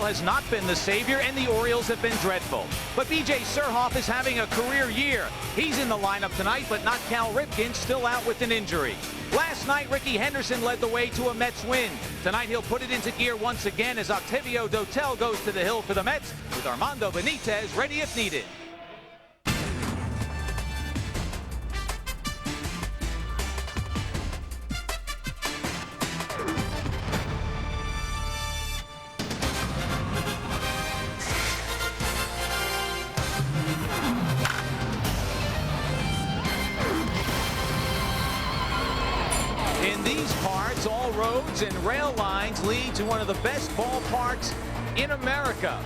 Snell has not been the savior, and the Orioles have been dreadful. But B.J. Surhoff is having a career year. He's in the lineup tonight, but not Cal Ripken, still out with an injury. Last night, Ricky Henderson led the way to a Mets win. Tonight, he'll put it into gear once again as Octavio Dotel goes to the hill for the Mets, with Armando Benitez ready if needed. In these parts, all roads and rail lines lead to one of the best ballparks in America.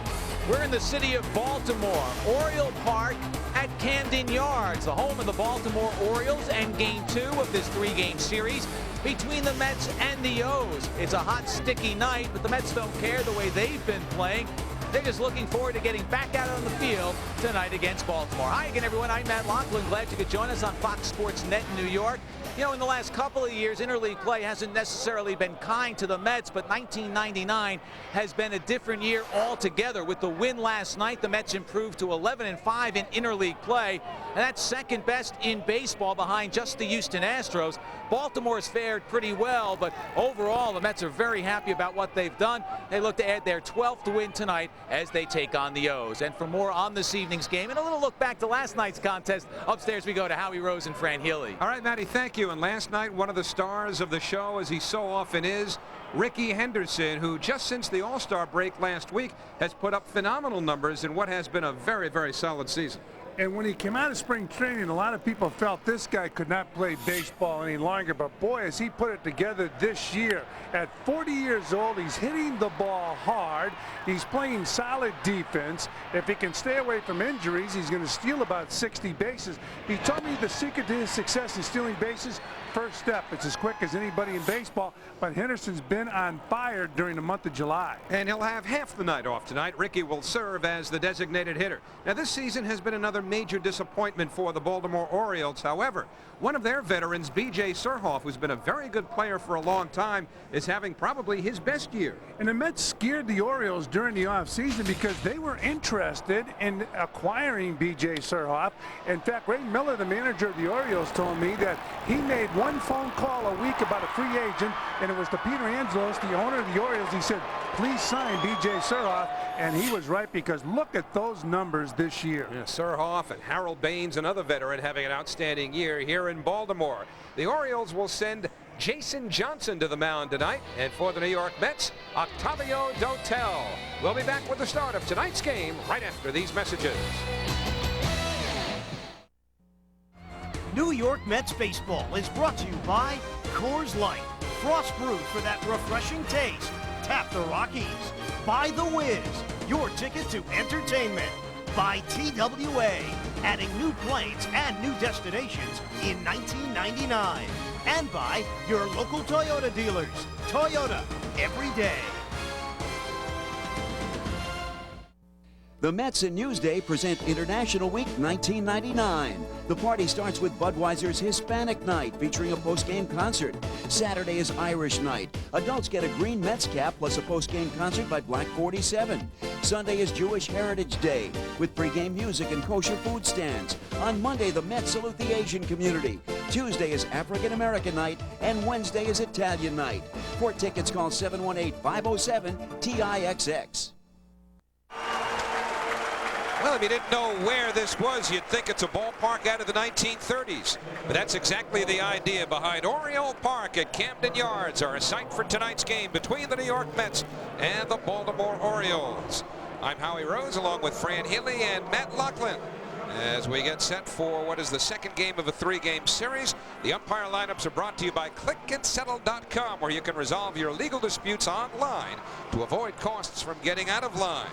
We're in the city of Baltimore, Oriole Park at Camden Yards, the home of the Baltimore Orioles, and Game 2 of this 3-game series between the Mets and the O's. It's a hot, sticky night, but the Mets don't care the way they've been playing. They're just looking forward to getting back out on the field tonight against Baltimore. Hi again, everyone. I'm Matt Loughlin. Glad you could join us on Fox Sports Net in New York. You know, in the last couple of years, interleague play hasn't necessarily been kind to the Mets, but 1999 has been a different year altogether. With the win last night, the Mets improved to 11-5 in interleague play, and that's second best in baseball behind just the Houston Astros. Baltimore's fared pretty well, but overall, the Mets are very happy about what they've done. They look to add their 12th win tonight as they take on the O's. And for more on this evening's game and a little look back to last night's contest, upstairs we go to Howie Rose and Fran Healy. All right, Matty, thank you. And last night, one of the stars of the show, as he so often is, Ricky Henderson, who just since the All-Star break last week has put up phenomenal numbers in what has been a very, very solid season. And when he came out of spring training, a lot of people felt this guy could not play baseball any longer. But boy, has he put it together this year. At 40 years old, he's hitting the ball hard. He's playing solid defense. If he can stay away from injuries, he's going to steal about 60 bases. He told me the secret to his success in stealing bases, first step. It's as quick as anybody in baseball. But Henderson's been on fire during the month of July. And he'll have half the night off tonight. Ricky will serve as the designated hitter. Now, this season has been another major disappointment for the Baltimore Orioles. However, one of their veterans, B.J. Surhoff, who's been a very good player for a long time, is having probably his best year. And the Mets scared the Orioles during the offseason because they were interested in acquiring B.J. Surhoff. In fact, Ray Miller, the manager of the Orioles, told me that he made one phone call a week about a free agent, and it was to Peter Angelos, the owner of the Orioles. He said, please sign B.J. Surhoff, and he was right because look at those numbers this year. Yeah, Surhoff and Harold Baines, another veteran, having an outstanding year here in Baltimore. The Orioles will send Jason Johnson to the mound tonight, and for the New York Mets, Octavio Dotel. We'll be back with the start of tonight's game right after these messages. New York Mets baseball is brought to you by Coors Light, frost brewed for that refreshing taste. Tap the Rockies. By The Wiz, your ticket to entertainment. By TWA, adding new planes and new destinations in 1999. And by your local Toyota dealers. Toyota, every day. The Mets and Newsday present International Week 1999. The party starts with Budweiser's Hispanic Night, featuring a post-game concert. Saturday is Irish Night. Adults get a green Mets cap plus a post-game concert by Black 47. Sunday is Jewish Heritage Day, with pre-game music and kosher food stands. On Monday, the Mets salute the Asian community. Tuesday is African American Night, and Wednesday is Italian Night. For tickets, call 718-507-TIXX. Well, if you didn't know where this was, you'd think it's a ballpark out of the 1930s. But that's exactly the idea behind Oriole Park at Camden Yards, our site for tonight's game between the New York Mets and the Baltimore Orioles. I'm Howie Rose, along with Fran Healy and Matt Loughlin, as we get set for what is the second game of a 3-game series. The umpire lineups are brought to you by clickandsettle.com, where you can resolve your legal disputes online to avoid costs from getting out of line.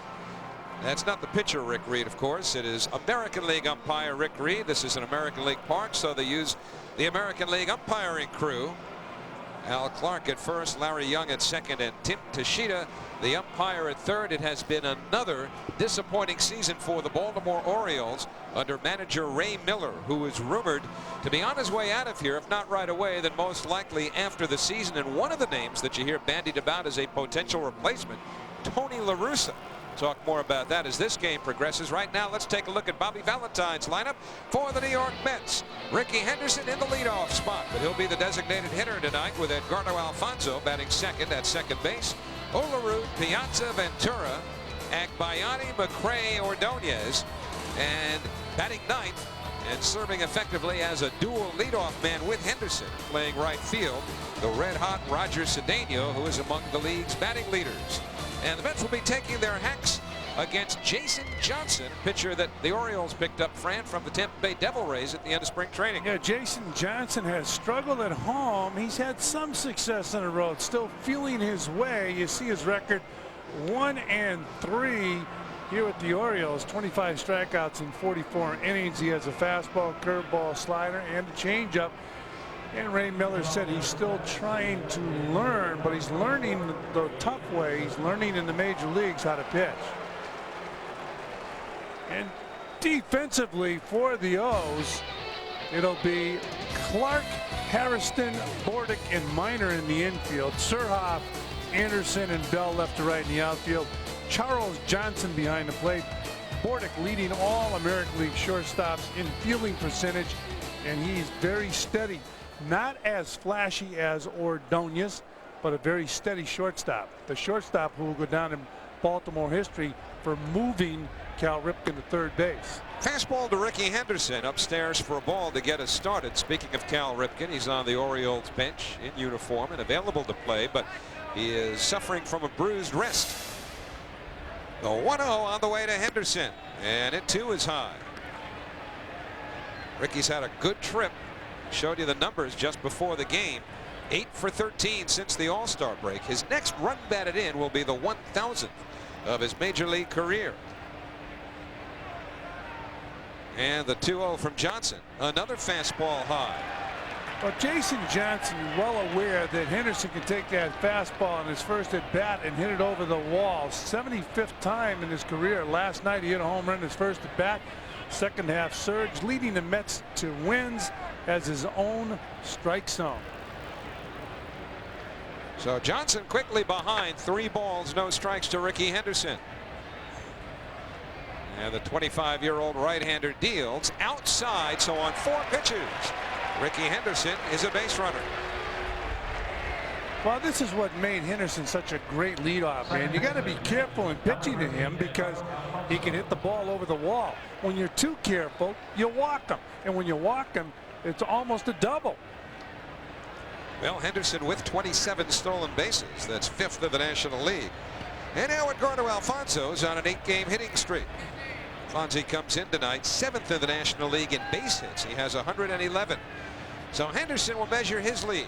That's not the pitcher, Rick Reed, of course. It is American League umpire Rick Reed. This is an American League park, so they use the American League umpiring crew. Al Clark at first, Larry Young at second, and Tim Tashita, the umpire, at third. It has been another disappointing season for the Baltimore Orioles under manager Ray Miller, who is rumored to be on his way out of here, if not right away, then most likely after the season. And one of the names that you hear bandied about as a potential replacement Tony La Russa. Talk more about that as this game progresses. Right now, let's take a look at Bobby Valentine's lineup for the New York Mets. Ricky Henderson in the leadoff spot, but he'll be the designated hitter tonight with Edgardo Alfonzo batting second at second base. Olerud, Piazza, Ventura, Agbayani, McRae, Ordonez, and batting ninth and serving effectively as a dual leadoff man with Henderson playing right field, the red-hot Roger Cedeno, who is among the league's batting leaders. And the Mets will be taking their hacks against Jason Johnson, pitcher that the Orioles picked up, Fran, from the Tampa Bay Devil Rays at the end of spring training. Yeah, Jason Johnson has struggled at home. He's had some success on the road, still feeling his way. You see his record 1-3 here with the Orioles. 25 strikeouts in 44 innings. He has a fastball, curveball, slider, and a changeup. And Ray Miller said he's still trying to learn, but he's learning the tough way. He's learning in the major leagues how to pitch. And defensively for the O's, it'll be Clark, Harrison, Bordick, and Minor in the infield. Surhoff, Anderson, and Bell left to right in the outfield. Charles Johnson behind the plate. Bordick leading all American League shortstops in fielding percentage, and he's very steady. Not as flashy as Ordonez, but a very steady shortstop. The shortstop who will go down in Baltimore history for moving Cal Ripken to third base. Fastball to Ricky Henderson upstairs for a ball to get us started. Speaking of Cal Ripken, he's on the Orioles bench in uniform and available to play, but he is suffering from a bruised wrist. The 1-0 on the way to Henderson, and it too is high. Ricky's had a good trip. Showed you the numbers just before the game. 8 for 13 since the All-Star break. His next run batted in will be the 1,000th of his major league career. And the 2-0 from Johnson. Another fastball high. Well, Jason Johnson well aware that Henderson can take that fastball in his first at bat and hit it over the wall. 75th time in his career. Last night he hit a home run in his first at bat. Second half surge, leading the Mets to wins as his own strike zone. So Johnson quickly behind. 3 balls, no strikes to Ricky Henderson. And the 25-year-old right-hander deals outside. So on 4 pitches, Ricky Henderson is a base runner. Well, this is what made Henderson such a great leadoff man. You got to be careful in pitching to him because he can hit the ball over the wall. When you're too careful, you walk him, and when you walk him, it's almost a double. Well, Henderson with 27 stolen bases. That's 5th of the National League. And now Edgardo Alfonzo's on an 8-game hitting streak. Fonzie comes in tonight 7th in the National League in base hits. He has 111. So Henderson will measure his lead.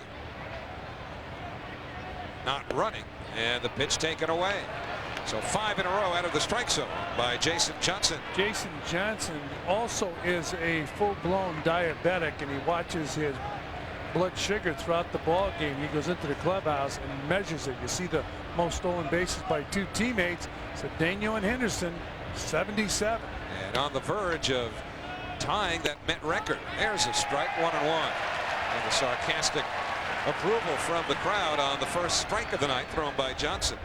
Not running, and the pitch taken away. So 5 in a row out of the strike zone by Jason Johnson. Jason Johnson also is a full-blown diabetic, and he watches his blood sugar throughout the ball game. He goes into the clubhouse and measures it. You see the most stolen bases by 2 teammates, Cedeno and Henderson, 77. And on the verge of tying that Met record. There's a strike, 1-1. And the sarcastic approval from the crowd on the first strike of the night thrown by Johnson.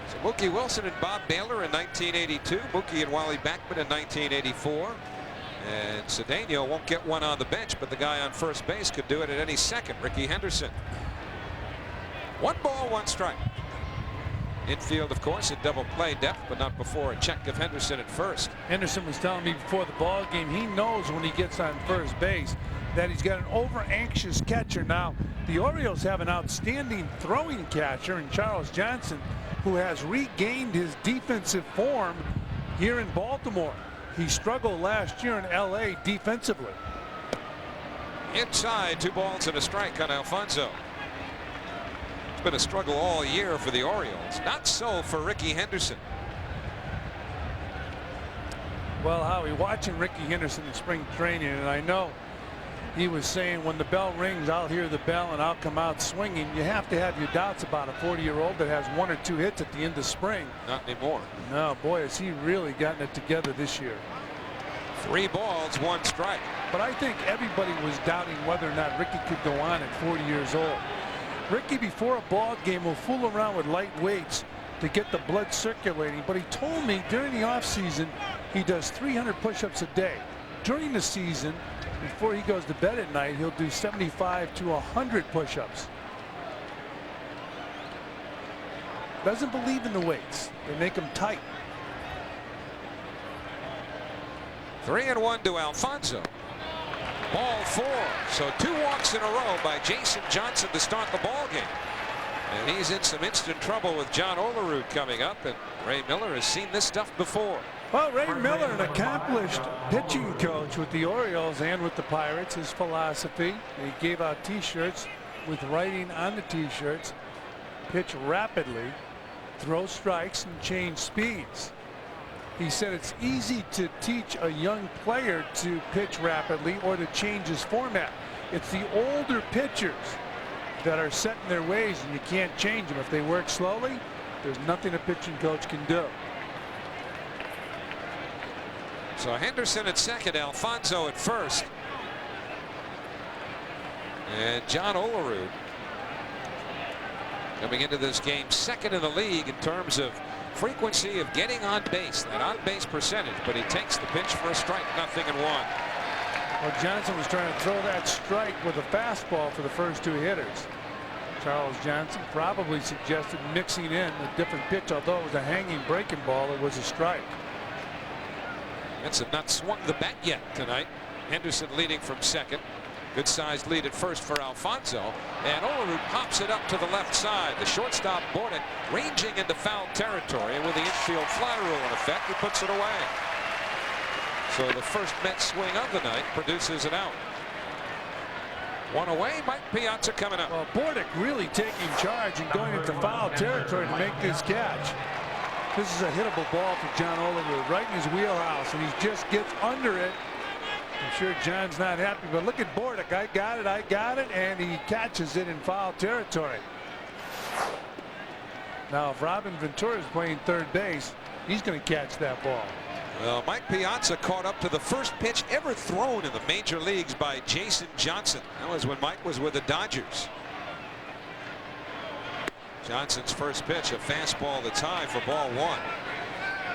So Mookie Wilson and Bob Baylor in 1982. Mookie and Wally Backman in 1984. And Cedeno won't get one on the bench, but the guy on first base could do it at any second. Ricky Henderson. 1 ball, 1 strike. Infield, of course, at double play depth, but not before a check of Henderson at first. Henderson was telling me before the ball game he knows when he gets on first base that he's got an over-anxious catcher. Now, the Orioles have an outstanding throwing catcher in Charles Johnson, who has regained his defensive form here in Baltimore. He struggled last year in L.A. defensively. Inside, 2 balls and a strike on Alfonzo. It's been a struggle all year for the Orioles. Not so for Ricky Henderson. Well, Howie, watching Ricky Henderson in spring training, and I know he was saying when the bell rings, I'll hear the bell and I'll come out swinging. You have to have your doubts about a 40-year-old that has 1 or 2 hits at the end of spring. Not anymore. No, boy, has he really gotten it together this year. 3 balls, 1 strike. But I think everybody was doubting whether or not Ricky could go on at 40 years old. Ricky, before a ball game, will fool around with light weights to get the blood circulating, but he told me during the off season he does 300 push-ups a day. During the season, before he goes to bed at night, he'll do 75 to 100 push-ups. Doesn't believe in the weights. They make him tight. 3-1 to Alfonso. Ball 4. So 2 walks in a row by Jason Johnson to start the ball game. And he's in some instant trouble with John Olerud coming up, and Ray Miller has seen this stuff before. Well, Ray Miller, an accomplished pitching coach with the Orioles and with the Pirates. His philosophy, he gave out t-shirts with writing on the t-shirts: pitch rapidly, throw strikes, and change speeds. He said it's easy to teach a young player to pitch rapidly or to change his format. It's the older pitchers that are set in their ways, and you can't change them. If they work slowly, there's nothing a pitching coach can do. So Henderson at second, Alfonso at first, and John Olerud coming into this game second in the league in terms of frequency of getting on base, that on base percentage, but he takes the pitch for a strike, 0-1. Well, Johnson was trying to throw that strike with a fastball for the first 2 hitters. Charles Johnson probably suggested mixing in a different pitch. Although it was a hanging breaking ball, it was a strike. Mets have not swung the bat yet tonight. Henderson leading from second. Good sized lead at first for Alfonso, and Olerud pops it up to the left side. The shortstop Bordick ranging into foul territory, and with the infield fly rule in effect, he puts it away. So the first Mets swing of the night produces an out. 1 away. Mike Piazza coming up. Well, Bordick really taking charge and going into foul territory to make this catch. This is a hittable ball for John Olerud, right in his wheelhouse, and he just gets under it. I'm sure John's not happy, but look at Bordick. I got it, and he catches it in foul territory. Now, if Robin Ventura is playing third base, he's going to catch that ball. Well, Mike Piazza caught up to the first pitch ever thrown in the major leagues by Jason Johnson. That was when Mike was with the Dodgers. Johnson's first pitch, a fastball that's high for ball 1.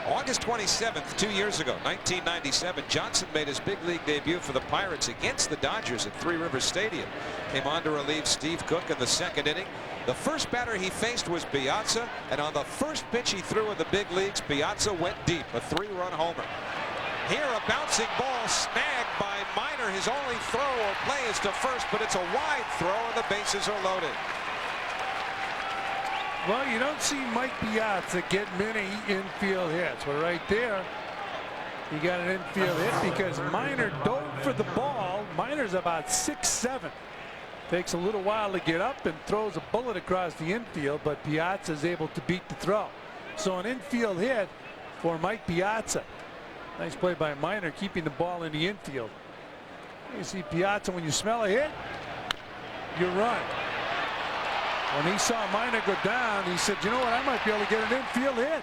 August 27th, 2 years ago, 1997, Johnson made his big league debut for the Pirates against the Dodgers at Three Rivers Stadium. Came on to relieve Steve Cook in the second inning. The first batter he faced was Piazza, and on the first pitch he threw in the big leagues, Piazza went deep, a 3-run homer. Here, a bouncing ball snagged by Minor. His only throw or play is to first, but it's a wide throw, and the bases are loaded. Well, you don't see Mike Piazza get many infield hits. But right there, he got an infield hit because Minor dove for the ball. Minor's about 6'7". Takes a little while to get up and throws a bullet across the infield, but Piazza is able to beat the throw. So an infield hit for Mike Piazza. Nice play by Minor, keeping the ball in the infield. You see Piazza, when you smell a hit, you run. When he saw Minor go down, he said, you know what, I might be able to get an infield hit.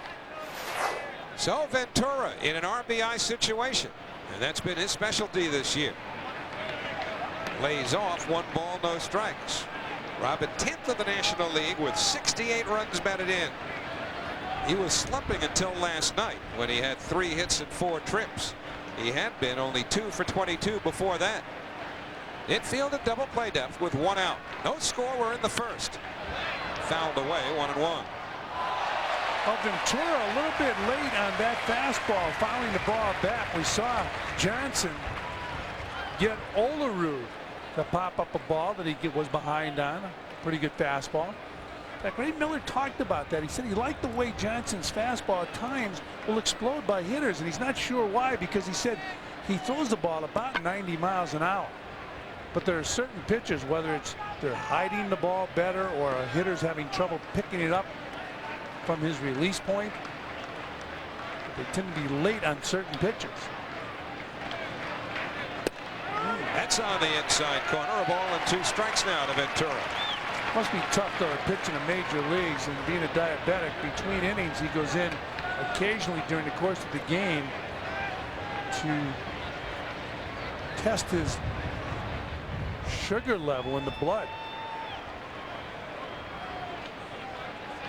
So Ventura in an RBI situation, and that's been his specialty this year. Lays off, 1 ball, no strikes. Robin 10th in the National League with 68 runs batted in. He was slumping until last night when he had 3 hits and 4 trips. He had been only 2 for 22 before that. Infield at double play depth with 1 out. No score. We're in the first. Fouled away, 1-1. Well, Ventura a little bit late on that fastball, fouling the ball back. We saw Johnson get Olerud to pop up a ball that he was behind on. A pretty good fastball. In fact, Ray Miller talked about that. He said he liked the way Johnson's fastball at times will explode by hitters, and he's not sure why, because he said he throws the ball about 90 miles an hour. But there are certain pitches, whether it's they're hiding the ball better or a hitter's having trouble picking it up from his release point, they tend to be late on certain pitches. That's on the inside corner. A ball and 2 strikes now to Ventura. Must be tough, though, pitching in major leagues and being a diabetic. Between innings, he goes in occasionally during the course of the game to test his sugar level in the blood.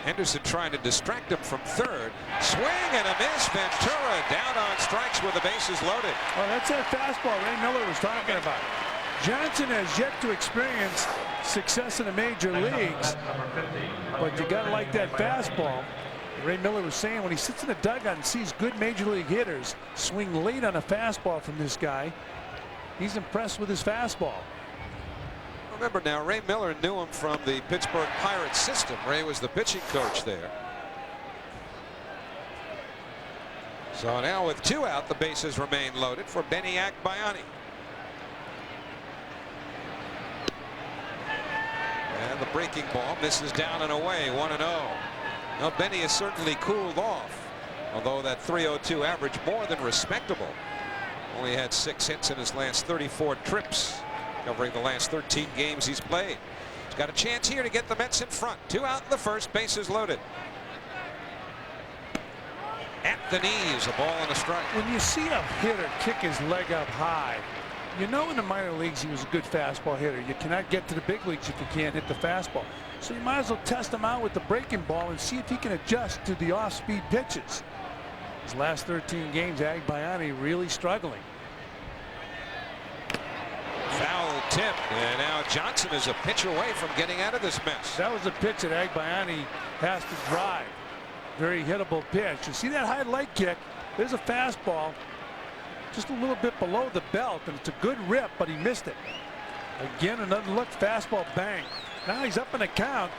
Henderson trying to distract him from third. Swing and a miss. Ventura down on strikes with the bases loaded. Oh, that's that fastball Ray Miller was talking about. Johnson has yet to experience success in the major leagues, but you gotta like that fastball. Ray Miller was saying when he sits in the dugout and sees good major league hitters swing late on a fastball from this guy, he's impressed with his fastball. Remember now, Ray Miller knew him from the Pittsburgh Pirates system. Ray was the pitching coach there. So now with 2 out, the bases remain loaded for Benny Agbayani. And the breaking ball misses down and away, 1-0. Now Benny has certainly cooled off, although that .302 average more than respectable. Only had 6 hits in his last 34 trips, covering the last 13 games he's played. He's got a chance here to get the Mets in front. 2 out in the first, bases loaded. At the knees, a ball and a strike. When you see a hitter kick his leg up high, you know in the minor leagues he was a good fastball hitter. You cannot get to the big leagues if you can't hit the fastball. So you might as well test him out with the breaking ball and see if he can adjust to the off-speed pitches. His last 13 games, Agbayani really struggling. Foul tip, and now Johnson is a pitch away from getting out of this mess. That was a pitch that Agbayani has to drive. Very hittable pitch. You see that high leg kick? There's a fastball just a little bit below the belt, and it's a good rip, but he missed it. Again, another look, fastball, bang. Now he's up in the count.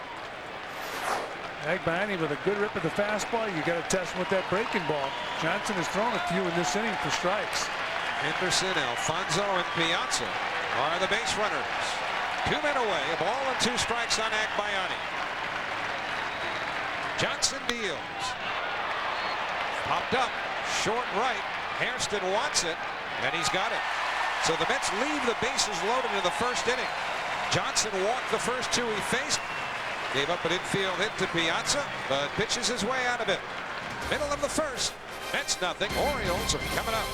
Agbayani with a good rip of the fastball. You got to test him with that breaking ball. Johnson has thrown a few in this inning for strikes. Henderson, Alfonso, and Piazza are the base runners. 2 men away, a ball and 2 strikes on Agbayani. Johnson deals. Popped up, short right. Hairston wants it, and he's got it. So the Mets leave the bases loaded in the first inning. Johnson walked the first 2 he faced. Gave up an infield hit to Piazza, but pitches his way out of it. Middle of the first. Mets nothing. Orioles are coming up.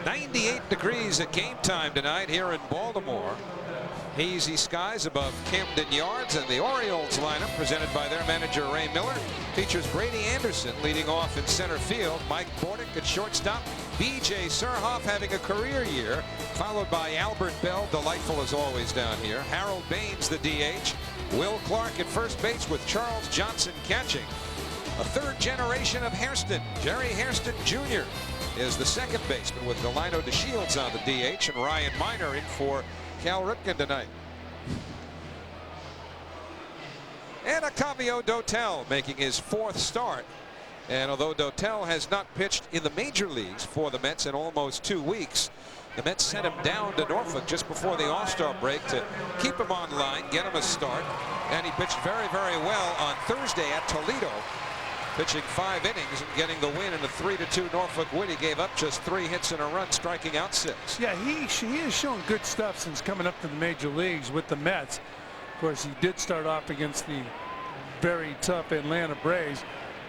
98 degrees at game time tonight here in Baltimore. Hazy skies above Camden Yards, and the Orioles lineup, presented by their manager Ray Miller, features Brady Anderson leading off in center field, Mike Bordick at shortstop, B.J. Surhoff having a career year, followed by Albert Bell, delightful as always down here, Harold Baines the DH, Will Clark at first base with Charles Johnson catching. A 3rd generation of Hairston, Jerry Hairston Jr. is the second baseman with Delino DeShields on the DH, and Ryan Miner in for Cal Ripken tonight. And Octavio Dotel making his 4th start. And although Dotel has not pitched in the major leagues for the Mets in almost 2 weeks, the Mets sent him down to Norfolk just before the All-Star break to keep him on line, get him a start. And he pitched very, very well on Thursday at Toledo, pitching 5 innings and getting the win in a 3-2 Norfolk win. He gave up just 3 hits and a run, striking out 6. Yeah, he has shown good stuff since coming up to the major leagues with the Mets. Of course, he did start off against the very tough Atlanta Braves,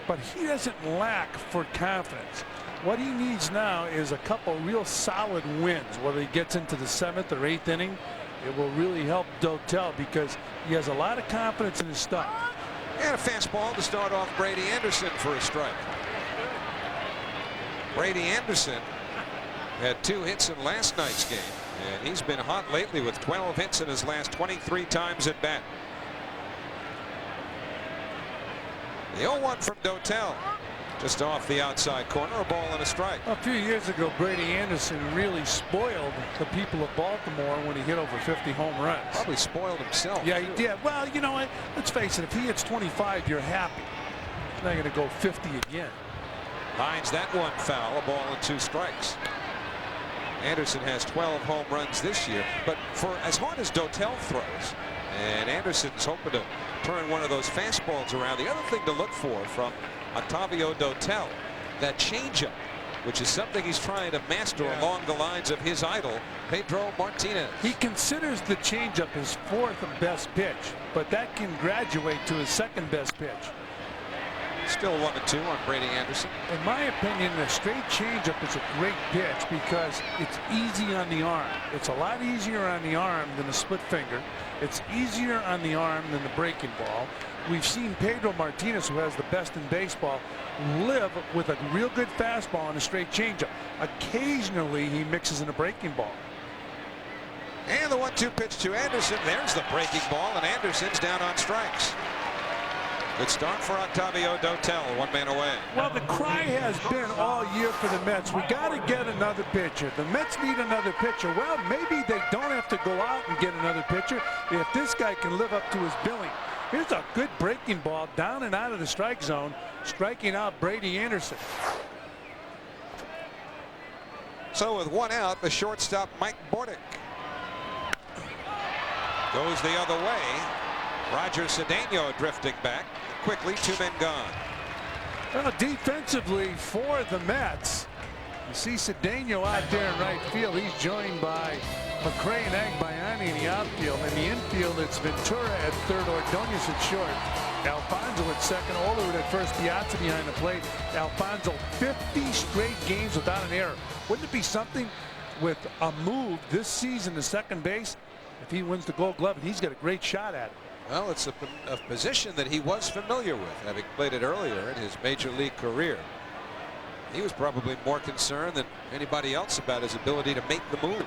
but he doesn't lack for confidence. What he needs now is a couple real solid wins. Whether he gets into the 7th or 8th inning, it will really help Dotel because he has a lot of confidence in his stuff. And a fastball to start off Brady Anderson for a strike. Brady Anderson had 2 hits in last night's game, and he's been hot lately with 12 hits in his last 23 times at bat. The 0-1 from Dotel, just off the outside corner, a ball and a strike. A few years ago, Brady Anderson really spoiled the people of Baltimore when he hit over 50 home runs. Probably spoiled himself. Yeah, he did. Well, you know what? Let's face it, if he hits 25, you're happy. He's not going to go 50 again. Finds that one foul, a ball and 2 strikes. Anderson has 12 home runs this year, but for as hard as Dotel throws, and Anderson's hoping to turn one of those fastballs around, the other thing to look for from Octavio Dotel, that changeup, which is something he's trying to master along the lines of his idol, Pedro Martinez. He considers the changeup his 4th best pitch, but that can graduate to his 2nd best pitch. Still 1-2 on Brady Anderson. In my opinion, a straight changeup is a great pitch because it's easy on the arm. It's a lot easier on the arm than a split finger. It's easier on the arm than the breaking ball. We've seen Pedro Martinez, who has the best in baseball, live with a real good fastball and a straight changeup. Occasionally, he mixes in a breaking ball. And the 1-2 pitch to Anderson. There's the breaking ball, and Anderson's down on strikes. Good start for Octavio Dotel, 1 man away. Well, the cry has been all year for the Mets, we got to get another pitcher. The Mets need another pitcher. Well, maybe they don't have to go out and get another pitcher if this guy can live up to his billing. Here's a good breaking ball down and out of the strike zone, striking out Brady Anderson. So with 1 out, the shortstop Mike Bordick goes the other way. Roger Cedeno drifting back. Quickly, 2 men gone. Well, defensively for the Mets, you see Cedeno out there in right field. He's joined by McRae and Agbayani in the outfield. In the infield, it's Ventura at third, Ordonez at short, Alfonso at second, Olerud at first, Piazza behind the plate. Alfonso, 50 straight games without an error. Wouldn't it be something with a move this season to second base? If he wins the Gold Glove, and he's got a great shot at it. Well, it's a position that he was familiar with, having played it earlier in his major league career. He was probably more concerned than anybody else about his ability to make the move.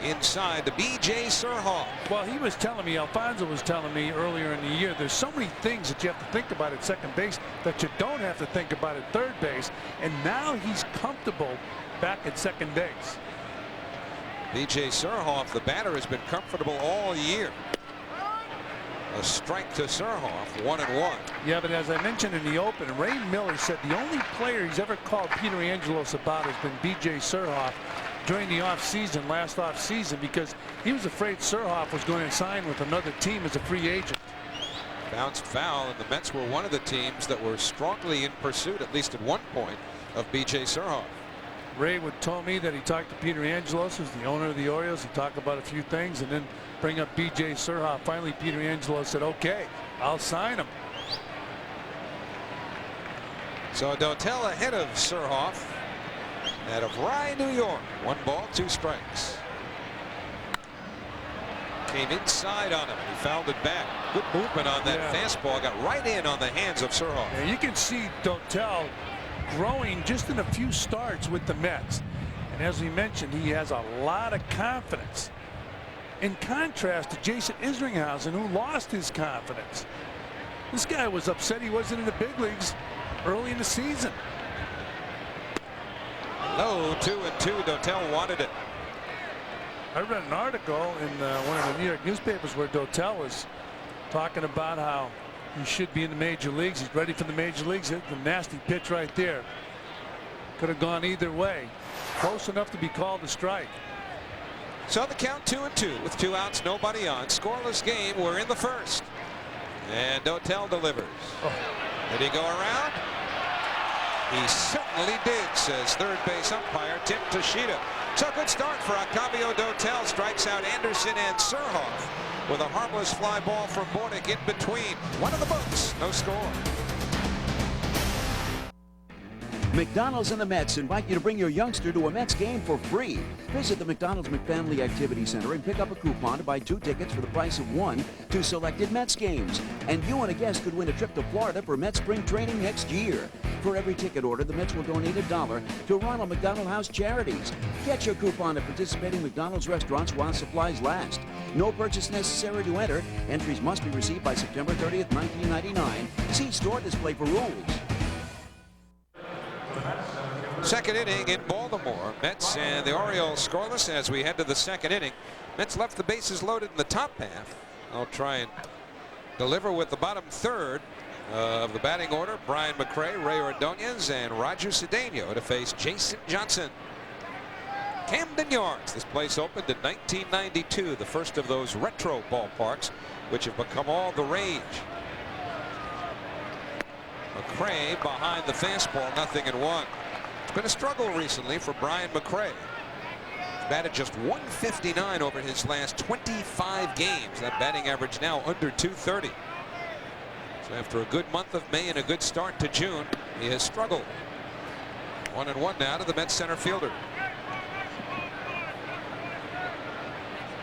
Inside to B.J. Surhoff. Well, he was telling me, Alfonso was telling me earlier in the year, there's so many things that you have to think about at second base that you don't have to think about at third base. And now he's comfortable back at second base. B.J. Surhoff, the batter, has been comfortable all year. A strike to Surhoff, 1-1. Yeah, but as I mentioned in the open, Ray Miller said the only player he's ever called Peter Angelos about has been B.J. Surhoff during the offseason, last offseason, because he was afraid Surhoff was going to sign with another team as a free agent. Bounced foul, and the Mets were one of the teams that were strongly in pursuit, at least at one point, of B.J. Surhoff. Ray would tell me that he talked to Peter Angelos, who's the owner of the Orioles. He talked about a few things and then bring up B.J. Surhoff. Finally, Peter Angelos said, okay, I'll sign him. So Dotel ahead of Surhoff out of Rye, New York. 1 ball, 2 strikes. Came inside on him. He fouled it back. Good movement on that fastball. Got right in on the hands of Surhoff. Yeah, you can see Dotel growing just in a few starts with the Mets. And as we mentioned, he has a lot of confidence. In contrast to Jason Isringhausen, who lost his confidence. This guy was upset he wasn't in the big leagues early in the season. Low 2-2. Dotel wanted it. I read an article in one of the New York newspapers where Dotel was talking about how he should be in the major leagues. He's ready for the major leagues. Hit the nasty pitch right there. Could have gone either way. Close enough to be called a strike. So the count 2-2 with 2 outs, nobody on. Scoreless game. We're in the first. And Dotel delivers. Did he go around? He certainly did, says third base umpire Tim Toshida. So good start for Octavio Dotel. Strikes out Anderson and Surhoff with a harmless fly ball from Bordick in between. 1 in the books. No score. McDonald's and the Mets invite you to bring your youngster to a Mets game for free. Visit the McDonald's McFamily Activity Center and pick up a coupon to buy 2 tickets for the price of 1 to selected Mets games. And you and a guest could win a trip to Florida for Mets spring training next year. For every ticket order, the Mets will donate $1 to Ronald McDonald House Charities. Get your coupon at participating McDonald's restaurants while supplies last. No purchase necessary to enter. Entries must be received by September 30th, 1999. See store display for rules. Second inning in Baltimore. Mets and the Orioles scoreless as we head to the second inning. Mets left the bases loaded in the top half. I'll try and deliver with the bottom third of the batting order. Brian McRae, Ray Ordonez, and Roger Cedeno to face Jason Johnson. Camden Yards. This place opened in 1992, the first of those retro ballparks which have become all the rage. McRae behind the fastball, 0-1. It's been a struggle recently for Brian McRae. He's batted just .159 over his last 25 games. That batting average now under .230. So after a good month of May and a good start to June, he has struggled. 1-1 now to the Mets center fielder.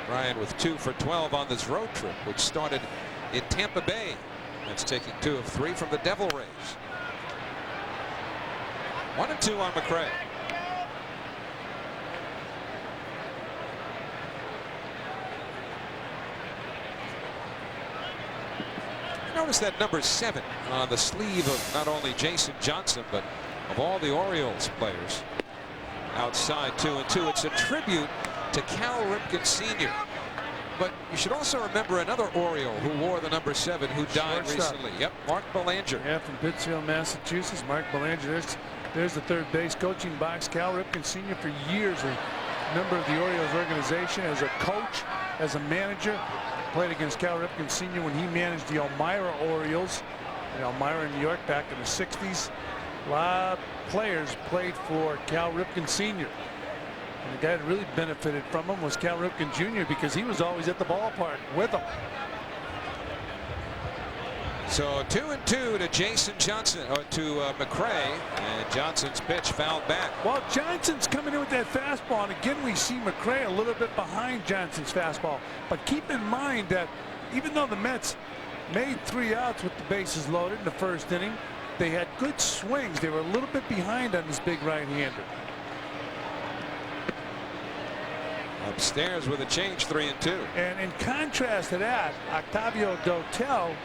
Ryan with 2 for 12 on this road trip, which started in Tampa Bay. That's taking 2 of 3 from the Devil Rays. 1-2 on McRae. Notice that number 7 on the sleeve of not only Jason Johnson, but of all the Orioles players. Outside 2-2. It's a tribute to Cal Ripken Sr. But you should also remember another Oriole who wore the number 7 who died recently. Yep, Mark Belanger. Yeah, from Pittsfield, Massachusetts. Mark Belanger. There's the third base coaching box. Cal Ripken Sr. for years a member of the Orioles organization as a coach, as a manager. Played against Cal Ripken Sr. when he managed the Elmira Orioles in Elmira, New York, back in the 60s. A lot of players played for Cal Ripken Sr. And the guy that really benefited from him was Cal Ripken Jr. because he was always at the ballpark with him. So 2-2 to Jason Johnson, or to McRae, and Johnson's pitch fouled back. Well, Johnson's coming in with that fastball, and again we see McRae a little bit behind Johnson's fastball. But keep in mind that even though the Mets made 3 outs with the bases loaded in the first inning, they had good swings. They were a little bit behind on this big right-hander. Upstairs with a change, 3-2. And in contrast to that, Octavio Dotel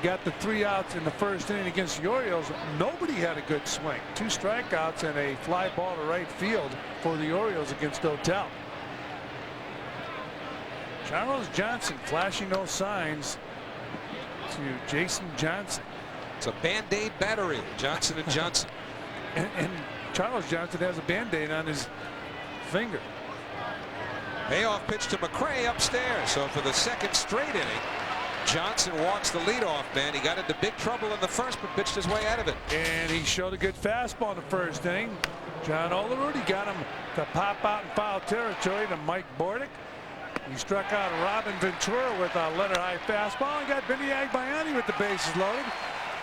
got the 3 outs in the first inning against the Orioles. Nobody had a good swing. 2 strikeouts and a fly ball to right field for the Orioles against Dotel. Charles Johnson flashing those signs to Jason Johnson. It's a Band-Aid battery, Johnson and Johnson. and Charles Johnson has a Band-Aid on his finger. Payoff pitch to McRae upstairs. So for the second straight inning, Johnson walks the leadoff man. He got into big trouble in the first, but pitched his way out of it. And he showed a good fastball in the first inning. John Olerud got him to pop out in foul territory to Mike Bordick. He struck out Robin Ventura with a letter-high fastball and got Vinny Agbayani with the bases loaded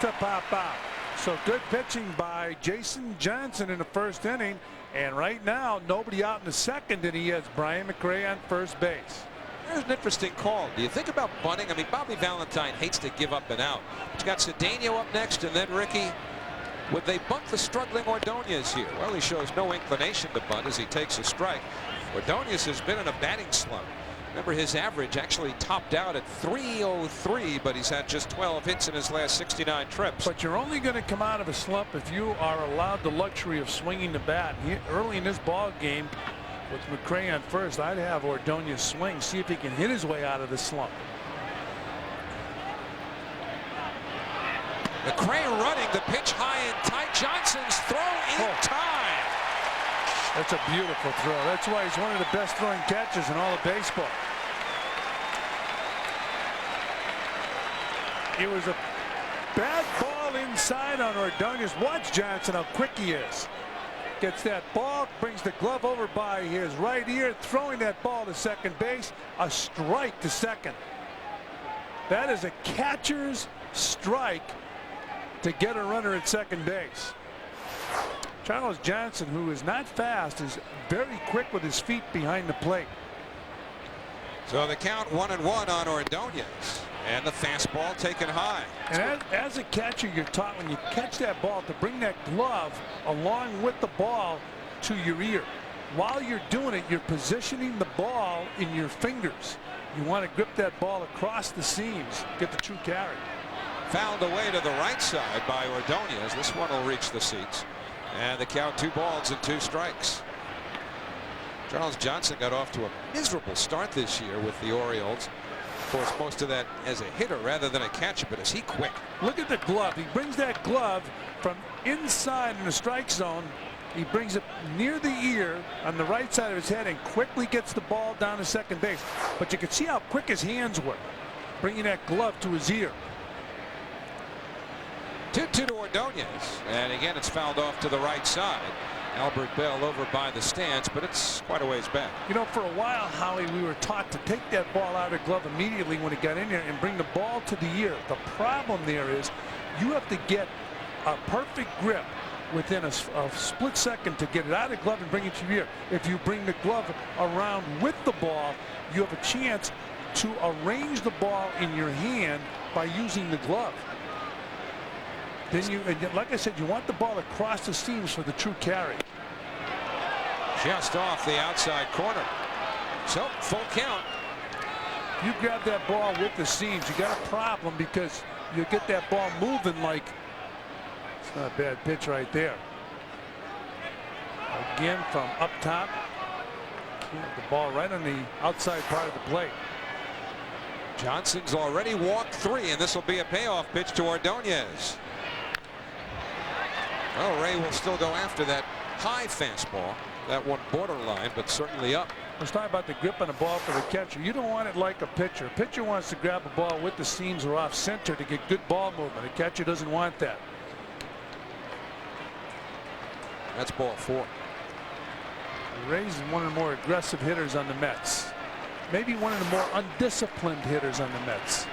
to pop out. So good pitching by Jason Johnson in the first inning. And right now, nobody out in the second, and he has Brian McRae on first base. There's an interesting call. Do you think about bunting? I mean, Bobby Valentine hates to give up an out. But you got Cedeno up next, and then Ricky. Would they bunt the struggling Ordonez here? Well, he shows no inclination to bunt as he takes a strike. Ordonez has been in a batting slump. Remember, his average actually topped out at .303, but he's had just 12 hits in his last 69 trips. But you're only going to come out of a slump if you are allowed the luxury of swinging the bat. Early in this ball game, with McRae on first, I'd have Ordonez swing, see if he can hit his way out of the slump. McRae running the pitch high and tight. Johnson's throw in time. That's a beautiful throw. That's why he's one of the best throwing catchers in all of baseball. It was a bad ball inside on Ordonez. Watch Johnson, how quick he is. Gets that ball, brings the glove over by his right ear, throwing that ball to second base. A strike to second. That is a catcher's strike to get a runner at second base. Charles Johnson, who is not fast, is very quick with his feet behind the plate. So the count 1-1 on Ordonez, and the fastball taken high. And as a catcher, you're taught when you catch that ball to bring that glove along with the ball to your ear. While you're doing it, you're positioning the ball in your fingers. You want to grip that ball across the seams, get the true carry. Fouled away to the right side by Ordonez. This one will reach the seats. And the count 2 balls and 2 strikes. Charles Johnson got off to a miserable start this year with the Orioles. Of course, most of that as a hitter rather than a catcher, but is he quick? Look at the glove. He brings that glove from inside in the strike zone. He brings it near the ear on the right side of his head and quickly gets the ball down to second base. But you can see how quick his hands were, bringing that glove to his ear. 2-2 to Ordonez, and again it's fouled off to the right side. Albert Bell over by the stands, but it's quite a ways back. You know, for a while, Howie, we were taught to take that ball out of the glove immediately when it got in there and bring the ball to the ear. The problem there is you have to get a perfect grip within a split second to get it out of the glove and bring it to your ear. If you bring the glove around with the ball, you have a chance to arrange the ball in your hand by using the glove. Then you, and like I said, you want the ball across the seams for the true carry. Just off the outside corner. So full count. You grab that ball with the seams, you got a problem because you get that ball moving like it's not a bad pitch right there. Again from up top. The ball right on the outside part of the plate. Johnson's already walked 3, and this will be a payoff pitch to Ordonez. Well, Ray will still go after that high fastball. That one borderline, but certainly up. Let's talk about the grip on the ball for the catcher. You don't want it like a pitcher. A pitcher wants to grab a ball with the seams or off center to get good ball movement. A catcher doesn't want that. That's ball 4. Ray's is one of the more aggressive hitters on the Mets. Maybe one of the more undisciplined hitters on the Mets.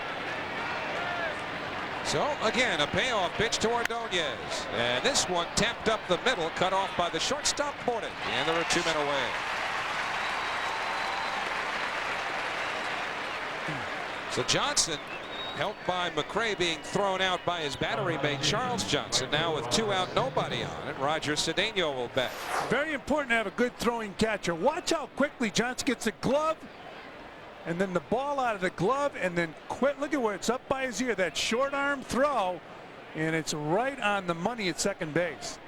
So again, a payoff pitch to Ordonez, and this one tapped up the middle, cut off by the shortstop Borden, and there are 2 men away. So Johnson, helped by McRae being thrown out by his battery mate Charles Johnson, now with 2 out, nobody on it. Roger Cedeno will bat. Very important to have a good throwing catcher. Watch how quickly Johnson gets a glove. And then the ball out of the glove, and then quit. Look at where it's up by his ear. That short arm throw, and it's right on the money at second base.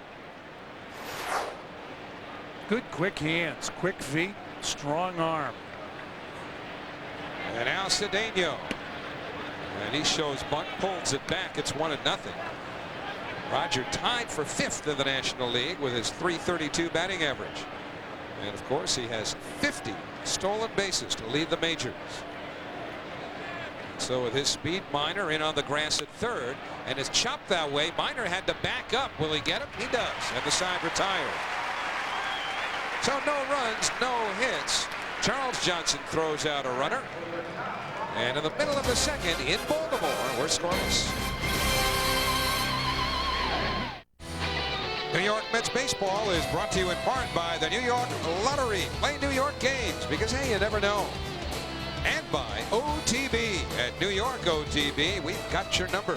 Good quick hands, quick feet, strong arm. And now Cedeno, and he shows bunt, pulls it back. It's 1-0. Roger tied for 5th in the National League with his .332 batting average, and of course he has 50 stolen bases to lead the majors. So with his speed, Minor in on the grass at third, and is chopped that way. Minor had to back up. Will he get him? He does, and the side retired. So no runs, no hits. Charles Johnson throws out a runner, and in the middle of the second in Baltimore, we're scoreless. New York Mets baseball is brought to you in part by the New York Lottery. Play New York games because, hey, you never know. And by OTB. At New York OTB, we've got your number.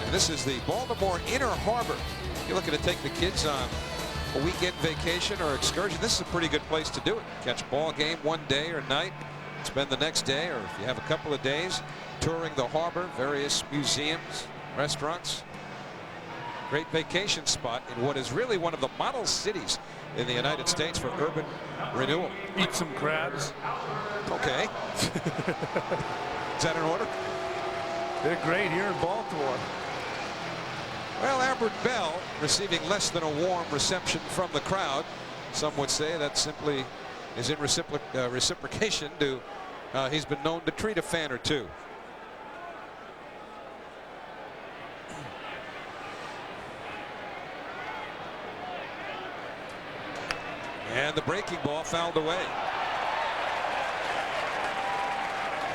And this is the Baltimore Inner Harbor. You're looking to take the kids on a weekend vacation or excursion, this is a pretty good place to do it. Catch a ball game one day or night, spend the next day, or if you have a couple of days touring the harbor, various museums, restaurants. Great vacation spot in what is really one of the model cities in the United States for urban renewal. Eat some crabs. Okay. Is that in order? They're great here in Baltimore. Well, Albert Bell receiving less than a warm reception from the crowd. Some would say that simply is in reciprocation to he's been known to treat a fan or two. And the breaking ball fouled away.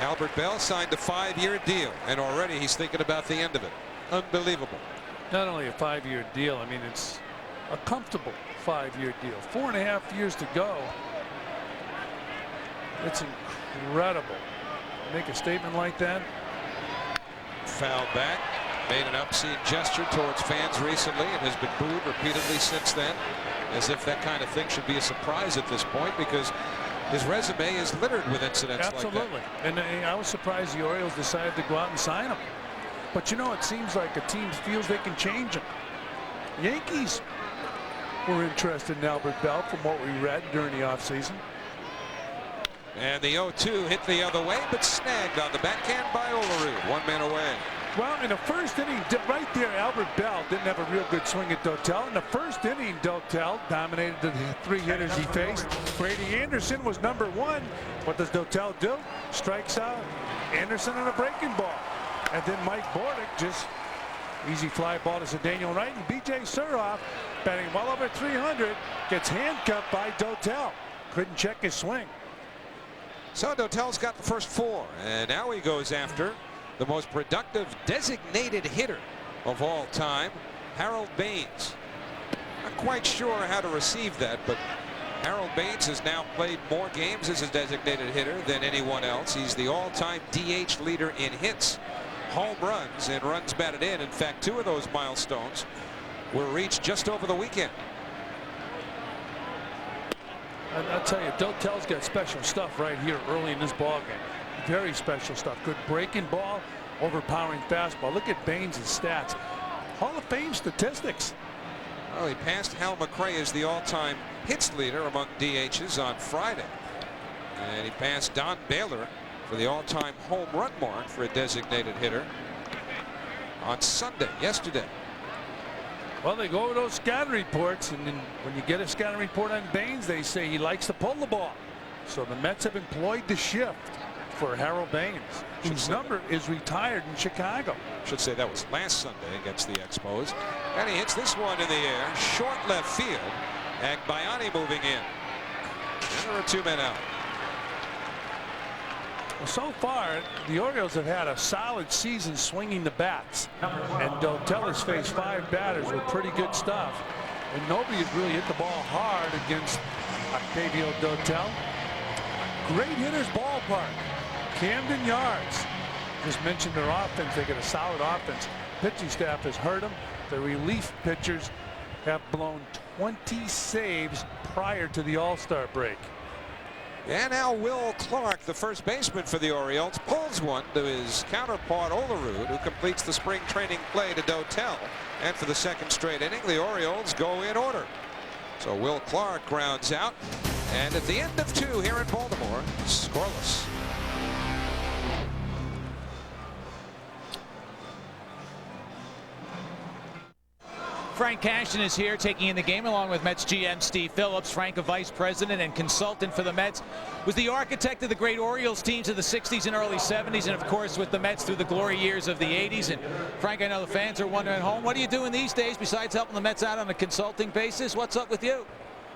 Albert Bell signed a 5-year deal, and already he's thinking about the end of it. Unbelievable. Not only a 5-year deal, I mean, it's a comfortable 5-year deal. 4.5 years to go. It's incredible. Make a statement like that. Fouled back. Made an obscene gesture towards fans recently and has been booed repeatedly since then, as if that kind of thing should be a surprise at this point, because his resume is littered with incidents like that. Absolutely. And I was surprised the Orioles decided to go out and sign him. But you know, it seems like a team feels they can change him. Yankees were interested in Albert Bell from what we read during the offseason. And the 0-2 hit the other way, but snagged on the backhand by Olerud. 1 man away. Well, in the first inning, right there, Albert Bell didn't have a real good swing at Dotel. In the first inning, Dotel dominated the 3 hitters he faced. Brady Anderson was number 1. What does Dotel do? Strikes out Anderson on a breaking ball. And then Mike Bordick just Easy fly ball to Daniel Wright, and B.J. Suroff, batting well over 300, gets handcuffed by Dotel. Couldn't check his swing. So Dotel's got the first 4, and now he goes after the most productive designated hitter of all time, Harold Baines. Not quite sure how to receive that, but Harold Baines has now played more games as a designated hitter than anyone else. He's the all-time DH leader in hits, home runs, and runs batted in. In fact, 2 of those milestones were reached just over the weekend. I'll tell you, Dotel's got special stuff right here early in this ballgame. Very special stuff. Good breaking ball, overpowering fastball. Look at Baines' stats. Hall of Fame statistics. Well, he passed Hal McRae as the all-time hits leader among DHs on Friday. And he passed Don Baylor for the all-time home run mark for a designated hitter on Sunday, yesterday. Well, they go over those scouting reports, and then when you get a scouting report on Baines, they say he likes to pull the ball. So the Mets have employed the shift for Harold Baines, whose number is retired in Chicago. Should say that was last Sunday against the Expos. And he hits this one in the air, short left field. Agbayani moving in. And there are 2 men out. Well, so far, the Orioles have had a solid season swinging the bats. And Dotel has faced 5 batters with pretty good stuff. And nobody has really hit the ball hard against Octavio Dotel. Great hitters ballpark. Camden Yards. Just mentioned their offense. They get a solid offense. Pitching staff has hurt them. The relief pitchers have blown 20 saves prior to the All-Star break. And now Will Clark, the first baseman for the Orioles, pulls one to his counterpart Olerud, who completes the spring training play to Dotel. And for the second straight inning, the Orioles go in order. So Will Clark grounds out. And at the end of 2 here in Baltimore, scoreless. Frank Cashen is here taking in the game along with Mets GM Steve Phillips. Frank, a vice president and consultant for the Mets, was the architect of the great Orioles teams of the 60s and early 70s, and of course with the Mets through the glory years of the 80s. And Frank, I know the fans are wondering at home, what are you doing these days besides helping the Mets out on a consulting basis? What's up with you?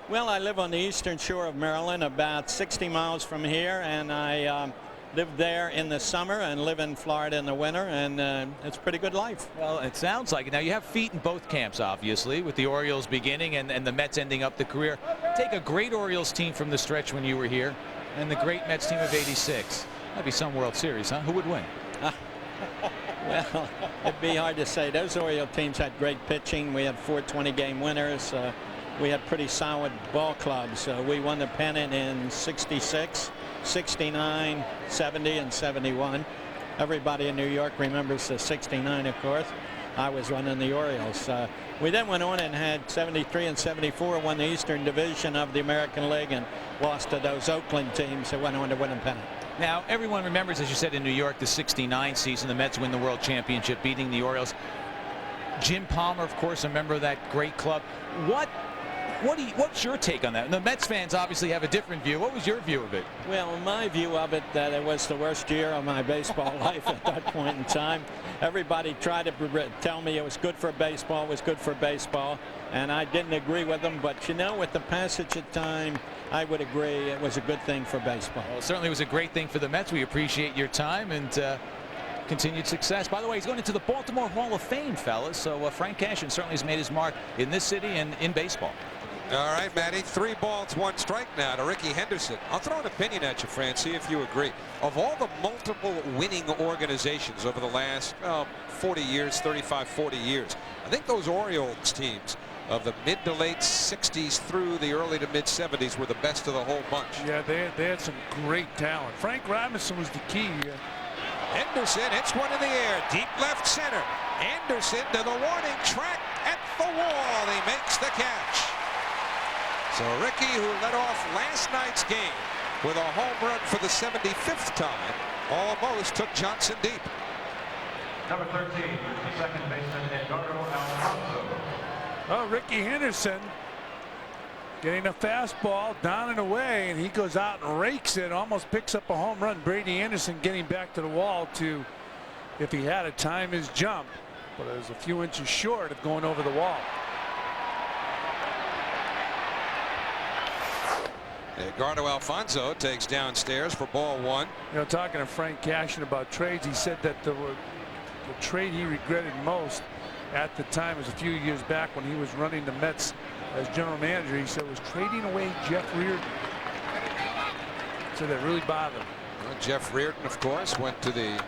Well, I live on the eastern shore of Maryland, about 60 miles from here, and I live there in the summer and live in Florida in the winter, and it's a pretty good life. Well, it sounds like it. Now, you have feet in both camps, obviously, with the Orioles beginning and the Mets ending up the career. Take a great Orioles team from the stretch when you were here and the great Mets team of '86. That'd be some World Series, huh? Who would win? Well, it'd be hard to say. Those Oriole teams had great pitching. We had 4 20-game winners. We had pretty solid ball clubs. We won the pennant in '66. 69, 70, and 71. Everybody in New York remembers the 69, of course. I was running the Orioles. We then went on and had 73 and 74, won the Eastern Division of the American League, and lost to those Oakland teams that went on to win a pennant. Now, everyone remembers, as you said, in New York, the '69 season, the Mets win the World Championship, beating the Orioles. Jim Palmer, of course, a member of that great club. What's your take on that? And the Mets fans obviously have a different view. What was your view of it? Well, my view of it, that it was the worst year of my baseball life at that point in time. Everybody tried to tell me it was good for baseball, and I didn't agree with them. But, you know, with the passage of time, I would agree it was a good thing for baseball. Well, it certainly was a great thing for the Mets. We appreciate your time and continued success. By the way, he's going into the Baltimore Hall of Fame, fellas. So Frank Cashen certainly has made his mark in this city and in baseball. All right, Matty, 3 balls, 1 strike now to Ricky Henderson. I'll throw an opinion at you, Fran, see if you agree. Of all the multiple winning organizations over the last 40 years, 35, 40 years, I think those Orioles teams of the mid to late 60s through the early to mid 70s were the best of the whole bunch. Yeah, they had some great talent. Frank Robinson was the key. Henderson hits one in the air, deep left center. Anderson to the warning track at the wall. He makes the catch. So Ricky, who led off last night's game with a home run for the 75th time, almost took Johnson deep. Number 13, second baseman Eduardo Alonso. Oh, Ricky Henderson getting a fastball down and away, and he goes out and rakes it, almost picks up a home run. Brady Anderson getting back to the wall to, if he had to time his jump. but it was a few inches short of going over the wall. Edgardo Alfonso takes downstairs for ball one. You know, talking to Frank Cashin about trades, he said that the trade he regretted most at the time was a few years back when he was running the Mets as general manager. He said it was trading away Jeff Reardon. So that really bothered him. Well, Jeff Reardon, of course, went to the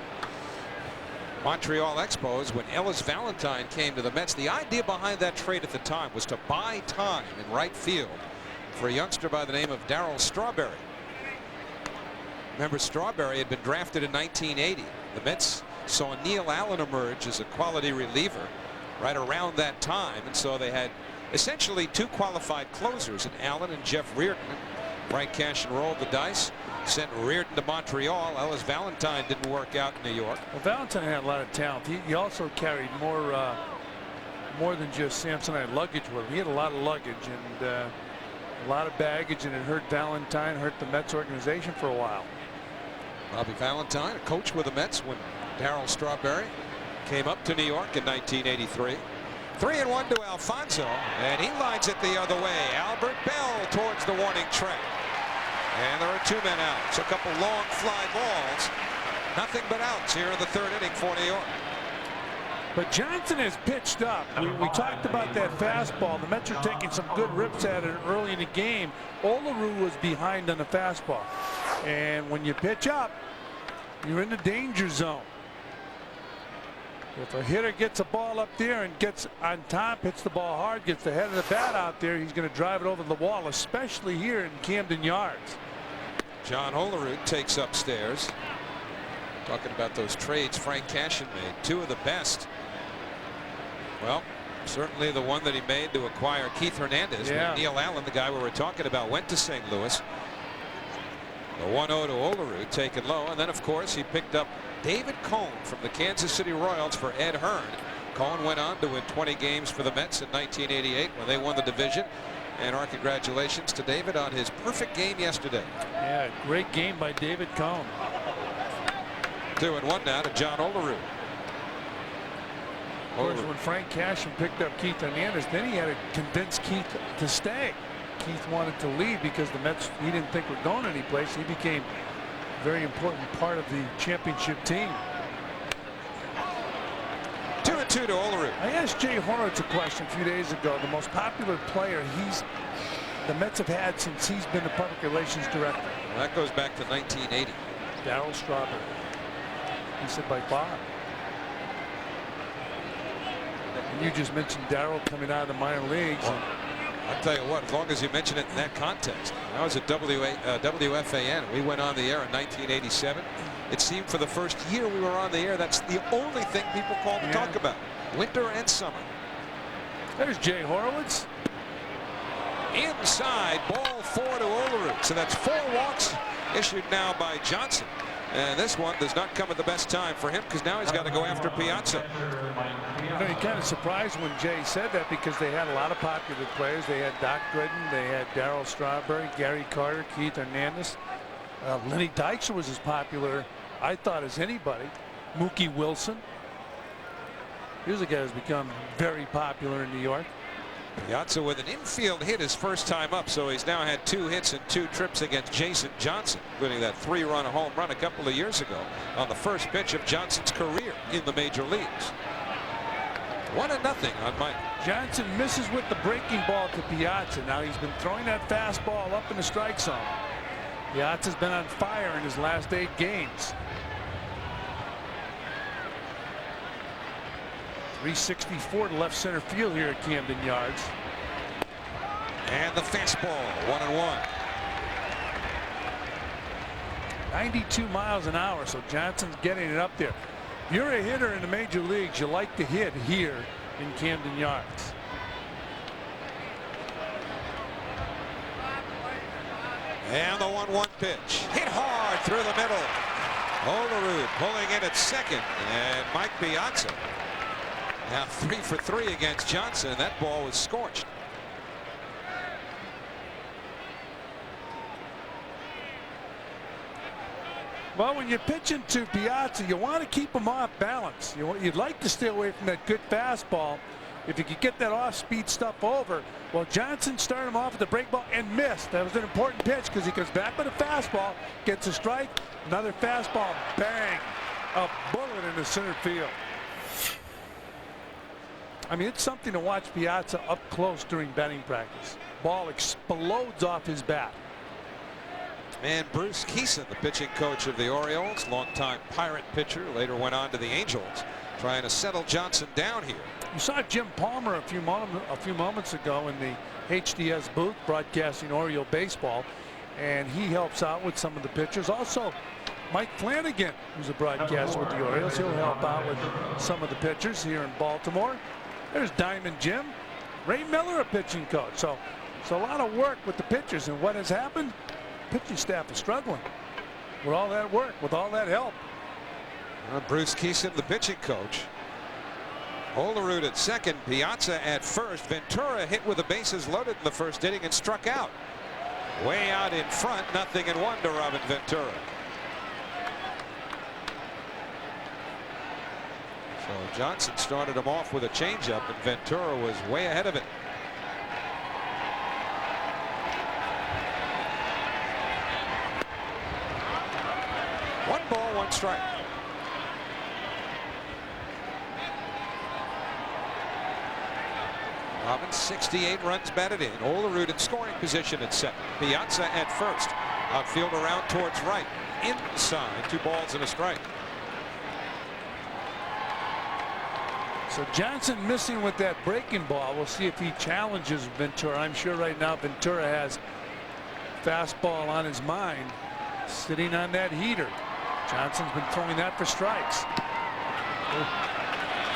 Montreal Expos when Ellis Valentine came to the Mets. The idea behind that trade at the time was to buy time in right field for a youngster by the name of Darryl Strawberry. Remember, Strawberry had been drafted in 1980. The Mets saw Neil Allen emerge as a quality reliever right around that time, and so they had essentially two qualified closers in Allen and Jeff Reardon. Frank Cashin rolled the dice, sent Reardon to Montreal. Ellis Valentine didn't work out in New York. Well, Valentine had a lot of talent. He also carried more than just Samsonite luggage with him. He had a lot of luggage and a lot of baggage, and it hurt Valentine, hurt the Mets organization for a while. Bobby Valentine, a coach with the Mets when Darryl Strawberry came up to New York in 1983. 3-1 to Alfonso, and he lines it the other way. Albert Bell towards the warning track. And there are two men out. So a couple long fly balls. Nothing but outs here in the third inning for New York. But Johnson has pitched up. We talked about that fastball. The Mets are taking some good rips at it early in the game. Olerud was behind on the fastball. And when you pitch up, you're in the danger zone. If a hitter gets a ball up there and gets on top, hits the ball hard, gets the head of the bat out there, he's going to drive it over the wall, especially here in Camden Yards. John Olerud takes upstairs. Talking about those trades Frank Cashin made, two of the best. Well, certainly the one that he made to acquire Keith Hernandez. Yeah. Neil Allen, the guy we were talking about, went to St. Louis. The 1-0 to Olerud, taken low, and then of course he picked up David Cone from the Kansas City Royals for Ed Hearn. Cone went on to win 20 games for the Mets in 1988 when they won the division. And our congratulations to David on his perfect game yesterday. Yeah, great game by David Cone. 2-1 now to John Olerud. Of course, when Frank Cashin picked up Keith Hernandez, then he had to convince Keith to stay. Keith wanted to leave because the Mets, he didn't think were going anyplace. He became a very important part of the championship team. 2-2 to Olerud. I asked Jay Horowitz a question a few days ago. The most popular player the Mets have had since he's been the public relations director. Well, that goes back to 1980. Darryl Strawberry. He said by far. And you just mentioned Darryl coming out of the minor leagues. Well, I'll tell you what, as long as you mention it in that context. I was at WFAN. We went on the air in 1987. It seemed for the first year we were on the air, that's the only thing people called to talk about. Winter and summer. There's Jay Horowitz. Inside, ball 4 to Olerud. So that's 4 walks issued now by Johnson. And this one does not come at the best time for him because now he's got to go after Piazza. You know, he kind of surprised when Jay said that because they had a lot of popular players. They had Doc Gooden, they had Darryl Strawberry, Gary Carter, Keith Hernandez. Lenny Dykstra was as popular, I thought, as anybody. Mookie Wilson. Here's a guy who's become very popular in New York. Piazza with an infield hit his first time up, so he's now had 2 hits and 2 trips against Jason Johnson, including that 3-run home run a couple of years ago on the first pitch of Johnson's career in the major leagues. 1-0 on Mike. Johnson misses with the breaking ball to Piazza. Now he's been throwing that fastball up in the strike zone. Piazza's been on fire in his last 8 games. 364 to left center field here at Camden Yards. And the fastball, 1-1. 92 miles an hour, so Johnson's getting it up there. If you're a hitter in the major leagues, you like to hit here in Camden Yards. And the 1-1 pitch. Hit hard through the middle. Olerud pulling in at second, and Mike Piazza now 3 for 3 against Johnson. That ball was scorched. Well, when you're pitching to Piazza, you want to keep him off balance. You'd like to stay away from that good fastball. If you could get that off-speed stuff over. Well, Johnson started him off with the break ball and missed. That was an important pitch because he comes back with a fastball, gets a strike, another fastball, bang, a bullet into center field. I mean, it's something to watch Piazza up close during batting practice. Ball explodes off his bat. And Bruce Keeson, the pitching coach of the Orioles, longtime Pirate pitcher, later went on to the Angels, trying to settle Johnson down here. You saw Jim Palmer a few moments ago in the HDS booth broadcasting Oriole baseball, and he helps out with some of the pitchers. Also, Mike Flanagan, who's a broadcaster with the Orioles, he'll help out with some of the pitchers here in Baltimore. There's Diamond Jim. Ray Miller, a pitching coach. So it's a lot of work with the pitchers, and what has happened? Pitching staff is struggling with all that work, with all that help. Bruce Keeson, the pitching coach. Olerud at second, Piazza at first. Ventura hit with the bases loaded in the first inning and struck out. Way out in front, 0-1 to Robin Ventura. So Johnson started him off with a changeup, and Ventura was way ahead of it. One ball, one strike. Robin, 68 runs batted in. Olerud in scoring position at second. Piazza at first. Outfield around towards right. Inside, 2 balls and a strike. So Johnson missing with that breaking ball. We'll see if he challenges Ventura. I'm sure right now Ventura has fastball on his mind, sitting on that heater. Johnson's been throwing that for strikes.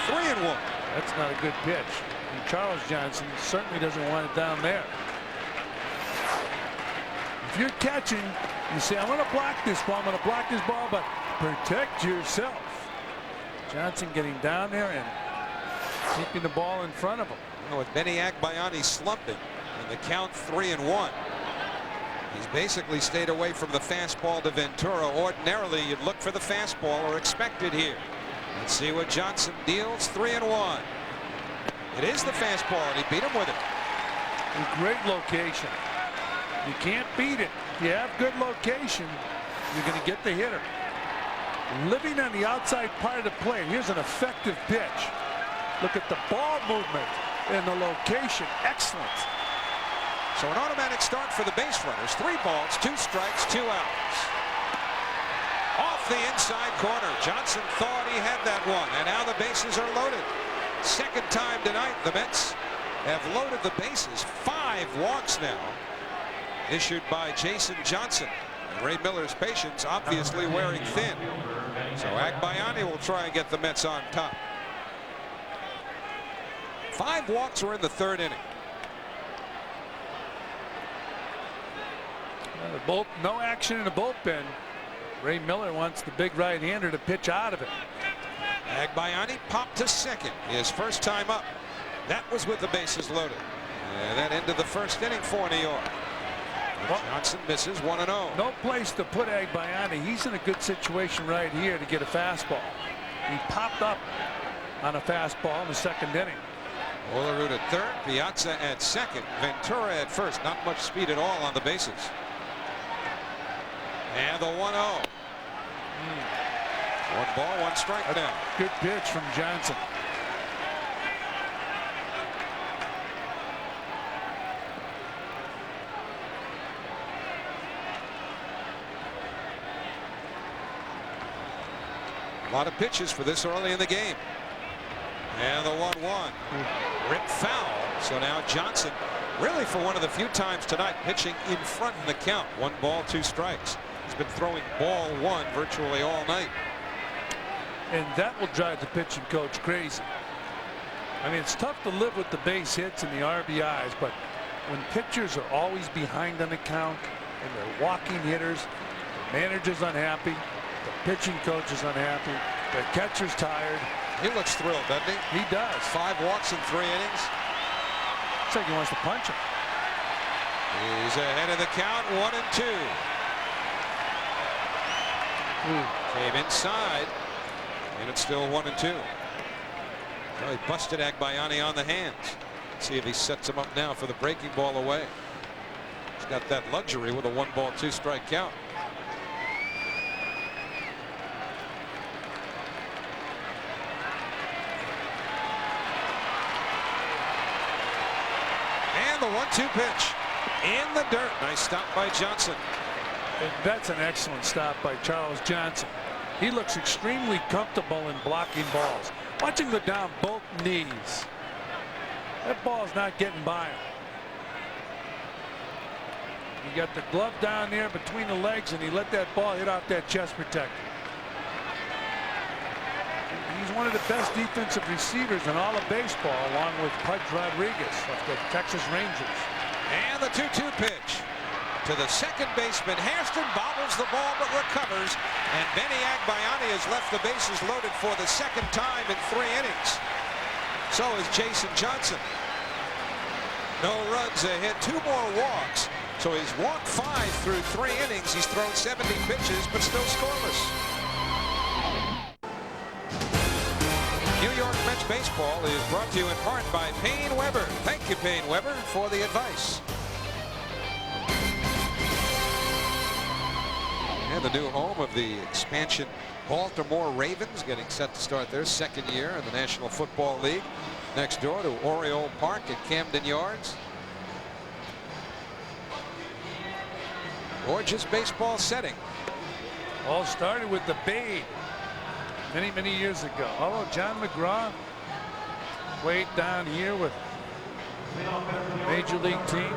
3-1. That's not a good pitch. And Charles Johnson certainly doesn't want it down there. If you're catching, you say, I'm going to block this ball. I'm going to block this ball, but protect yourself. Johnson getting down there and keeping the ball in front of him. With Benny Agbayani slumping and the count 3-1. He's basically stayed away from the fastball to Ventura. Ordinarily, you'd look for the fastball or expect it here. Let's see what Johnson deals. 3-1. It is the fastball, and he beat him with it. A great location. You can't beat it. If you have good location, you're going to get the hitter. Living on the outside part of the plate. Here's an effective pitch. Look at the ball movement and the location. Excellent. So an automatic start for the base runners. 3 balls, 2 strikes, 2 outs. Off the inside corner. Johnson thought he had that one, and now the bases are loaded. Second time tonight the Mets have loaded the bases. 5 walks now issued by Jason Johnson. And Ray Miller's patience obviously wearing thin. So Agbayani will try and get the Mets on top. 5 walks were in the 3rd inning. No action in the bullpen. Ray Miller wants the big right-hander to pitch out of it. Agbayani popped to second, his first time up. That was with the bases loaded. And that ended the 1st inning for New York. Well, Johnson misses 1-0. No place to put Agbayani. He's in a good situation right here to get a fastball. He popped up on a fastball in the 2nd inning. Olerud at third, Piazza at second, Ventura at first. Not much speed at all on the bases. And the 1-0. 1 ball, 1 strike now. Good pitch from Johnson. A lot of pitches for this early in the game. And the 1-1. Ripped foul. So now Johnson, really for one of the few times tonight, pitching in front in the count. 1 ball, 2 strikes. He's been throwing ball 1 virtually all night. And that will drive the pitching coach crazy. I mean, it's tough to live with the base hits and the RBIs, but when pitchers are always behind on the count and they're walking hitters, the manager's unhappy, the pitching coach is unhappy, the catcher's tired. He looks thrilled, doesn't he? He does. 5 walks in 3 innings. Looks like he wants to punch him. He's ahead of the count, 1-2. Came inside, and it's still 1-2. Well, he busted Agbayani on the hands. See if he sets him up now for the breaking ball away. He's got that luxury with a 1-ball, 2-strike count. And the 1-2 pitch in the dirt. Nice stop by Johnson. And that's an excellent stop by Charles Johnson. He looks extremely comfortable in blocking balls. Watch him go down both knees. That ball's not getting by him. He got the glove down there between the legs, and he let that ball hit off that chest protector. He's one of the best defensive receivers in all of baseball, along with Pudge Rodriguez of the Texas Rangers. And the 2-2 pitch to the second baseman. Hairston bobbles the ball but recovers, and Benny Agbayani has left the bases loaded for the second time in 3 innings. So is Jason Johnson. No runs, a hit, 2 more walks. So he's walked 5 through 3 innings. He's thrown 70 pitches but still scoreless. New York Mets baseball is brought to you in part by Payne Weber. Thank you, Payne Weber, for the advice. And the new home of the expansion Baltimore Ravens, getting set to start their 2nd year in the National Football League, next door to Orioles Park at Camden Yards. Gorgeous baseball setting. All started with the Babe many years ago. Although John McGraw played down here with Major League team.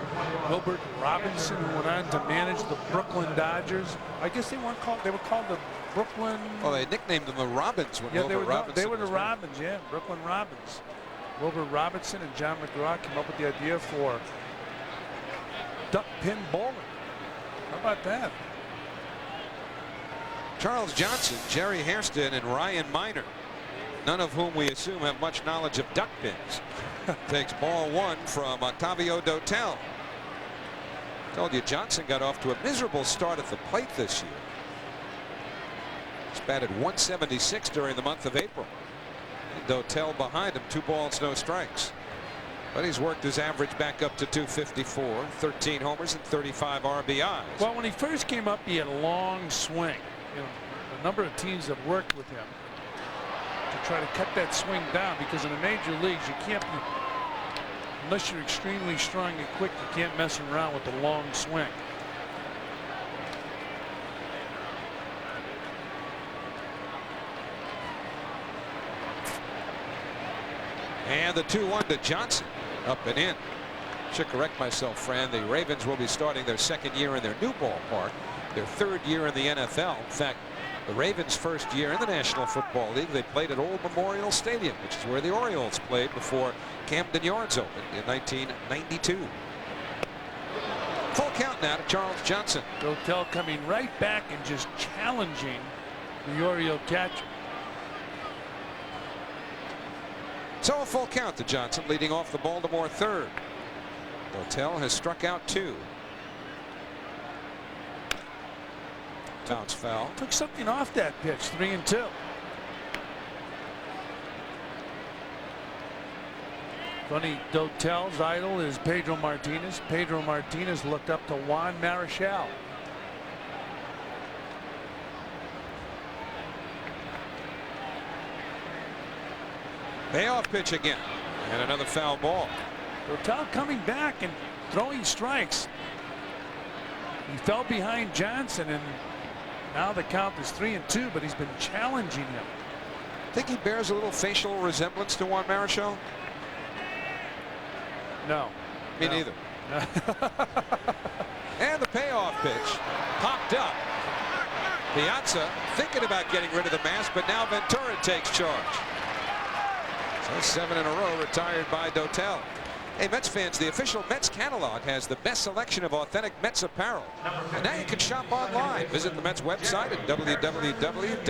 Wilbert Robinson, who went on to manage the Brooklyn Dodgers. I guess they weren't called. They were called the Brooklyn. Oh, they nicknamed them the Robins when Wilbur Robinson. They were the Robins, yeah, Brooklyn Robins. Wilbur Robinson and John McGraw came up with the idea for duck pin bowling. How about that? Charles Johnson, Jerry Hairston, and Ryan Miner, none of whom we assume have much knowledge of duck pins. Takes ball 1 from Octavio Dotel. Told you Johnson got off to a miserable start at the plate this year. He's batted .176 during the month of April. And Dotel behind him, 2 balls, no strikes. But he's worked his average back up to .254, 13 homers and 35 RBIs. Well, when he first came up, he had a long swing. You know, a number of teams have worked with him to try to cut that swing down, because in the major leagues you can't be, unless you're extremely strong and quick, you can't mess around with the long swing. And the 2-1 to Johnson, up and in. Should correct myself, Fran. The Ravens will be starting their 2nd year in their new ballpark, their 3rd year in the NFL. In fact, the Ravens' 1st year in the National Football League, they played at Old Memorial Stadium, which is where the Orioles played before Camden Yards opened in 1992. Full count now to Charles Johnson. Dotel coming right back and just challenging the Oriole catcher. So a full count to Johnson, leading off the Baltimore 3rd. Dotel has struck out 2. Bounce foul. Took something off that pitch, 3-2. Funny, Dotel's idol is Pedro Martinez. Pedro Martinez looked up to Juan Marichal. Payoff pitch again, and another foul ball. Dotel coming back and throwing strikes. He fell behind Johnson, and now the count is 3-2, but he's been challenging him. Think he bears a little facial resemblance to Juan Marichal? No. Me neither. And the payoff pitch popped up. Piazza thinking about getting rid of the mask, but now Ventura takes charge. So 7 in a row retired by Dotel. Hey, Mets fans, the official Mets catalog has the best selection of authentic Mets apparel. And now you can shop online. Visit the Mets website at www.mets.com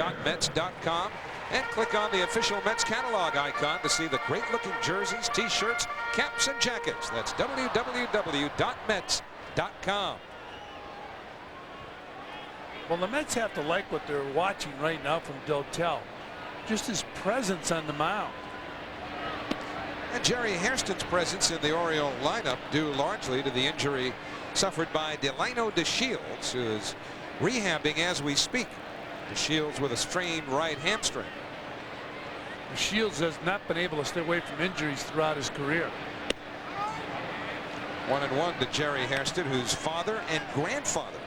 and click on the official Mets catalog icon to see the great-looking jerseys, T-shirts, caps, and jackets. That's www.mets.com. Well, the Mets have to like what they're watching right now from Dotel. Just his presence on the mound. And Jerry Hairston's presence in the Oriole lineup due largely to the injury suffered by Delino DeShields, who is rehabbing as we speak. DeShields with a strained right hamstring. Shields has not been able to stay away from injuries throughout his career. 1-1 to Jerry Hairston, whose father and grandfather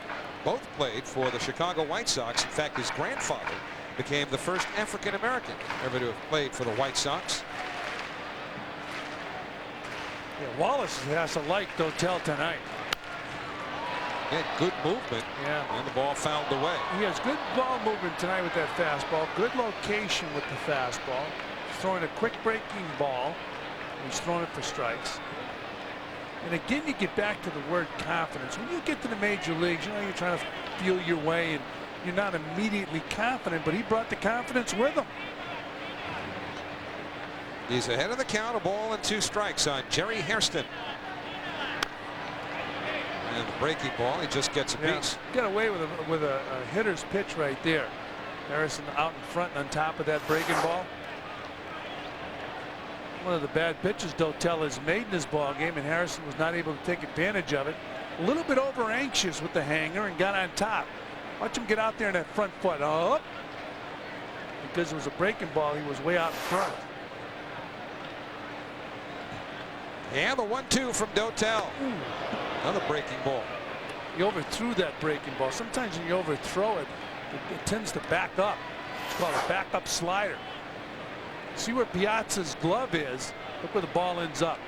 both played for the Chicago White Sox. In fact, his grandfather became the first African American ever to have played for the White Sox. Yeah, Wallace has to like Dotel tonight. Yeah, good movement. Yeah. And the ball fouled away. He has good ball movement tonight with that fastball. Good location with the fastball. He's throwing a quick breaking ball. He's throwing it for strikes. And again, you get back to the word confidence. When you get to the major leagues, you know, you're trying to feel your way and you're not immediately confident, but he brought the confidence with him. He's ahead of the count, a ball and 2 strikes on Jerry Hairston. And the breaking ball, he just gets a piece. Got away with a hitter's pitch right there. Harrison out in front and on top of that breaking ball. One of the bad pitches Dotel has made in this ball game, and Harrison was not able to take advantage of it. A little bit over anxious with the hanger and got on top. Watch him get out there in that front foot. Up. Because it was a breaking ball, he was way out in front. And the 1-2 from Dotel. Another breaking ball. He overthrew that breaking ball. Sometimes when you overthrow it, it tends to back up. It's called a backup slider. See where Piazza's glove is. Look where the ball ends up.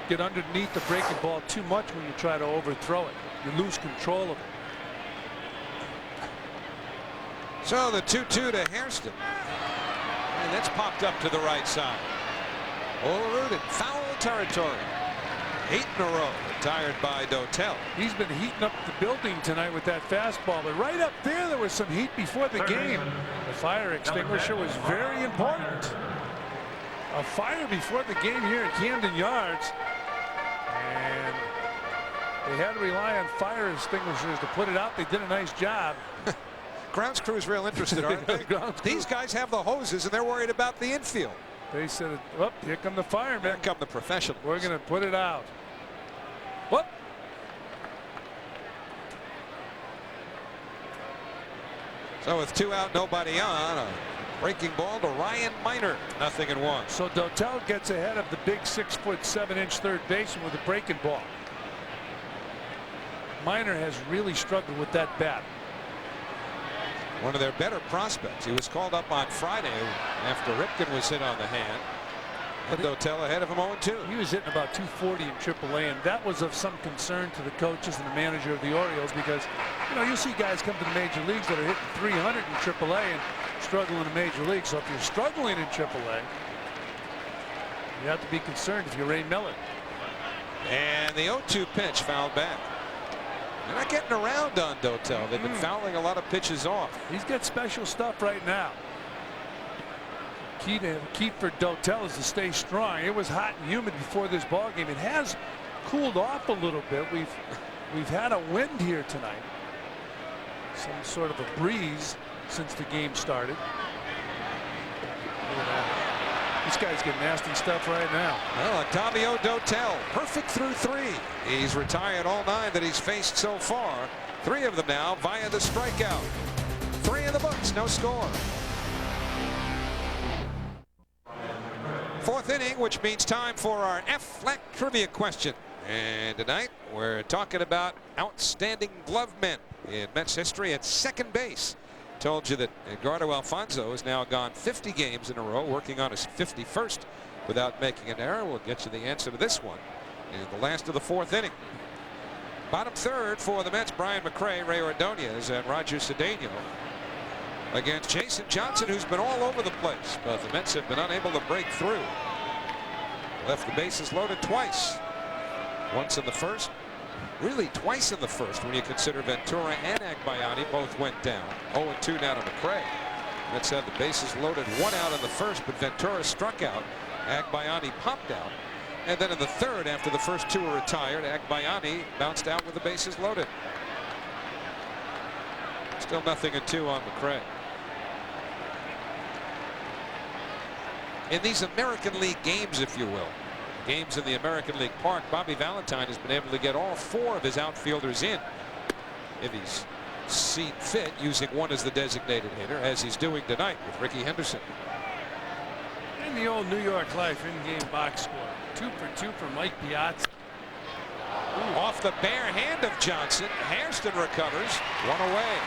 Get underneath the breaking ball too much when you try to overthrow it. You lose control of it. So the 2-2 to Hairston. And that's popped up to the right side. Olerud in foul territory. 8 in a row retired by Dotel. He's been heating up the building tonight with that fastball, but right up there was some heat before the game. The fire extinguisher was very important. A fire before the game here at Camden Yards, and they had to rely on fire extinguishers to put it out. They did a nice job. Grounds crew's real interested, aren't they? These guys have the hoses and they're worried about the infield. They said, oh, here come the firemen. Here come the professionals. We're going to put it out. Whoop. So with 2 out, nobody on, a breaking ball to Ryan Miner. 0-1. So Dotel gets ahead of the big 6'7" third baseman with a breaking ball. Miner has really struggled with that bat. One of their better prospects. He was called up on Friday after Ripken was hit on the hand. And Dotel ahead of him 0-2. He was hitting about 240 in AAA, and that was of some concern to the coaches and the manager of the Orioles, because, you know, you see guys come to the major leagues that are hitting 300 in AAA and struggle in the major league. So if you're struggling in AAA, you have to be concerned if you're Ray Miller. And the 0-2 pitch fouled back. They're not getting around on Dotel. They've been fouling a lot of pitches off. He's got special stuff right now. Key for Dotel is to stay strong. It was hot and humid before this ball game. It has cooled off a little bit. We've had a wind here tonight. Some sort of a breeze since the game started. This guy's getting nasty stuff right now. Well, Octavio Dotel, perfect through 3. He's retired all 9 that he's faced so far. 3 of them now via the strikeout. 3 in the books, no score. 4th inning, which means time for our F-Flat trivia question. And tonight we're talking about outstanding glove men in Mets history at second base. Told you that Edgardo Alfonso has now gone 50 games in a row, working on his 51st without making an error. We'll get you the answer to this one in the last of the 4th inning. Bottom third for the Mets, Brian McRae, Ray Ordonez, and Roger Cedeno against Jason Johnson, who's been all over the place, but the Mets have been unable to break through. Left the bases loaded twice. Once in the first, really twice in the first when you consider Ventura and Agbayani both went down. 0-2 now to McRae. Mets had the bases loaded 1 out in the first, but Ventura struck out. Agbayani popped out. And then in the third, after the first 2 were retired, Agbayani bounced out with the bases loaded. Still 0-2 on McRae. In these American League games, if you will, games in the American League Park, Bobby Valentine has been able to get all 4 of his outfielders in, if he's seen fit, using one as the designated hitter, as he's doing tonight with Ricky Henderson. In the old New York Life in-game box score, 2 for 2 for Mike Piazza. Off the bare hand of Johnson, Hairston recovers, 1 away.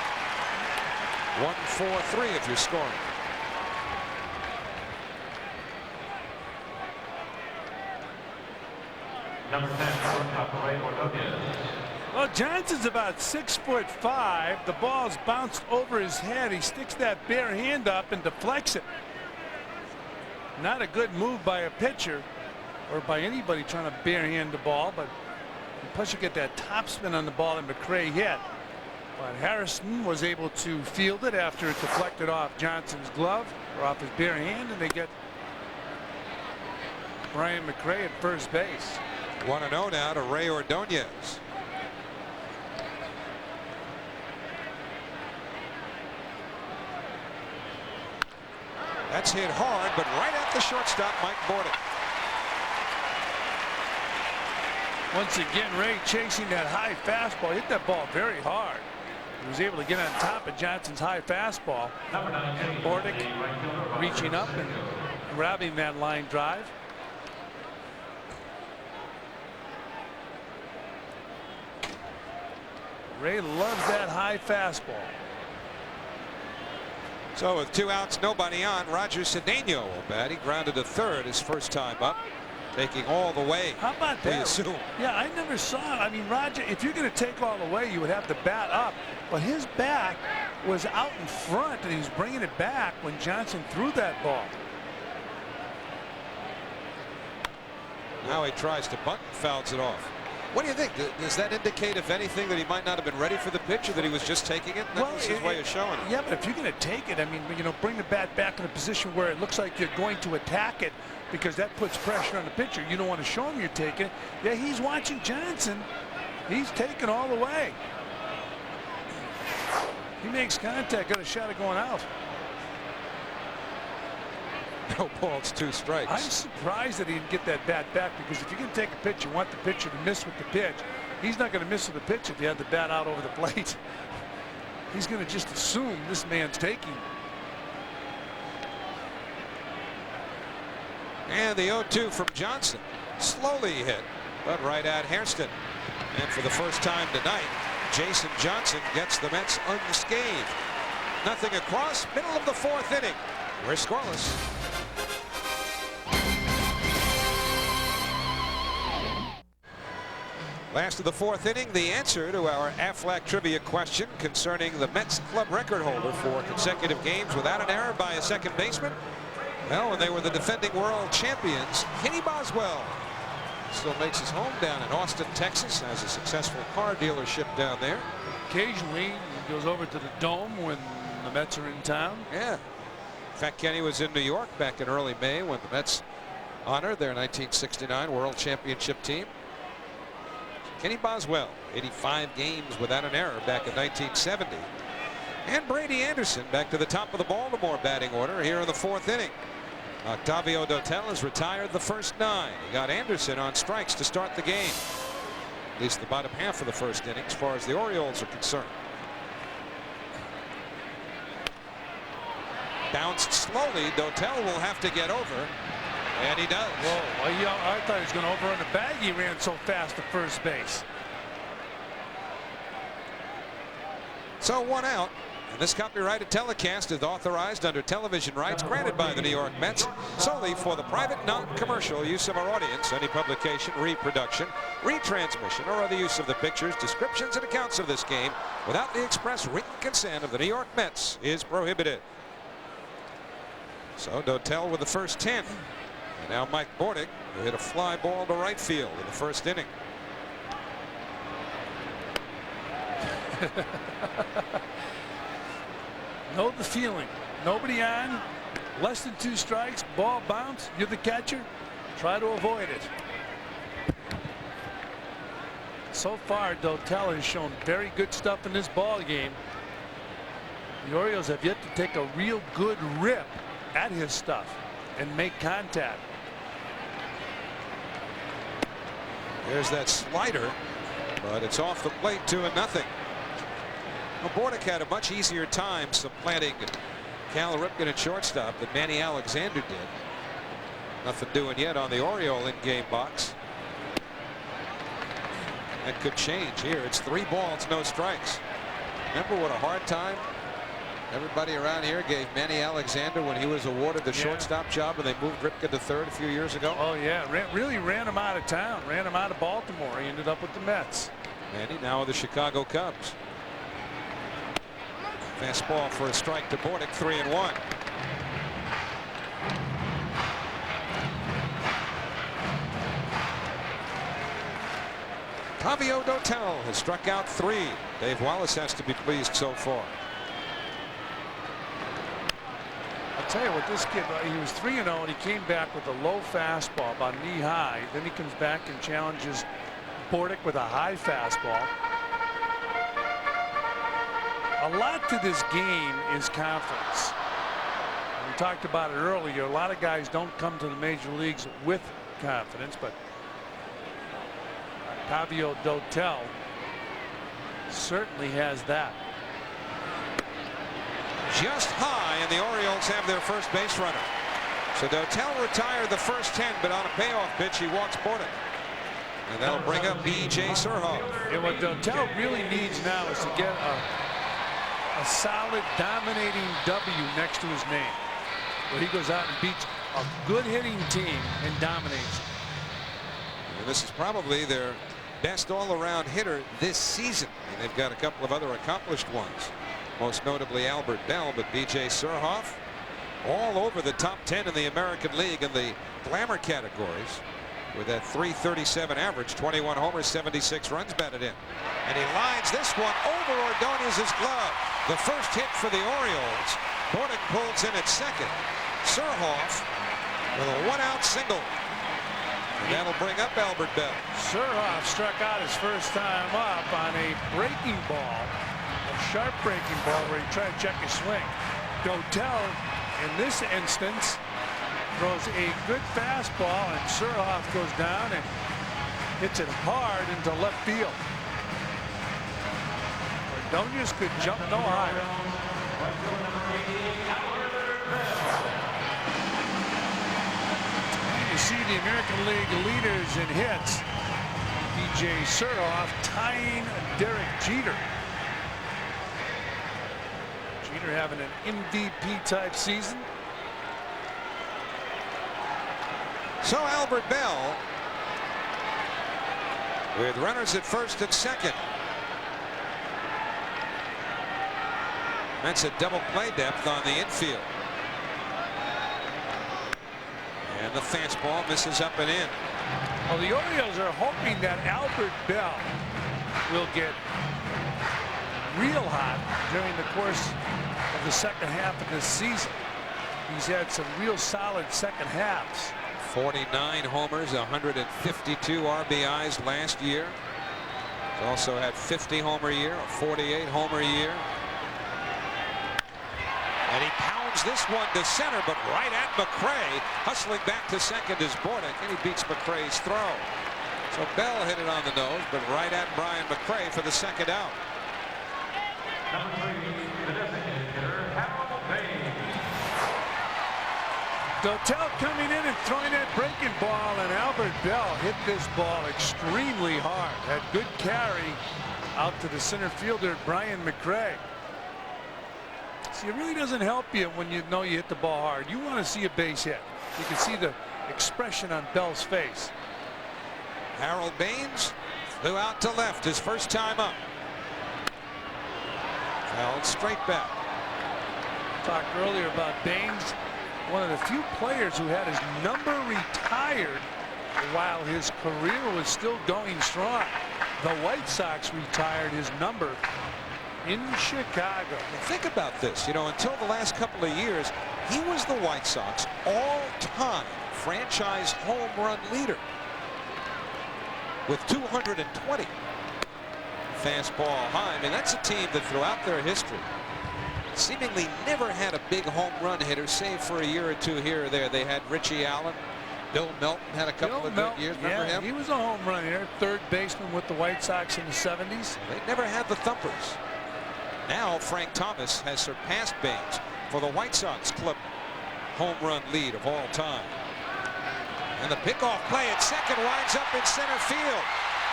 1-4-3 if you're scoring. Number 10, shortstop Ray Ordonez. Well, Johnson's about 6'5". The ball's bounced over his head. He sticks that bare hand up and deflects it. Not a good move by a pitcher or by anybody trying to bare hand the ball, but plus you get that topspin on the ball that McRae hit. But Harrison was able to field it after it deflected off Johnson's glove or off his bare hand, and they get Brian McRae at first base. 1-0 now to Ray Ordonez. That's hit hard, but right at the shortstop, Mike Bordick. Once again, Ray chasing that high fastball. Hit that ball very hard. He was able to get on top of Johnson's high fastball. And Bordick reaching up and grabbing that line drive. Ray loves that high fastball. So with 2 outs, nobody on, Roger Cedeno will bat. He grounded to third his first time up, taking all the way. How about that? We assume. Yeah, I never saw it. I mean, Roger, if you're going to take all the way, you would have the bat up. But his back was out in front, and he was bringing it back when Johnson threw that ball. Now he tries to bunt and fouls it off. What do you think? Does that indicate, if anything, that he might not have been ready for the pitch, or that he was just taking it? That was his way of showing it. Yeah, but if you're going to take it, I mean, you know, bring the bat back in a position where it looks like you're going to attack it, because that puts pressure on the pitcher. You don't want to show him you're taking it. Yeah, he's watching Johnson. He's taking all the way. He makes contact, got a shot at going out. No balls, 2 strikes. I'm surprised that he didn't get that bat back, because if you're going to take a pitch, you want the pitcher to miss with the pitch. He's not going to miss with the pitch if you have the bat out over the plate. He's going to just assume this man's taking. And the 0-2 from Johnson. Slowly hit, but right at Hairston. And for the first time tonight, Jason Johnson gets the Mets unscathed. Nothing across, middle of the 4th inning. We're scoreless. Last of the 4th inning, the answer to our Aflac trivia question concerning the Mets club record holder for consecutive games without an error by a second baseman. Well, when they were the defending world champions, Kenny Boswell still makes his home down in Austin, Texas, has a successful car dealership down there. Occasionally, he goes over to the Dome when the Mets are in town. Yeah. In fact, Kenny was in New York back in early May when the Mets honored their 1969 World Championship team. Kenny Boswell, 85 games without an error back in 1970. And Brady Anderson back to the top of the Baltimore batting order here in the 4th inning. Octavio Dotel has retired the first 9. He got Anderson on strikes to start the game. At least the bottom half of the first inning as far as the Orioles are concerned. Bounced slowly. Dotel will have to get over. And he does. Whoa, I thought he was going to overrun the bag. He ran so fast to first base. So 1 out. And this copyrighted telecast is authorized under television rights granted by the New York Mets solely for the private non-commercial use of our audience. Any publication, reproduction, retransmission, or other use of the pictures, descriptions, and accounts of this game without the express written consent of the New York Mets is prohibited. So Dotel with the first 10. And now Mike Bordick, who hit a fly ball to right field in the first inning. Know the feeling. Nobody on. Less than 2 strikes. Ball bounce. You're the catcher. Try to avoid it. So far, Dotel has shown very good stuff in this ball game. The Orioles have yet to take a real good rip at his stuff and make contact. There's that slider, but it's off the plate, 2-0. Well, Bordick had a much easier time supplanting Cal Ripken at shortstop than Manny Alexander did. Nothing doing yet on the Oriole in-game box. That could change here. It's 3 balls, no strikes. Remember what a hard time everybody around here gave Manny Alexander when he was awarded the shortstop job and they moved Ripken to third a few years ago? Oh, yeah. Really ran him out of town. Ran him out of Baltimore. He ended up with the Mets. Manny now with the Chicago Cubs. Fastball for a strike to Bordick, 3-1. Tavio Dotel has struck out 3. Dave Wallace has to be pleased so far. I'll tell you what, this kid, he was 3-0 and he came back with a low fastball about knee high. Then he comes back and challenges Bordick with a high fastball. A lot to this game is confidence. We talked about it earlier. A lot of guys don't come to the major leagues with confidence, but Tavio Dotel certainly has that. Just high, and the Orioles have their first base runner. So Dotel retired the first 10, but on a payoff pitch, he walks Bordick. And that'll bring up B.J. Surhoff. And what Dotel really needs now is to get a solid, dominating W next to his name, where he goes out and beats a good hitting team and dominates. And this is probably their best all-around hitter this season. And they've got a couple of other accomplished ones, most notably Albert Bell, but B.J. Surhoff all over the top 10 in the American League in the glamour categories with that .337 average, 21 homers, 76 runs batted in. And he lines this one over Ordonez's glove. The first hit for the Orioles. Bordick pulls in at second. Surhoff with a 1-out single. And that'll bring up Albert Bell. Surhoff struck out his first time up on a breaking ball, a sharp breaking ball where he tried to check his swing. Dotel, in this instance, throws a good fastball, and Surhoff goes down and hits it hard into left field. Ordonez could jump no higher. You see the American League leaders in hits. B.J. Surhoff tying Derek Jeter. Jeter having an MVP type season. So Albert Bell with runners at first and second. That's a double play depth on the infield. And the fastball misses up and in. Well, the Orioles are hoping that Albert Bell will get real hot during the course of the second half of this season. He's had some real solid second halves. 49 homers, 152 RBIs last year. He's also had 50 homer year, a 48 homer year. And he pounds this one to center, but right at McRae. Hustling back to second is Bordick, and he beats McRae's throw. So Bell hit it on the nose, but right at Brian McRae for the second out. Dotel coming in and throwing that breaking ball, and Albert Bell hit this ball extremely hard. Had good carry out to the center fielder, Brian McRae. See, it really doesn't help you when you know you hit the ball hard. You want to see a base hit. You can see the expression on Bell's face. Harold Baines flew out to left his first time up. Fouled straight back. Talked earlier about Baines, one of the few players who had his number retired while his career was still going strong. The White Sox retired his number in Chicago. Think about this. You know, until the last couple of years, he was the White Sox all-time franchise home run leader with 220. Fastball high. I mean, that's a team that throughout their history seemingly never had a big home run hitter, save for a year or two here or there. They had Richie Allen. Bill Melton had a couple of good years. Remember him? He was a home run hitter, third baseman with the White Sox in the 70s. They never had the thumpers. Now Frank Thomas has surpassed Baines for the White Sox club home run lead of all time. And the pickoff play at second winds up in center field.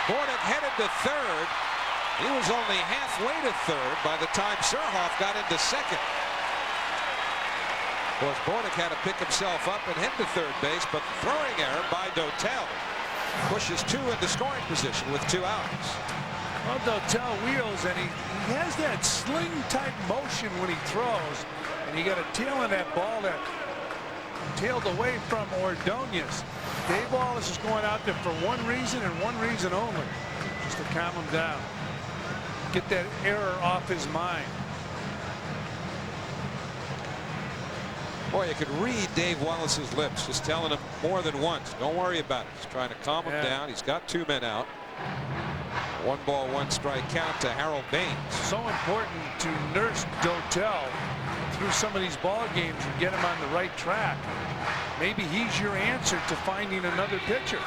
Bordick headed to third. He was only halfway to third by the time Surhoff got into second. Of course, Bordick had to pick himself up and head to third base, but the throwing error by Dotel pushes two into scoring position with 2 outs. Well, Dotel wheels, and he has that sling-type motion when he throws, and he got a tail on that ball that tailed away from Ordonez. Dave Wallace is going out there for one reason and one reason only, just to calm him down, get that error off his mind. Boy, you could read Dave Wallace's lips, just telling him more than once, don't worry about it. He's trying to calm him down. He's got 2 men out. 1 ball, 1 strike count to Harold Baines. So important to nurse Dotel through some of these ball games and get him on the right track. Maybe he's your answer to finding another pitcher.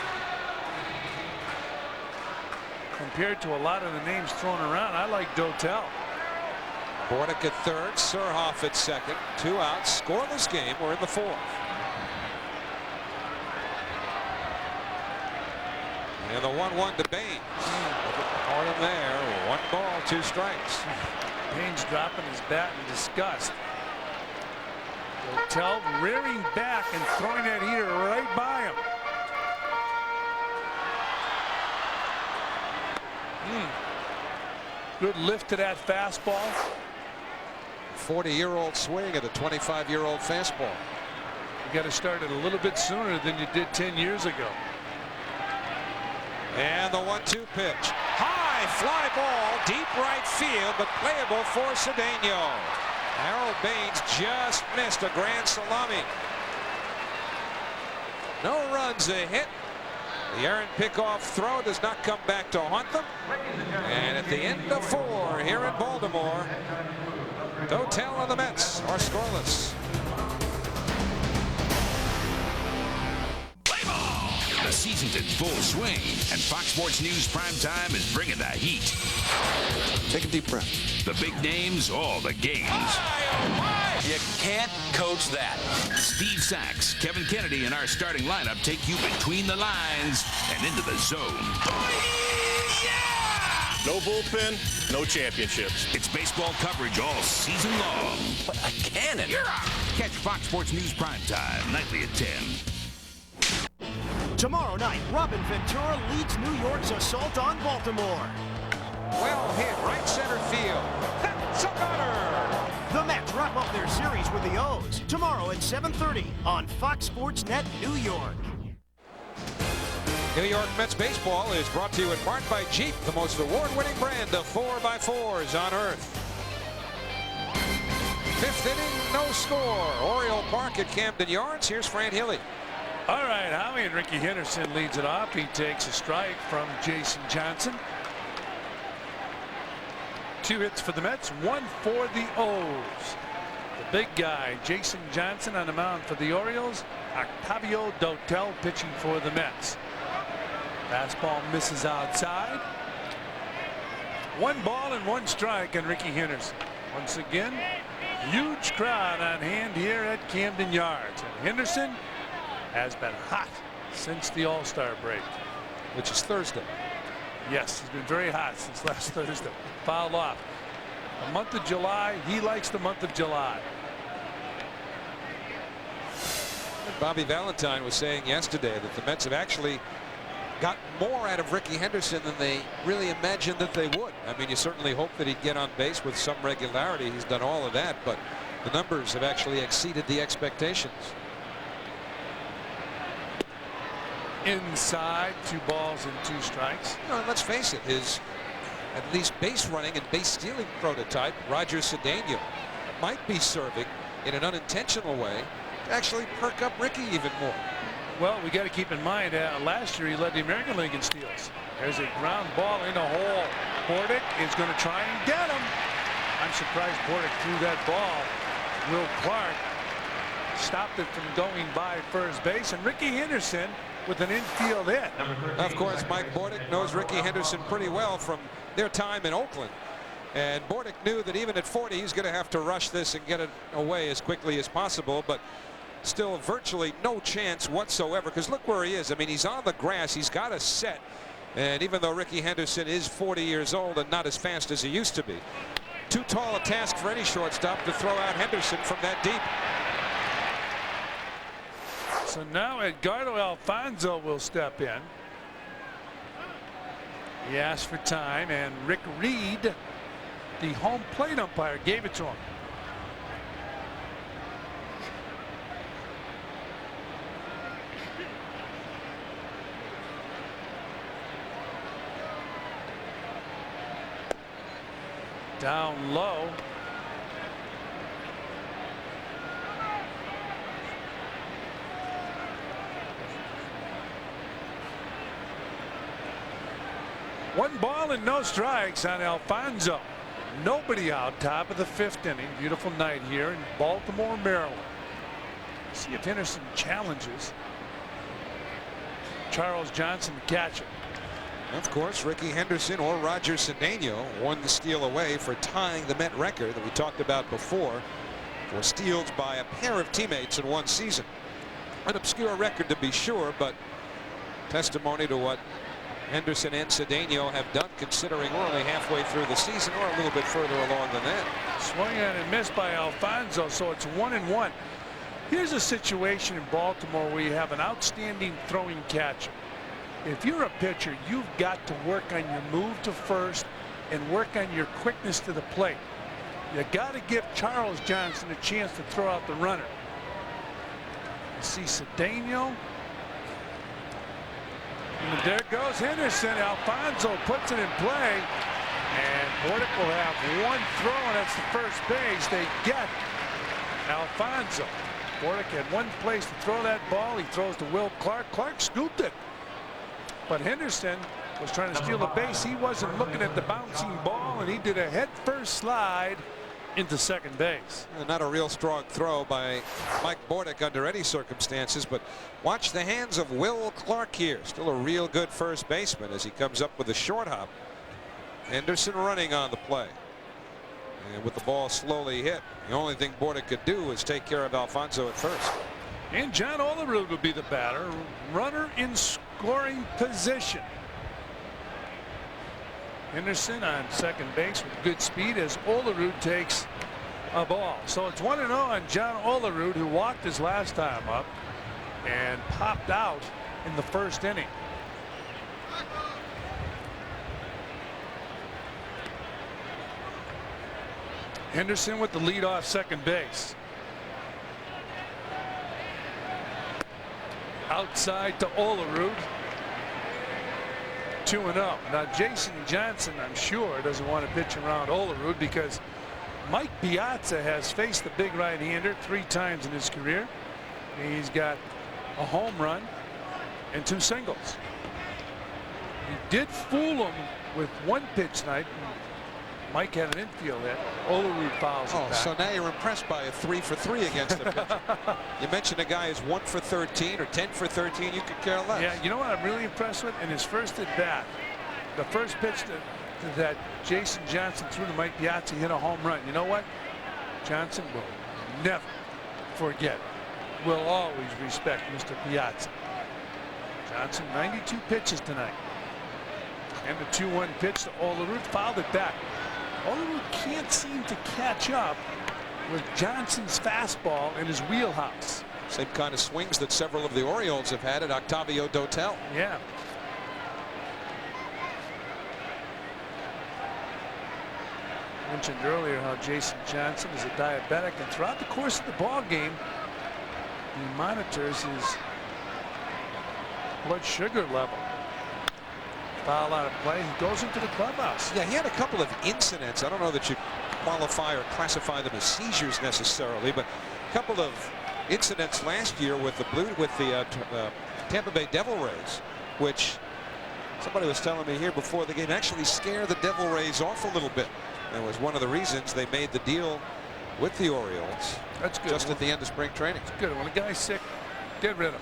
Compared to a lot of the names thrown around, I like Dotel. Bordick at third, Surhoff at second. 2 outs, scoreless game. We're in the 4th. And the 1-1 to Baines. Caught him there. 1 ball, 2 strikes. Baines dropping his bat in disgust. Dotel rearing back and throwing that heater right by him. Good lift to that fastball. 40-year-old swing at a 25-year-old fastball. You got to start it a little bit sooner than you did 10 years ago. And the 1-2 pitch. High fly ball, deep right field, but playable for Cedeno. Harold Baines just missed a grand salami. No runs, a hit. The errant pickoff throw does not come back to haunt them. And at the end of 4 here in Baltimore, Dotel and the Mets are scoreless. The season's in full swing, and Fox Sports News Primetime is bringing the heat. Take a deep breath. The big names, all the games. You can't coach that. Steve Sachs, Kevin Kennedy, and our starting lineup take you between the lines and into the zone. No bullpen, no championships. It's baseball coverage all season long. But a cannon. Catch Fox Sports News Primetime, nightly at 10. Tomorrow night, Robin Ventura leads New York's assault on Baltimore. Well hit, right center field. That's a gunner. The Mets wrap up their series with the O's tomorrow at 7:30 on Fox Sports Net New York. New York Mets baseball is brought to you in part by Jeep, the most award-winning brand of 4x4s on earth. 5th inning, no score. Oriole Park at Camden Yards. Here's Fran Hilly. All right, Howie, and Ricky Henderson leads it off. He takes a strike from Jason Johnson. 2 hits for the Mets, 1 for the O's. The big guy, Jason Johnson, on the mound for the Orioles. Octavio Dotel pitching for the Mets. Fastball misses outside. 1 ball and 1 strike on Ricky Henderson. Once again, huge crowd on hand here at Camden Yards. And Henderson has been hot since the All-Star break, which is Thursday. Yes, he's been very hot since last Thursday. Fouled off. The month of July, he likes the month of July. Bobby Valentine was saying yesterday that the Mets have actually got more out of Ricky Henderson than they really imagined that they would. I mean, you certainly hope that he'd get on base with some regularity. He's done all of that, but the numbers have actually exceeded the expectations. Inside, 2 balls and 2 strikes. You know, let's face it, his at least base running and base stealing prototype, Roger Cedeno, might be serving in an unintentional way to actually perk up Ricky even more. Well, we got to keep in mind, last year he led the American League in steals. There's a ground ball in the hole. Bordick is going to try and get him. I'm surprised Bordick threw that ball. Will Clark stopped it from going by first base, and Ricky Henderson with an infield hit. Of course, Mike Bordick knows Ricky Henderson pretty well from their time in Oakland. And Bordick knew that even at 40, he's going to have to rush this and get it away as quickly as possible. But still virtually no chance whatsoever, because look where he is. I mean, he's on the grass. He's got a set. And even though Ricky Henderson is 40 years old and not as fast as he used to be, too tall a task for any shortstop to throw out Henderson from that deep. So now Edgardo Alfonzo will step in. He asked for time, and Rick Reed, the home plate umpire, gave it to him. Down low. One ball and no strikes on Alfonzo. Nobody out, top of the 5th inning. Beautiful night here in Baltimore, Maryland. See if Henderson challenges Charles Johnson to catch it. Of course, Ricky Henderson or Roger Cedeno won the steal away for tying the Met record that we talked about before for steals by a pair of teammates in one season. An obscure record to be sure, but testimony to what Henderson and Cedeno have done, considering we're only halfway through the season or a little bit further along than that. Swung at and missed by Alfonzo, so it's 1-1. Here's a situation in Baltimore where you have an outstanding throwing catcher. If you're a pitcher, you've got to work on your move to first and work on your quickness to the plate. You got to give Charles Johnson a chance to throw out the runner. You see Cedeno. And there goes Henderson. Alfonzo puts it in play. And Bordick will have one throw, and that's the first base. They get Alfonzo. Bordick had one place to throw that ball. He throws to Will Clark. Clark scooped it. But Henderson was trying to steal a base. He wasn't looking at the bouncing ball, and he did a head-first slide into second base. Not a real strong throw by Mike Bordick under any circumstances, but watch the hands of Will Clark here. Still a real good first baseman as he comes up with a short hop. Henderson running on the play. And with the ball slowly hit, the only thing Bordick could do was take care of Alfonzo at first. And John Olerud will be the batter. Runner in scoring position. Henderson on second base with good speed as Olerud takes a ball. So it's 1-0 on John Olerud, who walked his last time up and popped out in the first inning. Henderson with the lead off second base. Outside to Olerud. 2-0. Now Jason Johnson, I'm sure, doesn't want to pitch around Olerud because Mike Piazza has faced the big right-hander 3 times in his career. He's got a home run and 2 singles. He did fool him with one pitch tonight. Mike had an infield hit. Olerud fouls it back. So now you're impressed by a 3-for-3 against the pitcher. You mentioned a guy who's 1 for 13 or 10 for 13. You could care less. Yeah, you know what I'm really impressed with? In his first at bat, the first pitch that Jason Johnson threw to Mike Piazza, hit a home run. You know what? Johnson will never forget. Will always respect Mr. Piazza. Johnson 92 pitches tonight. And the 2-1 pitch to Olerud, fouled it back. Olerud can't seem to catch up with Johnson's fastball in his wheelhouse. Same kind of swings that several of the Orioles have had at Octavio Dotel. Yeah. I mentioned earlier how Jason Johnson is a diabetic, and throughout the course of the ball game, he monitors his blood sugar level. Foul out of play. He goes into the clubhouse. Yeah, he had a couple of incidents. I don't know that you qualify or classify them as seizures necessarily, but a couple of incidents last year with the Tampa Bay Devil Rays, which somebody was telling me here before the game actually scared the Devil Rays off a little bit. That was one of the reasons they made the deal with the Orioles. That's good. Just at the end of spring training. It's good. When a guy's sick, get rid of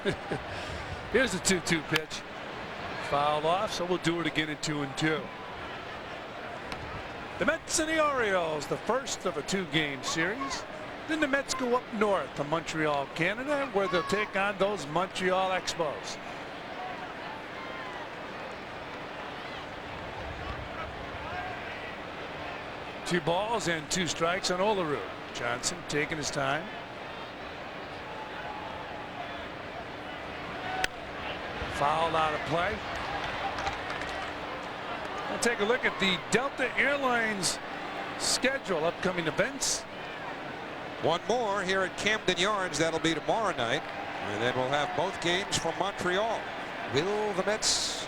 him. Here's the 2-2 pitch. Fouled off, so we'll do it again at 2-2. The Mets and the Orioles, the first of a 2-game series. Then the Mets go up north to Montreal, Canada, where they'll take on those Montreal Expos. Two balls and 2 strikes on Olerud. Johnson taking his time. Fouled out of play. We'll take a look at the Delta Airlines schedule, upcoming events. One more here at Camden Yards. That'll be tomorrow night. And then we'll have both games from Montreal. Will the Mets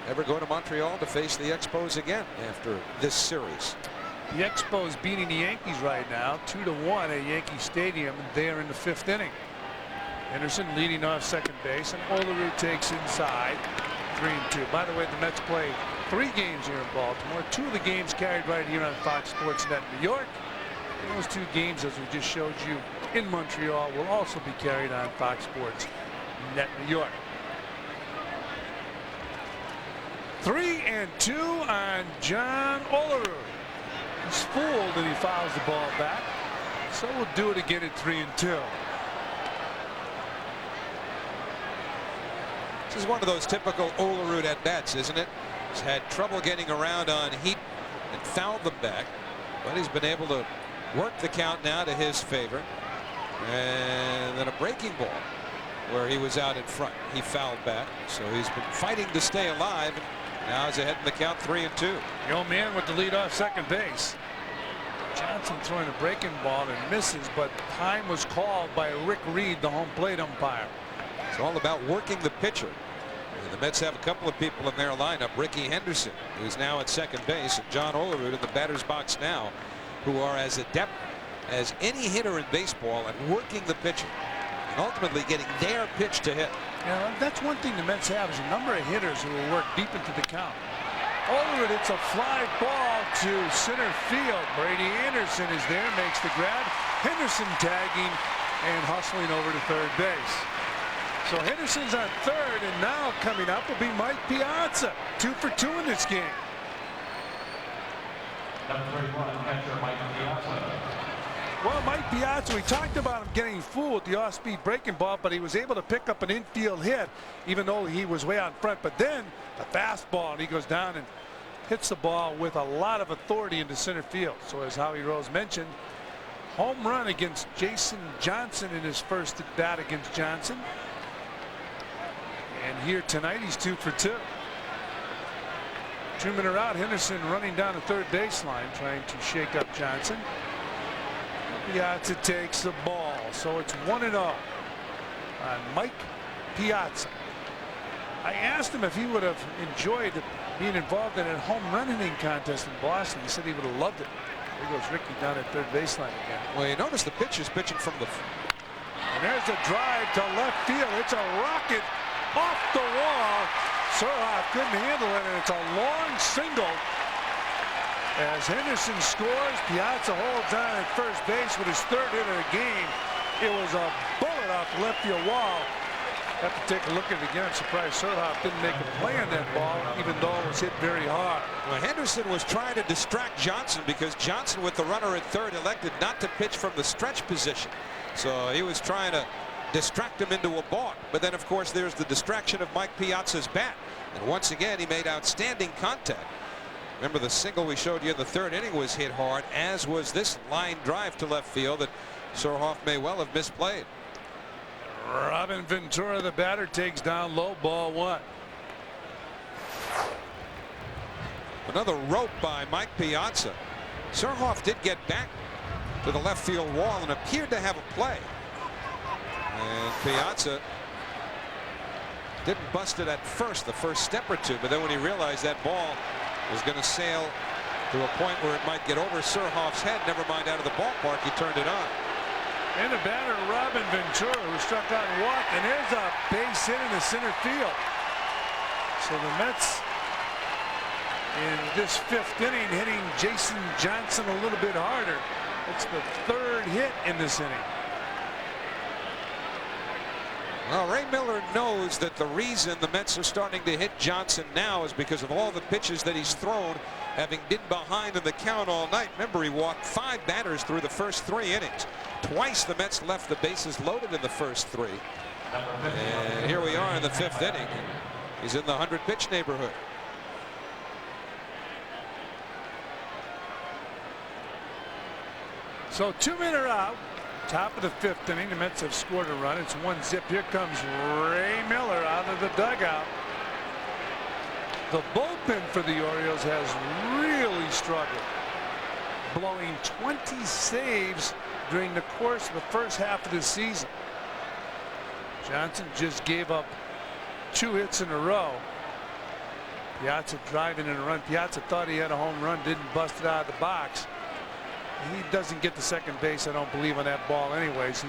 ever go to Montreal to face the Expos again after this series? The Expos beating the Yankees right now 2-1 at Yankee Stadium, and they are in the 5th inning. Henderson leading off second base, and Olerud takes inside 3-2. By the way, the Mets play 3 games here in Baltimore. 2 of the games carried right here on Fox Sports Net in New York. And those 2 games, as we just showed you in Montreal, will also be carried on Fox Sports Net New York. 3-2 on John Olerud. He's fooled and he fouls the ball back. So we'll do it again at 3-2. This is one of those typical Olerud at bats, isn't it? He's had trouble getting around on heat and fouled them back, but he's been able to work the count now to his favor. And then a breaking ball where he was out in front. He fouled back, so he's been fighting to stay alive. Now he's ahead in the count 3-2. The old man with the lead off second base. Johnson throwing a breaking ball and misses, but time was called by Rick Reed, the home plate umpire. It's all about working the pitcher. And the Mets have a couple of people in their lineup. Ricky Henderson, who's now at second base, and John Olerud in the batter's box now, who are as adept as any hitter in baseball at working the pitcher and ultimately getting their pitch to hit. Yeah, that's one thing the Mets have, is a number of hitters who will work deep into the count. Olerud, it's a fly ball to center field. Brady Anderson is there, makes the grab. Henderson tagging and hustling over to third base. So Henderson's on third, and now coming up will be Mike Piazza. 2 for 2 in this game. Number 31, catcher Mike Piazza. Well, Mike Piazza, we talked about him getting fooled with the off-speed breaking ball, but he was able to pick up an infield hit, even though he was way out in front. But then the fastball, and he goes down and hits the ball with a lot of authority into center field. So as Howie Rose mentioned, home run against Jason Johnson in his first at bat against Johnson. And here tonight, he's 2 for 2. 2 men are out. Henderson running down the third baseline, trying to shake up Johnson. Piazza takes the ball, so it's 1-0 on Mike Piazza. I asked him if he would have enjoyed being involved in a home run hitting contest in Boston. He said he would have loved it. There goes Ricky down at third baseline again. Well, you notice the pitcher's pitching from the. And there's a drive to left field. It's a rocket off the wall. Surhoff couldn't handle it, and it's a long single. As Henderson scores, Piazza holds on at first base with his 3rd hit of the game. It was a bullet off the left field wall. Have to take a look at it again. I'm surprised Surhoff didn't make a play on that ball, even though it was hit very hard. Well, Henderson was trying to distract Johnson because Johnson, with the runner at third, elected not to pitch from the stretch position. So he was trying to distract him into a balk. But then, of course, there's the distraction of Mike Piazza's bat. And once again, he made outstanding contact. Remember, the single we showed you in the 3rd inning was hit hard, as was this line drive to left field that Surhoff may well have misplayed. Robin Ventura, the batter, takes down low, ball 1. Another rope by Mike Piazza. Surhoff did get back to the left field wall and appeared to have a play. And Piazza didn't bust it at first, the first step or two, but then when he realized that ball was going to sail to a point where it might get over Surhoff's head, never mind out of the ballpark, he turned it on. And the batter, Robin Ventura, who struck out and walked, and there's a base hit in the center field. So the Mets in this 5th inning, hitting Jason Johnson a little bit harder. It's the 3rd hit in this inning. Well, Ray Miller knows that the reason the Mets are starting to hit Johnson now is because of all the pitches that he's thrown, having been behind in the count all night. Remember, he walked 5 batters through the first 3 innings. Twice the Mets left the bases loaded in the first 3. And here we are in the 5th inning. He's in the 100-pitch neighborhood. So 2 men are out. Top of the 5th inning. The Mets have scored a run. It's 1-0. Here comes Ray Miller out of the dugout. The bullpen for the Orioles has really struggled, blowing 20 saves during the course of the first half of the season. Johnson just gave up 2 hits in a row. Piazza driving in a run. Piazza thought he had a home run, didn't bust it out of the box. He doesn't get to second base, I don't believe, on that ball anyways. He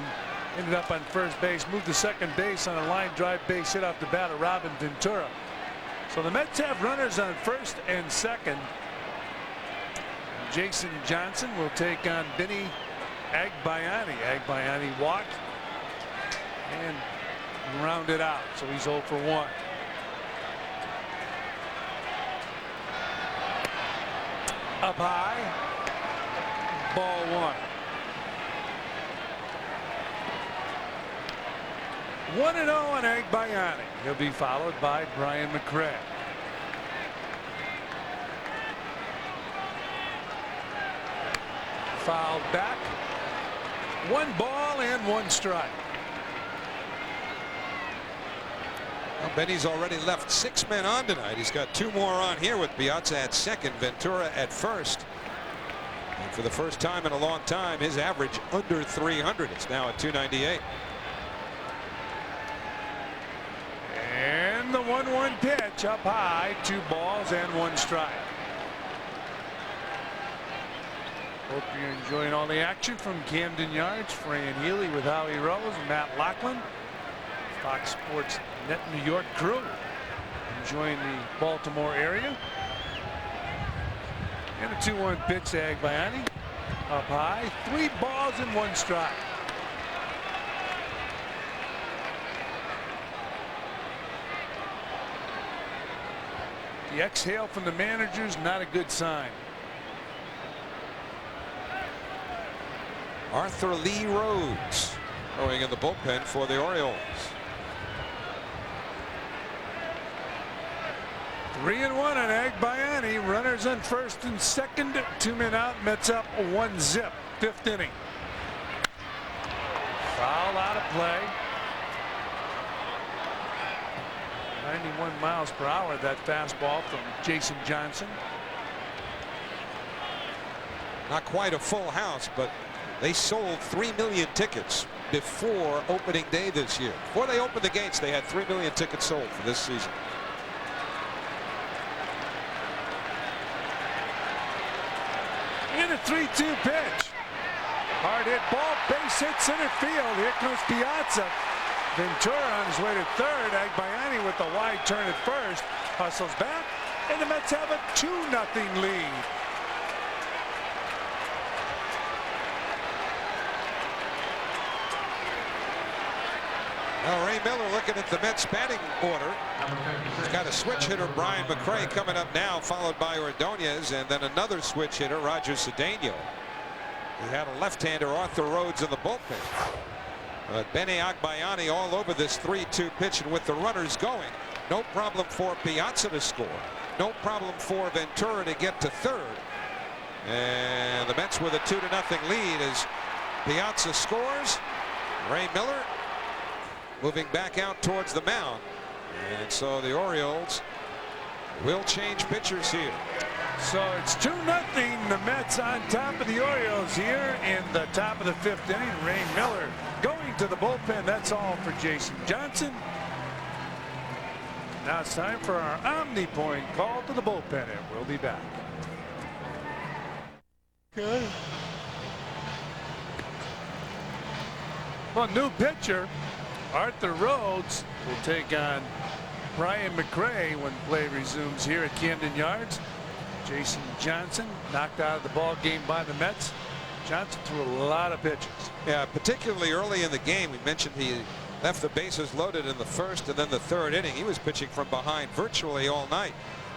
ended up on first base, moved to second base on a line drive base hit off the bat of Robin Ventura. So the Mets have runners on first and second. Jason Johnson will take on Benny Agbayani. Agbayani walked and rounded out, so he's 0 for 1. Up high. Ball 1. 1-0 on Agbayani. He'll be followed by Brian McRae. Fouled back. 1 ball and 1 strike. Well, Benny's already left 6 men on tonight. He's got 2 more on here with Piazza at second, Ventura at first. And for the first time in a long time, his average under 300. It's now at 298. And the 1-1 pitch up high. 2 balls and 1 strike. Hope you're enjoying all the action from Camden Yards. Fran Healy with Howie Rose and Matt Lachlan. Fox Sports Net New York crew enjoying the Baltimore area. And a 2-1 pitch to Agbayani. Up high. 3 balls and 1 strike. The exhale from the manager's not a good sign. Arthur Lee Rhodes going in the bullpen for the Orioles. 3-1 on Agbayani. Runners on first and second. 2 men out. Mets up 1-0. 5th inning. Foul out of play. 91 miles per hour, that fastball from Jason Johnson. Not quite a full house, but they sold 3 million tickets before opening day this year. Before they opened the gates, they had 3 million tickets sold for this season. In a 3-2 pitch. Hard hit ball, base hit center field. Here comes Piazza. Ventura on his way to third. Agbayani with the wide turn at first. Hustles back, and the Mets have a 2-0 lead. Well, Ray Miller looking at the Mets batting order. He's got a switch hitter, Brian McRae, coming up now, followed by Ordonez, and then another switch hitter, Roger Cedeno. He had a left-hander, Arthur Rhodes, in the bullpen. But Benny Agbayani all over this 3-2 pitch, and with the runners going, no problem for Piazza to score. No problem for Ventura to get to third. And the Mets with a 2-0 lead as Piazza scores. Ray Miller moving back out towards the mound. And so the Orioles will change pitchers here. So it's 2-0. The Mets on top of the Orioles here in the top of the 5th inning. Ray Miller going to the bullpen. That's all for Jason Johnson. Now it's time for our Omni-Point call to the bullpen, and we'll be back. Good. Well, new pitcher Arthur Rhodes will take on Brian McRae when play resumes here at Camden Yards. Jason Johnson knocked out of the ball game by the Mets. Johnson threw a lot of pitches. Yeah, particularly early in the game. We mentioned he left the bases loaded in the first and then the third inning. He was pitching from behind virtually all night.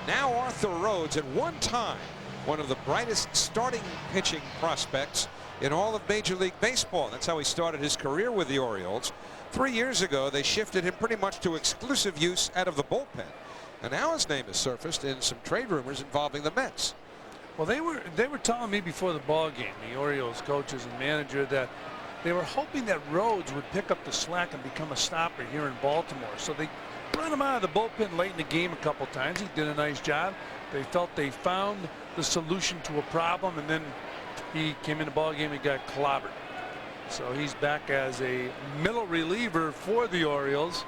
Now Arthur Rhodes, at one time one of the brightest starting pitching prospects in all of Major League Baseball. That's how he started his career with the Orioles. 3 years ago, they shifted him pretty much to exclusive use out of the bullpen. And now his name has surfaced in some trade rumors involving the Mets. Well, they were telling me before the ball game, the Orioles coaches and manager, that they were hoping that Rhodes would pick up the slack and become a stopper here in Baltimore. So they brought him out of the bullpen late in the game a couple times. He did a nice job. They felt they found the solution to a problem, and then he came in the ball game and got clobbered. So he's back as a middle reliever for the Orioles,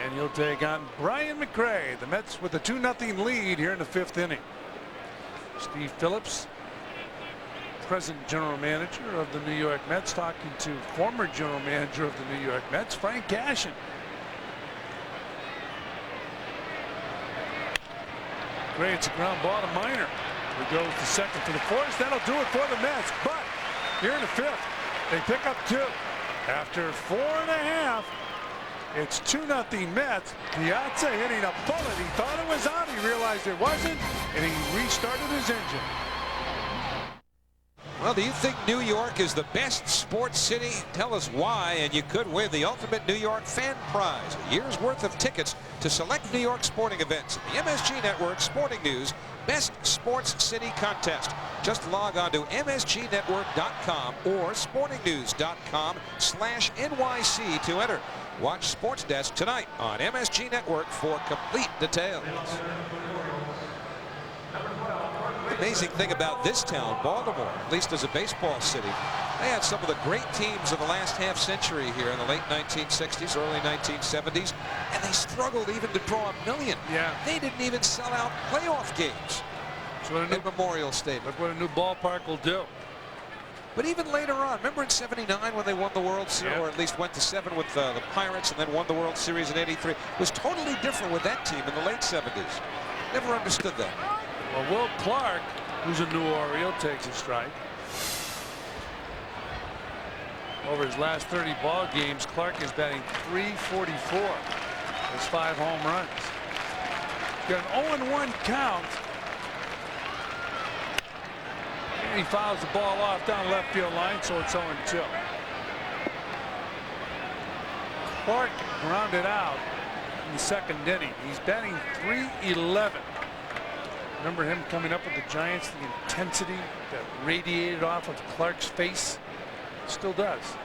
and he'll take on Brian McRae. The Mets with a 2-0 lead here in the 5th inning. Steve Phillips, present general manager of the New York Mets, talking to former general manager of the New York Mets, Frank Cashin. Great, it's a ground ball to Minor. He goes to second for the Force. That'll do it for the Mets. But here in the 5th, they pick up 2. After 4.5, it's 2-0 Mets. Piazza hitting a bullet. He thought it was on. He realized it wasn't, and he restarted his engine. Well, do you think New York is the best sports city? Tell us why, and you could win the ultimate New York fan prize, a year's worth of tickets to select New York sporting events. The MSG Network Sporting News Best Sports City Contest. Just log on to msgnetwork.com or sportingnews.com/NYC to enter. Watch Sports Desk tonight on MSG Network for complete details. The amazing thing about this town, Baltimore, at least as a baseball city, they had some of the great teams of the last half century here in the late 1960s, early 1970s, and they struggled even to draw a million. Yeah. They didn't even sell out playoff games at Memorial Stadium. Look what a new ballpark will do. But even later on, remember in '79 when they won the World Series, or at least went to 7 with the Pirates and then won the World Series in '83? It was totally different with that team in the late '70s. Never understood that. Well, Will Clark, who's a new Oriole, takes a strike. Over his last 30 ball games, Clark is batting .344. That's 5 home runs. Got an 0-1 count. And he fouls the ball off down left field line, so it's 0-2. Clark grounded out in the 2nd inning. He's batting .311. Remember him coming up with the Giants, the intensity that radiated off of Clark's face? Still does.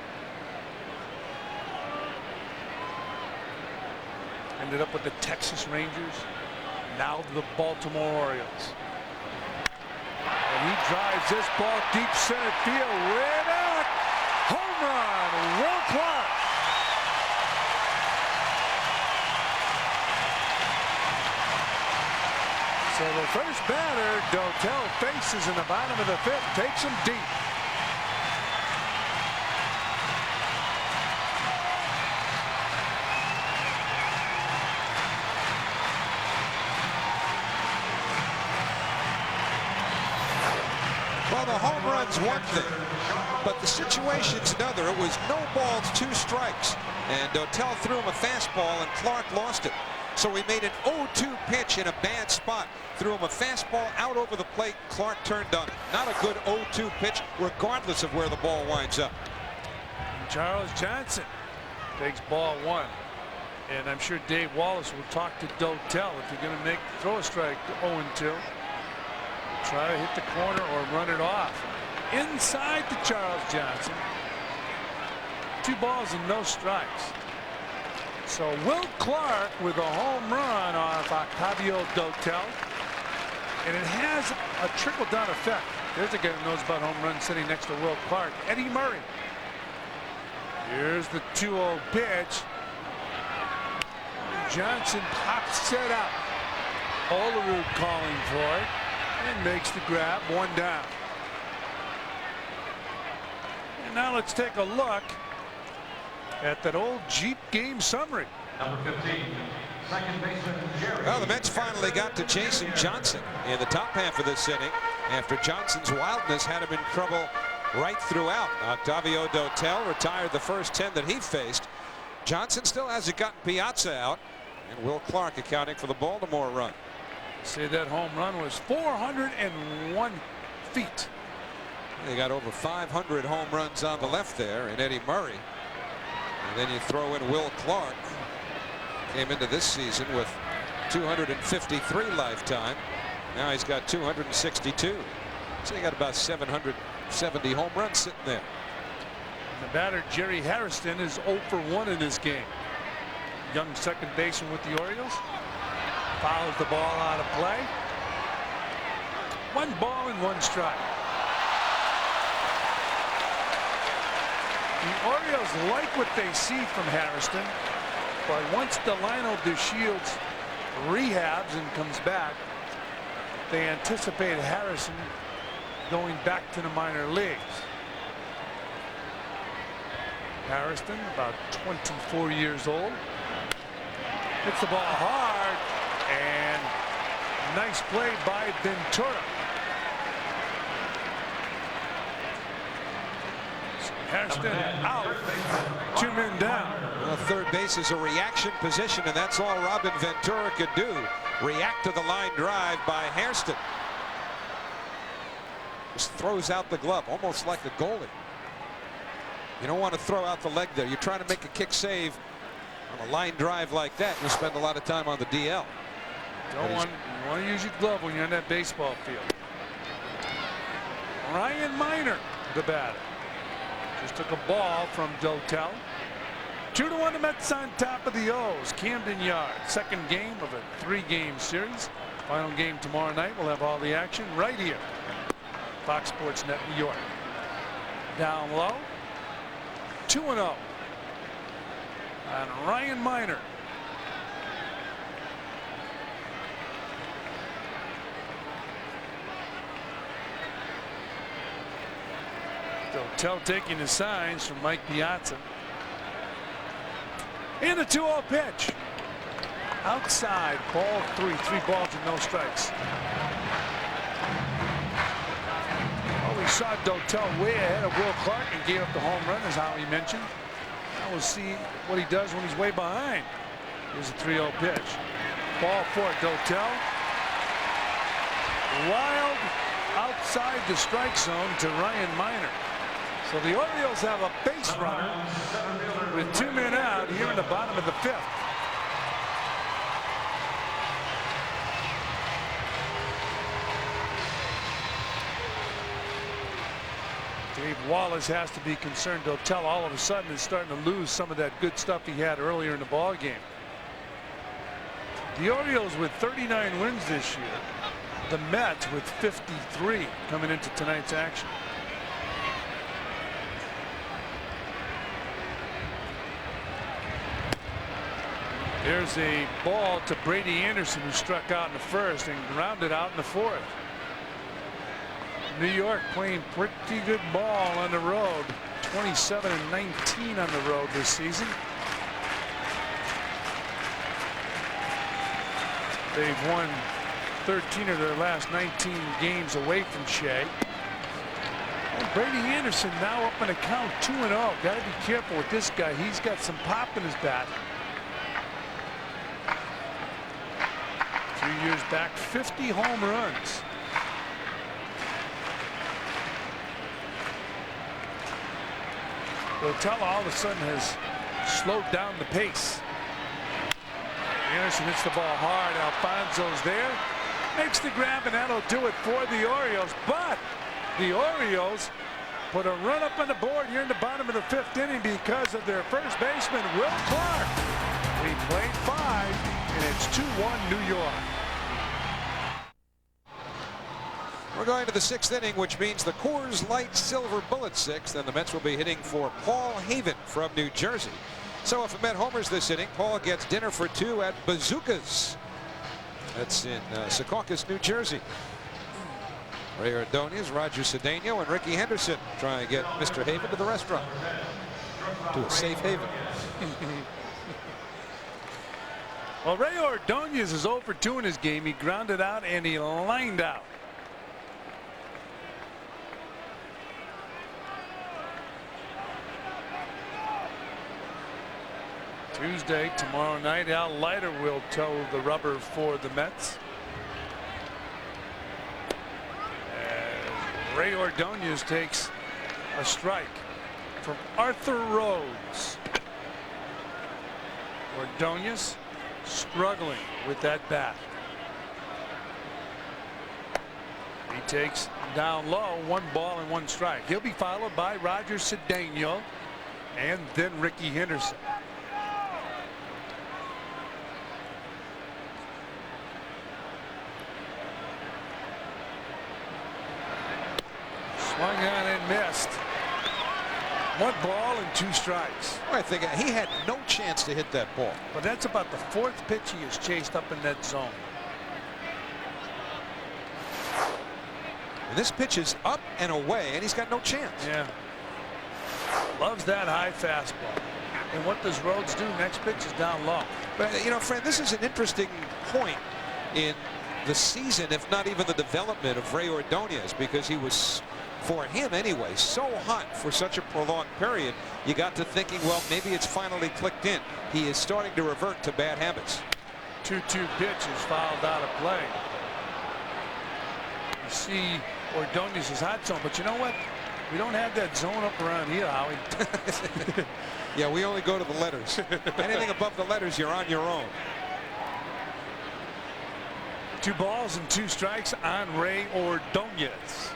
Ended up with the Texas Rangers, now the Baltimore Orioles. And he drives this ball deep center field, way back. Home run, Will Clark. So the first batter, Dotel, faces in the bottom of the 5th, takes him deep. Well, the home run's one thing, but the situation's another. It was no balls, 2 strikes, and Dotel threw him a fastball, and Clark lost it. So he made an 0-2 pitch in a bad spot. Threw him a fastball out over the plate. Clark turned on it. Not a good 0-2 pitch, regardless of where the ball winds up. Charles Johnson takes ball 1. And I'm sure Dave Wallace will talk to Dotel if you're going to throw a strike to 0-2. Try to hit the corner or run it off. Inside to Charles Johnson. 2 balls and no strikes. So Will Clark with a home run off Octavio Dotel. And it has a trickle-down effect. There's a guy who knows about home runs sitting next to Will Clark. Eddie Murray. Here's the 2-0 pitch. Johnson pops it out. Olerud calling for it. And makes the grab, 1 down. And now let's take a look at that old Jeep game summary. Number 15, Well, the Mets finally got to Jason Johnson in the top half of this inning after Johnson's wildness had him in trouble right throughout. Octavio Dotel retired the first 10 that he faced. Johnson still hasn't gotten Piazza out, and Will Clark accounting for the Baltimore run. Say that home run was 401 feet. They got over 500 home runs on the left there, and Eddie Murray. And then you throw in Will Clark. Came into this season with 253 lifetime. Now he's got 262. So he got about 770 home runs sitting there. The batter, Jerry Harrison, is 0 for 1 in this game. Young second baseman with the Orioles. Fouls the ball out of play. 1 ball and 1 strike. The Orioles like what they see from Harrison, but once Delino DeShields rehabs and comes back, they anticipate Harrison going back to the minor leagues. Harrison, about 24 years old, hits the ball hard, and nice play by Ventura. Harrison out, 2 men down. Well, third base is a reaction position, and that's all Robin Ventura could do. React to the line drive by Hairston. Just throws out the glove, almost like a goalie. You don't want to throw out the leg there. You're trying to make a kick save on a line drive like that. You'll spend a lot of time on the DL. You want to use your glove when you're on that baseball field. Ryan Minor, the batter. Just took a ball from Dotel. 2-1 the Mets on top of the O's. Camden Yards. Second game of a 3-game series. Final game tomorrow night. We'll have all the action right here. Fox Sports Net New York. Down low. 2-0. And Ryan Minor. Dotel taking the signs from Mike Piazza. In the 2-0 pitch. Outside, ball 3. 3 balls and no strikes. Well, we saw Dotel way ahead of Will Clark and gave up the home run, as Howie mentioned. Now we'll see what he does when he's way behind. Here's a 3-0 pitch. Ball 4, Dotel. Wild outside the strike zone to Ryan Minor. So the Orioles have a base runner with 2 men out here in the bottom of the 5th. Dave Wallace has to be concerned. Dotel all of a sudden is starting to lose some of that good stuff he had earlier in the ball game. The Orioles with 39 wins this year. The Mets with 53 coming into tonight's action. There's a ball to Brady Anderson, who struck out in the first and grounded out in the 4th. New York playing pretty good ball on the road. 27-19 on the road this season. They've won 13 of their last 19 games away from Shea. And Brady Anderson now up in a count 2-0. Got to be careful with this guy. He's got some pop in his bat. 2 years back, 50 home runs. Dotel all of a sudden has slowed down the pace. Anderson hits the ball hard. Alfonso's there. Makes the grab, and that'll do it for the Orioles. But the Orioles put a run up on the board here in the bottom of the 5th inning because of their first baseman, Will Clark. We played 5, and it's 2-1 New York. We're going to the 6th inning, which means the Coors Light Silver Bullet 6th, and the Mets will be hitting for Paul Haven from New Jersey. So if a Met homers this inning, Paul gets dinner for 2 at Bazookas. That's in Secaucus, New Jersey. Ray Ordonez, Roger Cedeno, and Ricky Henderson try and get Mr. Haven to the restaurant, to a safe haven. Well, Ray Ordonez is 0 for 2 in his game. He grounded out and he lined out. Tuesday, tomorrow night, Al Leiter will toe the rubber for the Mets. As Ray Ordonez takes a strike from Arthur Rhodes. Ordonez struggling with that bat. He takes down low, 1 ball and 1 strike. He'll be followed by Roger Cedeno and then Ricky Henderson. Swung on and missed. 1 ball and 2 strikes. I think he had no chance to hit that ball. But that's about the 4th pitch he has chased up in that zone. And this pitch is up and away, and he's got no chance. Yeah. Loves that high fastball. And what does Rhodes do? Next pitch is down low. But, you know, Fred, this is an interesting point in the season, if not even the development of Ray Ordonez, because he was, for him anyway, so hot for such a prolonged period. You got to thinking, well, maybe it's finally clicked in. He is starting to revert to bad habits. 2-2 pitch is fouled out of play. You see Ordonez's hot zone, but you know what? We don't have that zone up around here, Howie. Yeah, we only go to the letters. Anything above the letters, you're on your own. 2 balls and 2 strikes on Ray Ordonez.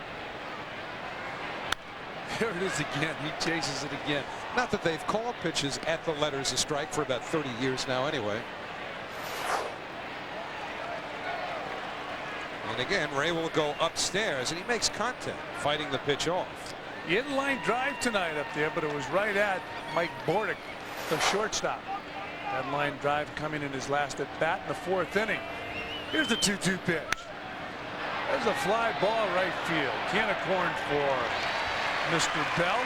There it is again. He chases it again. Not that they've called pitches at the letters a strike for about 30 years now anyway. And again, Ray will go upstairs, and he makes contact, fighting the pitch off. Inline drive tonight up there, but it was right at Mike Bordick, the shortstop. That line drive coming in his last at bat in the 4th inning. Here's the 2-2 pitch. There's a fly ball right field. Can of corn for Mr. Bell.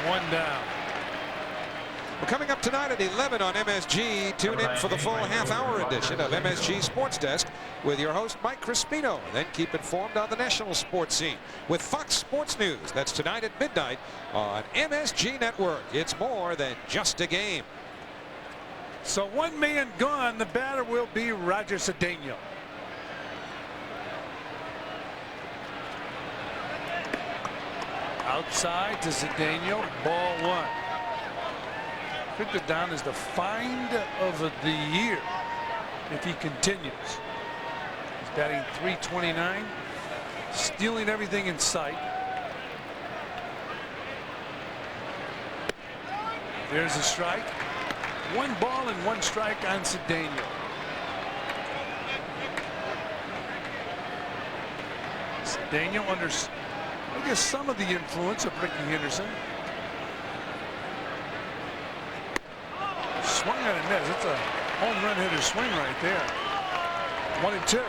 1 down. Well, coming up tonight at 11 on MSG, tune in for the full half-hour edition of MSG Sports Desk with your host Mike Crispino. Then keep informed on the national sports scene with Fox Sports News. That's tonight at midnight on MSG Network. It's more than just a game. So 1 man gone. The batter will be Roger Cedeno. Outside to Cedeno, ball 1. Picked it down as the find of the year if he continues. He's batting .329, stealing everything in sight. There's a strike. 1 ball and 1 strike on Cedeno. Cedeno under, I guess, some of the influence of Ricky Henderson. Swung on and missed. It's a home run hitter swing right there. 1-2.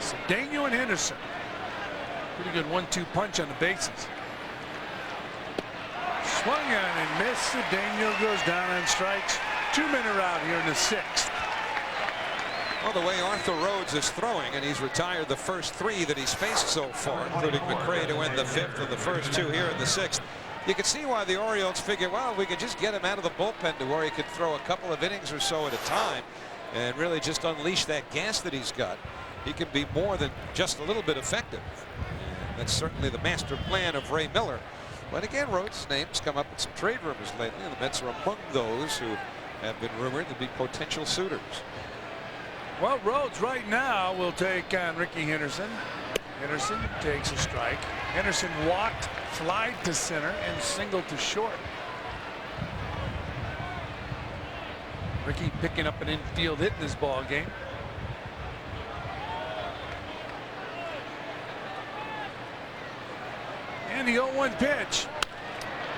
Cedeno and Henderson. Pretty good 1-2 punch on the bases. Swung on and missed. Cedeno goes down on strikes. 2 men are out here in the 6th. Well, the way Arthur Rhodes is throwing, and he's retired the first 3 that he's faced so far, including McRae to win the 5th and the first 2 here in the 6th. You can see why the Orioles figure, well, we could just get him out of the bullpen to where he could throw a couple of innings or so at a time and really just unleash that gas that he's got. He can be more than just a little bit effective. And that's certainly the master plan of Ray Miller. But again, Rhodes' name's come up in some trade rumors lately, and the Mets are among those who have been rumored to be potential suitors. Well, Rhodes right now will take on Ricky Henderson. Henderson takes a strike. Henderson walked, flied to center, and singled to short. Ricky picking up an infield hit in this ball game. And the 0-1 pitch.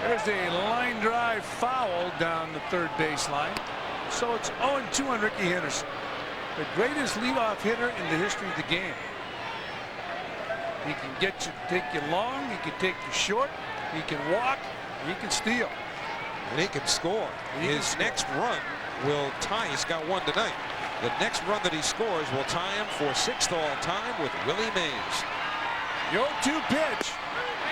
There's a line drive foul down the 3rd baseline. So it's 0-2 on Ricky Henderson, the greatest leadoff hitter in the history of the game. He can get you, take you long. He can take you short. He can walk. He can steal. And he can score. His next run will tie. He's got one tonight. The next run that he scores will tie him for 6th all-time with Willie Mays. The 0-2 pitch.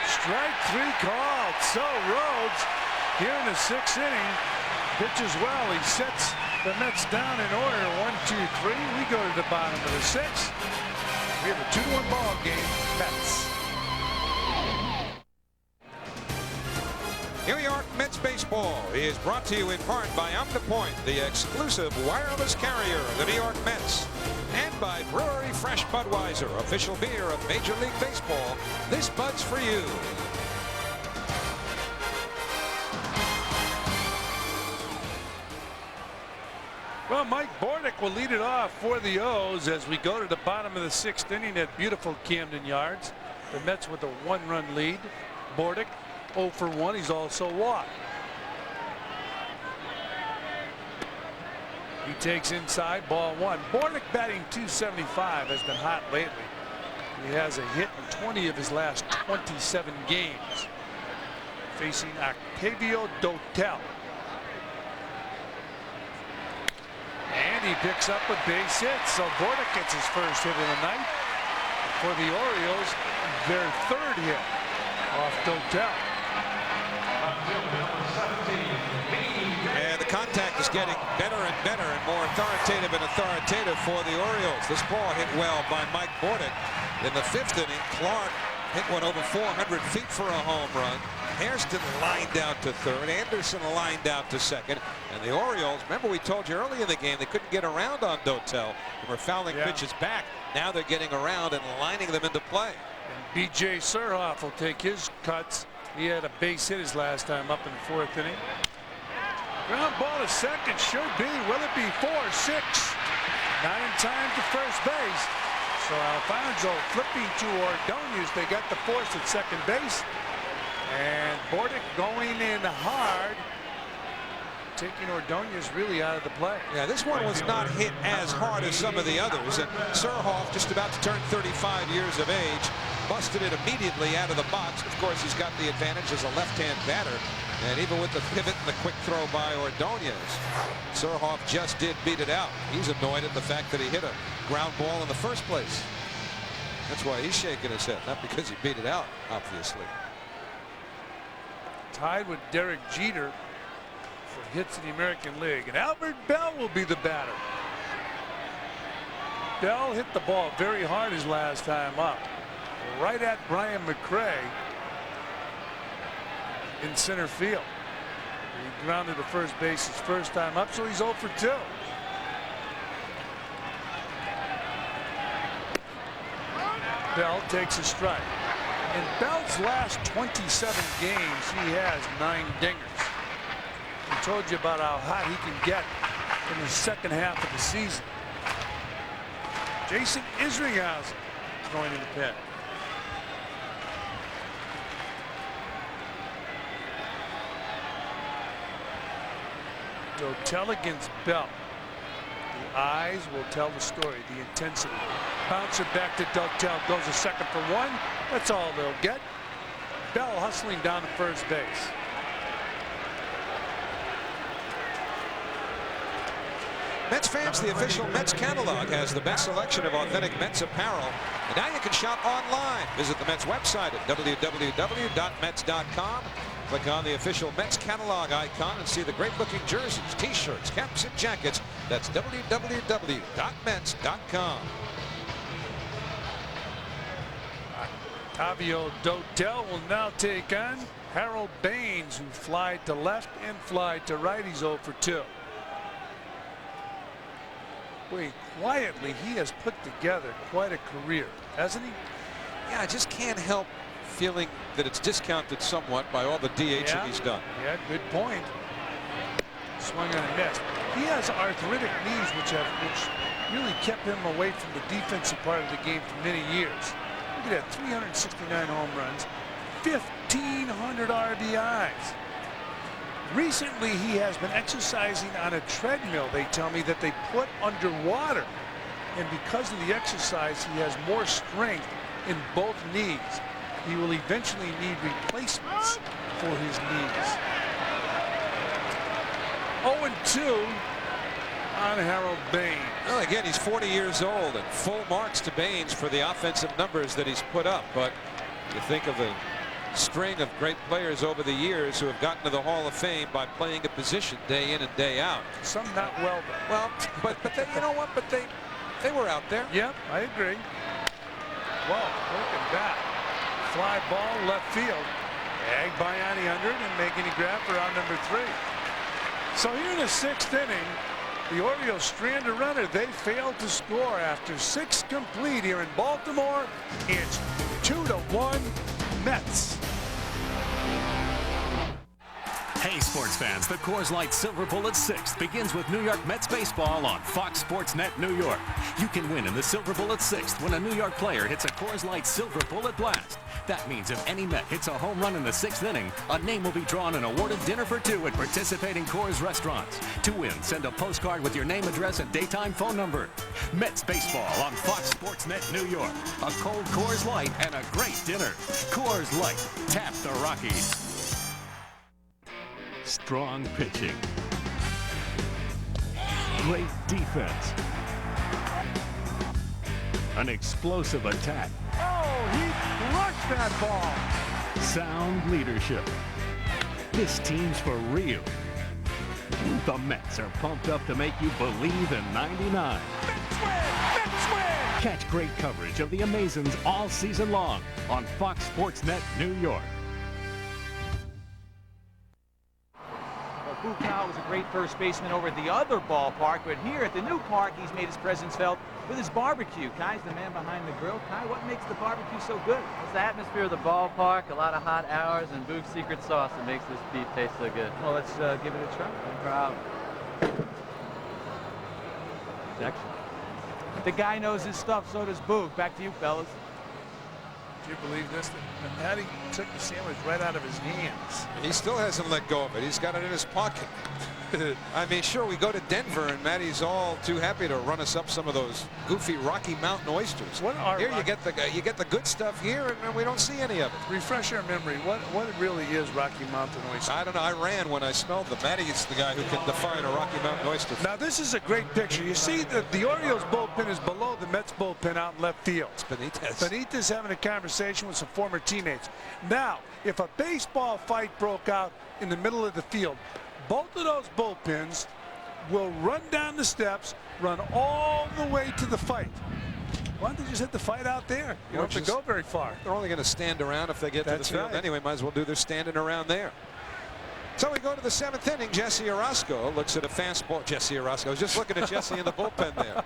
Strike 3 called. So Rhodes, here in the 6th inning, pitches well. He sets the Mets down in order. 1, 2, 3. We go to the bottom of the 6th. We have a 2-1 ball game. Mets. New York Mets baseball is brought to you in part by Omnipoint, the exclusive wireless carrier of the New York Mets, and by Brewery Fresh Budweiser, official beer of Major League Baseball. This Bud's for you. Well, Mike Bordick will lead it off for the O's as we go to the bottom of the 6th inning at beautiful Camden Yards. The Mets with a 1-run lead. Bordick 0 for 1. He's also walked. He takes inside, ball 1. Bordick batting .275 has been hot lately. He has a hit in 20 of his last 27 games. Facing Octavio Dotel. And he picks up a base hit, so Bordick gets his first hit of the night. For the Orioles, their 3rd hit off Dotel. And the contact is getting better and better and more authoritative for the Orioles. This ball hit well by Mike Bordick. In the 5th inning, Clark hit one over 400 feet for a home run. Hairston lined out to 3rd. Anderson lined out to 2nd. And the Orioles, remember we told you early in the game they couldn't get around on Dotel. They were fouling pitches back. Now they're getting around and lining them into play. And B.J. Surhoff will take his cuts. He had a base hit his last time up in the 4th inning. Ground ball to 2nd. Should be. Will it be 4-6? Not in time to first base. So Alfonso flipping to Ordonez. They got the force at 2nd base. And Bordick going in hard, taking Ordonez really out of the play. Yeah, this one was not hit as hard as some of the others. And Surhoff, just about to turn 35 years of age, busted it immediately out of the box. Of course, he's got the advantage as a left-hand batter. And even with the pivot and the quick throw by Ordonez, Surhoff just did beat it out. He's annoyed at the fact that he hit a ground ball in the first place. That's why he's shaking his head, not because he beat it out, obviously. Tied with Derek Jeter for hits in the American League. And Albert Bell will be the batter. Bell hit the ball very hard his last time up. Right at Brian McRae in center field. He grounded to first base his first time up, so he's 0 for 2. Bell takes a strike. In Bell's last 27 games, he has 9 dingers. I told you about how hot he can get in the second half of the season. Jason Isringhausen going in the pen. Dotel against Bell. The eyes will tell the story, the intensity. Bouncer back to Dotel, goes a 2nd for 1. That's all they'll get. Bell hustling down to first base. Mets fans, the official Mets catalog has the best selection of authentic Mets apparel. And now you can shop online. Visit the Mets website at www.mets.com. Click on the official Mets catalog icon and see the great-looking jerseys, T-shirts, caps, and jackets. That's www.mets.com. Octavio Dotel will now take on Harold Baines, who flied to left and flied to right. He's 0 for 2. Boy, quietly, he has put together quite a career, hasn't he? Yeah, I just can't help feeling that it's discounted somewhat by all the DH that he's done. Yeah, good point. Swung on a miss. He has arthritic knees, which really kept him away from the defensive part of the game for many years. Look at that, 369 home runs, 1,500 RBIs. Recently, he has been exercising on a treadmill, they tell me, that they put underwater. And because of the exercise, he has more strength in both knees. He will eventually need replacements for his knees. 0-2 on Harold Baines. Well, again, he's 40 years old, and full marks to Baines for the offensive numbers that he's put up. But you think of the string of great players over the years who have gotten to the Hall of Fame by playing a position day in and day out. Some not well done. Well, but they, you know what? But they were out there. Yep, I agree. Whoa, look at that. Fly ball left field. Ag Bayani under it and making a grab for round number 3. So here in the 6th inning, the Orioles strand a runner. They failed to score after 6 complete here in Baltimore. It's 2-1 Mets. Hey, sports fans, the Coors Light Silver Bullet 6th begins with New York Mets baseball on Fox Sports Net New York. You can win in the Silver Bullet 6th when a New York player hits a Coors Light Silver Bullet blast. That means if any Met hits a home run in the 6th inning, a name will be drawn and awarded dinner for 2 at participating Coors restaurants. To win, send a postcard with your name, address, and daytime phone number. Mets baseball on Fox Sports Net New York. A cold Coors Light and a great dinner. Coors Light. Tap the Rockies. Strong pitching. Great defense. An explosive attack. Oh, he crushed that ball. Sound leadership. This team's for real. The Mets are pumped up to make you believe in 99. Mets win! Mets win! Catch great coverage of the Amazons all season long on Fox Sports Net New York. Buchow was a great first baseman over at the other ballpark, but here at the new park, he's made his presence felt with his barbecue. Kai's the man behind the grill. Kai, what makes the barbecue so good? It's the atmosphere of the ballpark, a lot of hot hours, and Boog's secret sauce that makes this beef taste so good. Well, let's give it a try. No problem. It's excellent. The guy knows his stuff, so does Boog. Back to you, fellas. Do you believe this? That Matty took the sandwich right out of his hands. He still hasn't let go of it. He's got it in his pocket. I mean, sure, we go to Denver, and Matty's all too happy to run us up some of those goofy Rocky Mountain oysters. What are here you get the good stuff here, and we don't see any of it. Refresh our memory. What it really is, Rocky Mountain oyster? I don't know. I ran when I smelled them. Matty's the guy who can define a Rocky Mountain oyster. Now this is a great picture. You see that the Orioles bullpen is below the Mets bullpen out in left field. It's Benitez. Benitez having a conversation with some former teammates. Now, if a baseball fight broke out in the middle of the field, both of those bullpens will run down the steps, run all the way to the fight. Why don't they just hit the fight out there? You don't have to go very far. They're only going to stand around if they get to the field anyway. Might as well do their standing around there. So we go to the 7th inning. Jesse Orosco looks at a fastball. Jesse Orosco. I was just looking at Jesse in the bullpen there.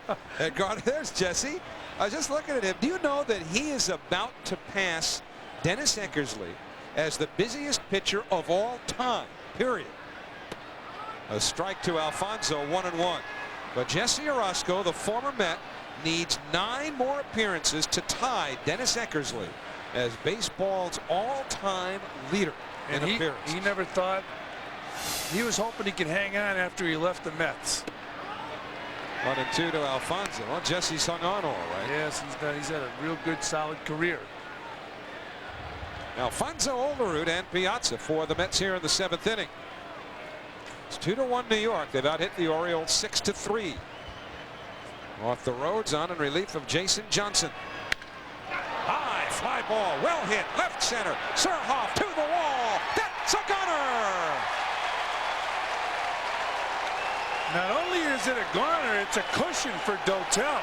There's Jesse. I was just looking at him. Do you know that he is about to pass Dennis Eckersley as the busiest pitcher of all time, period? A strike to Alfonso, 1-1. But Jesse Orosco, the former Met, needs 9 more appearances to tie Dennis Eckersley as baseball's all-time leader in appearances. He never thought, he was hoping he could hang on after he left the Mets. 1-2 to Alfonso. Well, Jesse's hung on all right. Yes, he's had a real good, solid career. Alfonso, Olerud, and Piazza for the Mets here in the 7th inning. It's 2-1 New York. They've out hit the Orioles 6-3. Off the roads on in relief of Jason Johnson. High fly ball, well hit, left center. Surhoff to the wall. That's a gunner. Not only is it a gunner, it's a cushion for Dotel.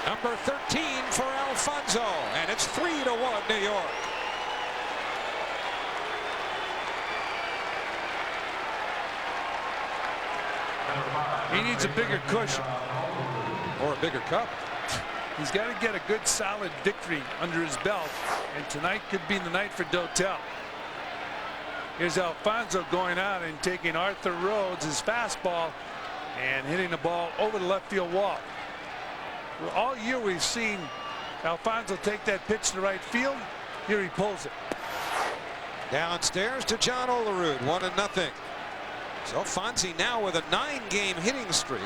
Number 13 for Alfonso, and it's 3-1 New York. He needs a bigger cushion. Or a bigger cup. He's got to get a good solid victory under his belt, and tonight could be the night for Dotel. Here's Alfonso going out and taking Arthur Rhodes' his fastball and hitting the ball over the left field wall. Well, all year we've seen Alfonso take that pitch to right field. Here he pulls it. Downstairs to John Olerud, 1-0. So Fonzie now with a 9-game hitting streak.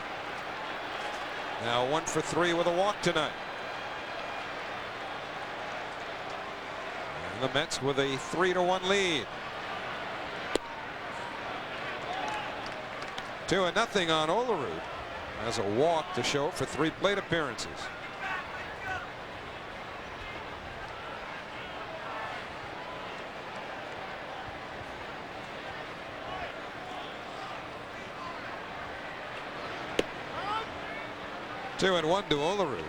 Now 1 for 3 with a walk tonight. And the Mets with a 3-1 lead. 2-0 on Olerud. Has a walk to show for 3 plate appearances. Two and one to Olerud.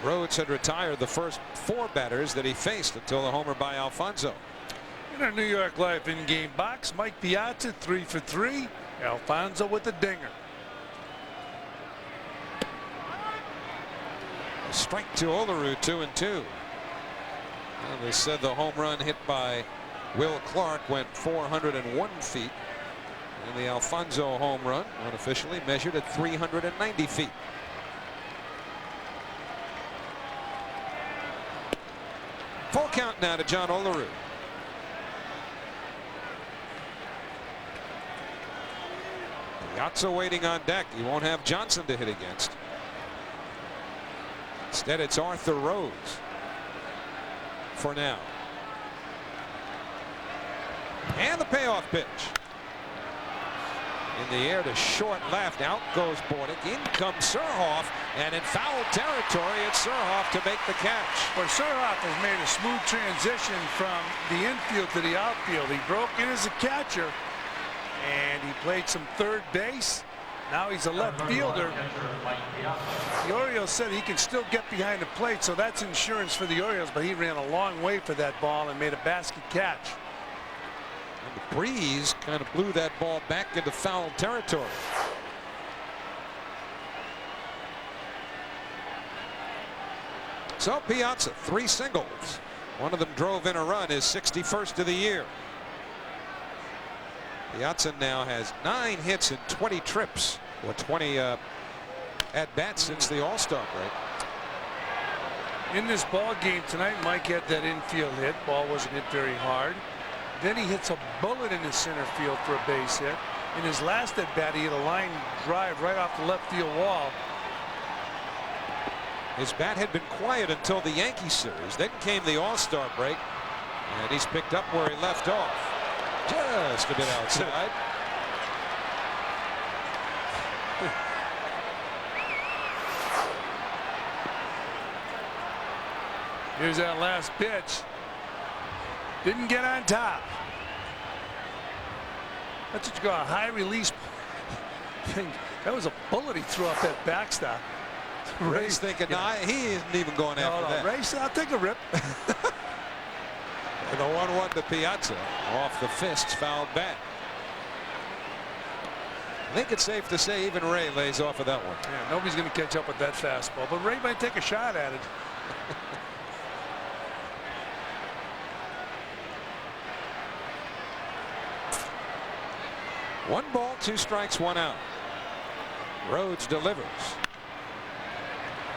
Rhodes had retired the first 4 batters that he faced until the homer by Alfonso. In our New York Life in-game box, Mike Piazza 3 for 3. Alfonso with the dinger. A strike to Olerud, 2-2. Well, they said the home run hit by Will Clark went 401 feet. And the Alfonso home run, unofficially measured at 390 feet. Full count now to John Olerud. Piazza waiting on deck. He won't have Johnson to hit against. Instead, it's Arthur Rhodes for now. And the payoff pitch. In the air to short left. Out goes Bordick. In comes Surhoff. And in foul territory, it's Surhoff to make the catch. Well, Surhoff has made a smooth transition from the infield to the outfield. He broke in as a catcher, and he played some third base. Now he's a left fielder. The Orioles said he can still get behind the plate, so that's insurance for the Orioles, but he ran a long way for that ball and made a basket catch. And the breeze kind of blew that ball back into foul territory. So Piazza, 3 singles. One of them drove in a run, his 61st of the year. Piazza now has 9 hits and 20 trips, or 20 at-bats since the All-Star break. In this ball game tonight, Mike had that infield hit. Ball wasn't hit very hard. Then he hits a bullet in the center field for a base hit. In his last at-bat, he hit a line drive right off the left field wall. His bat had been quiet until the Yankee series. Then came the All-Star break, and he's picked up where he left off. Just a bit outside. Here's that last pitch. Didn't get on top. That's what you call a high release. That was a bullet he threw off that backstop. Ray's thinking, nah, he isn't even going after that. Ray said, I'll take a rip. And the 1-1 to Piazza off the fists, fouled back. I think it's safe to say even Ray lays off of that one. Yeah, nobody's going to catch up with that fastball, but Ray might take a shot at it. One ball, 2 strikes, 1 out. Rhodes delivers.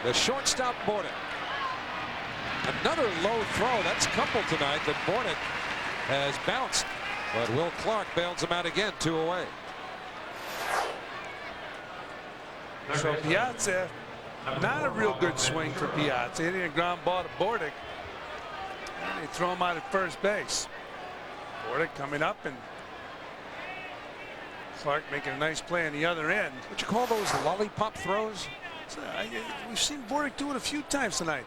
The shortstop Bordick. Another low throw. That's a couple tonight that Bordick has bounced. But Will Clark bails him out again, 2 away. So Piazza, not a real good swing for Piazza. Hitting a ground ball to Bordick. And they throw him out at first base. Bordick coming up, and Clark making a nice play on the other end. Would you call those lollipop throws? We've seen Bordick do it a few times tonight.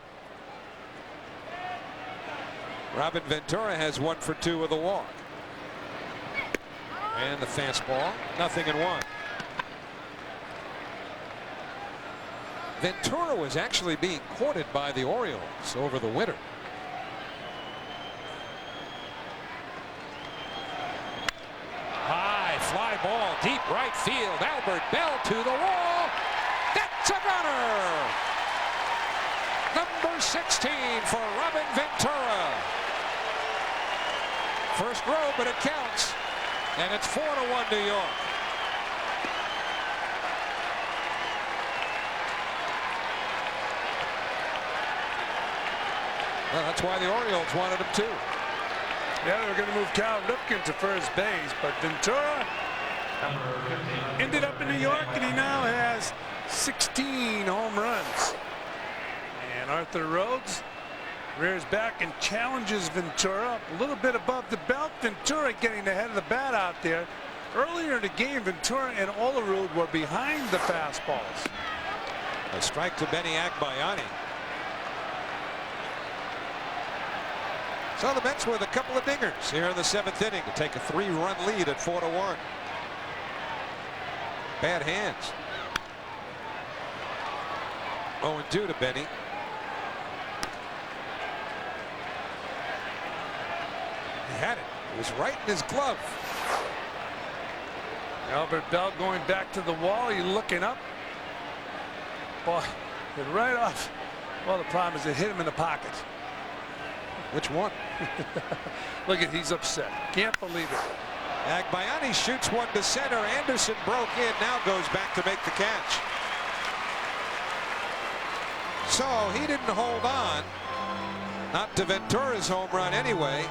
Robin Ventura has 1 for 2 with a walk. And the fastball, 0-1. Ventura was actually being courted by the Orioles over the winter. High fly ball, deep right field. Albert Bell to the wall. That's a runner. Number 16 for Robin Ventura. First row, but it counts. And it's 4-1 New York. Well, that's why the Orioles wanted him too. Yeah, they were going to move Cal Ripken to first base, but Ventura ended up in New York, and he now has 16 home runs. And Arthur Rhodes Rears back and challenges Ventura a little bit above the belt. Ventura getting the head of the bat out there. Earlier in the game, Ventura and Olerud were behind the fastballs. A strike to Benny Agbayani. So the Mets with a couple of dingers here in the 7th inning to take a 3-run lead at 4-1. Bad hands. 0-2 to Benny. He had it. It was right in his glove. Albert Bell going back to the wall. He's looking up. Boy, hit right off. Well, the problem is it hit him in the pocket. Which one? Look at, he's upset. Can't believe it. Agbayani shoots one to center. Anderson broke in. Now goes back to make the catch. So he didn't hold on. Not to Ventura's home run anyway.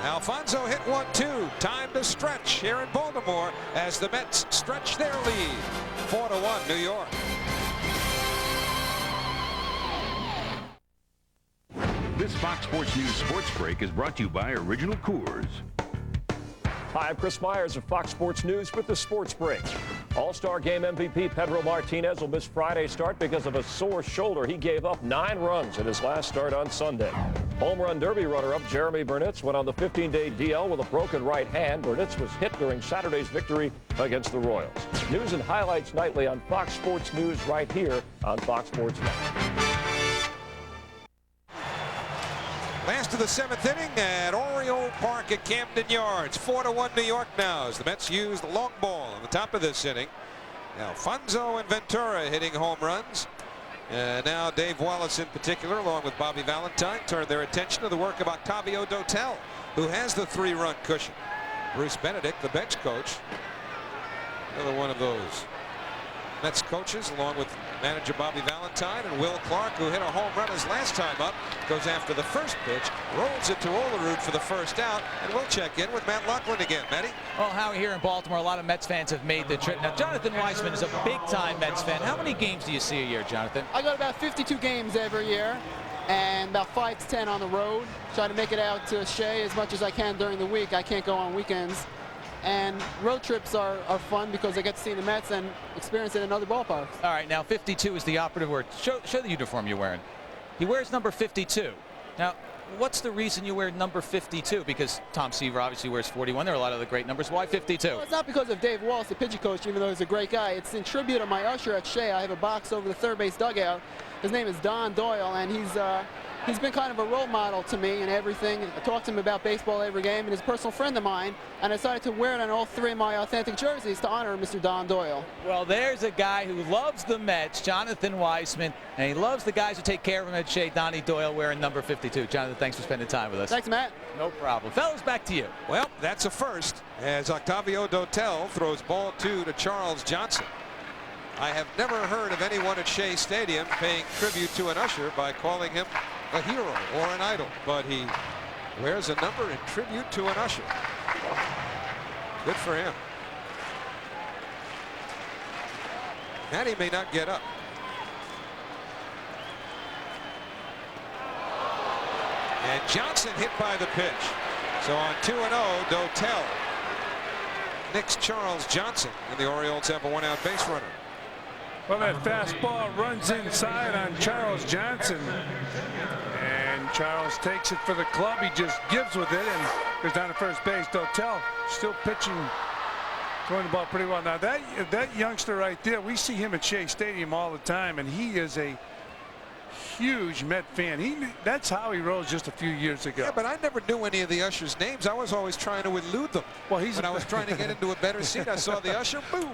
Alfonso hit 1-2. Time to stretch here in Baltimore as the Mets stretch their lead. 4-1 New York. This Fox Sports News Sports Break is brought to you by Original Coors. Hi, I'm Chris Myers of Fox Sports News with the Sports Break. All-Star Game MVP Pedro Martinez will miss Friday's start because of a sore shoulder. He gave up 9 runs in his last start on Sunday. Home Run Derby runner-up Jeremy Burnitz went on the 15-day DL with a broken right hand. Burnitz was hit during Saturday's victory against the Royals. News and highlights nightly on Fox Sports News right here on Fox Sports Net. Last of the 7th inning at Oriole Park at Camden Yards. 4-1 New York now as the Mets use the long ball on the top of this inning. Alfonso and Ventura hitting home runs. Now Dave Wallace in particular, along with Bobby Valentine, turned their attention to the work of Octavio Dotel, who has the 3-run cushion. Bruce Benedict, the bench coach, another one of those Mets coaches, along with manager Bobby Valentine and Will Clark, who hit a home run his last time up, goes after the first pitch, rolls it to Olerud for the first out, and we'll check in with Matt Loughlin again. Matty? Well, Howie, here in Baltimore, a lot of Mets fans have made the trip. Now, Jonathan Weissman is a big-time Mets fan. How many games do you see a year, Jonathan? I go to about 52 games every year, and about 5 to 10 on the road. Try to make it out to Shea as much as I can during the week. I can't go on weekends. And road trips are fun because I get to see the Mets and experience it in other ballparks. All right, now 52 is the operative word. Show the uniform you're wearing. He wears number 52. Now, what's the reason you wear number 52? Because Tom Seaver obviously wears 41. There are a lot of the great numbers. Why 52? Well, it's not because of Dave Wallace, the pitching coach, even though he's a great guy. It's in tribute to my usher at Shea. I have a box over the third base dugout. His name is Don Doyle, and he's been kind of a role model to me and everything. I talk to him about baseball every game, and he's a personal friend of mine, and I decided to wear it on all 3 of my authentic jerseys to honor Mr. Don Doyle. Well, there's a guy who loves the Mets, Jonathan Weissman, and he loves the guys who take care of him at Shea, Donnie Doyle, wearing number 52. Jonathan, thanks for spending time with us. Thanks, Matt. No problem. Fellas, back to you. Well, that's a first as Octavio Dotel throws ball 2 to Charles Johnson. I have never heard of anyone at Shea Stadium paying tribute to an usher by calling him a hero or an idol, but he wears a number in tribute to an usher. Good for him. Matty may not get up. And Johnson hit by the pitch. So on 2-0, Dotel nicks Charles Johnson, and the Orioles have a 1-out base runner. Well, that fastball runs inside on Charles Johnson. And Charles takes it for the club. He just gives with it and goes down to first base. Dotel still pitching, throwing the ball pretty well. Now, that youngster right there, we see him at Shea Stadium all the time, and he is a huge Met fan. That's how he rose just a few years ago. Yeah, but I never knew any of the ushers' names. I was always trying to elude them. Well, when I was trying to get into a better seat, I saw the usher, boom.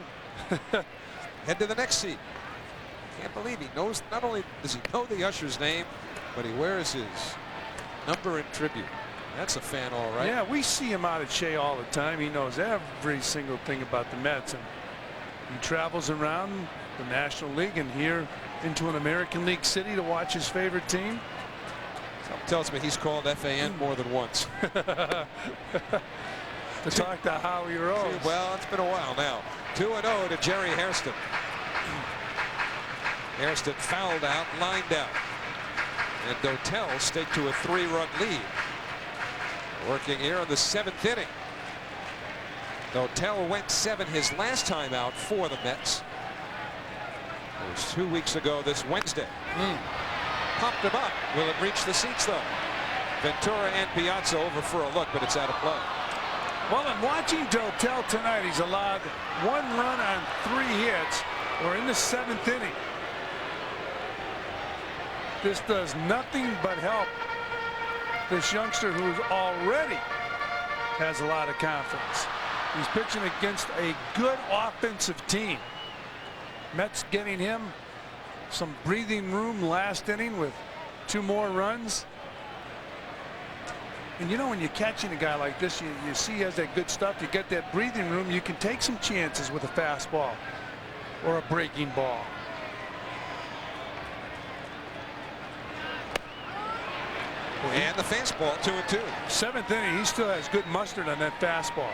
Head to the next seat. Can't believe he knows. Not only does he know the usher's name, but he wears his number in tribute. That's a fan, all right. Yeah, we see him out at Shea all the time. He knows every single thing about the Mets, and he travels around the National League and here into an American League city to watch his favorite team. Something tells me he's called FAN more than once. To talk to Howie Rose. Well, it's been a while now. 2-0 to Jerry Hairston. Hairston fouled out, lined out. And Dotel stake to a 3-run lead. Working here in the 7th inning. Dotel went 7 his last time out for the Mets. It was 2 weeks ago this Wednesday. Popped him up. Will it reach the seats though? Ventura and Piazza over for a look, but it's out of play. Well, in watching Dotel tonight, he's allowed 1 run on 3 hits. We're in the 7th inning. This does nothing but help this youngster who's already has a lot of confidence. He's pitching against a good offensive team. Mets getting him some breathing room last inning with 2 more runs. And you know, when you're catching a guy like this, you see he has that good stuff. You get that breathing room. You can take some chances with a fastball or a breaking ball. And the fastball, 2-2. 7th inning, he still has good mustard on that fastball.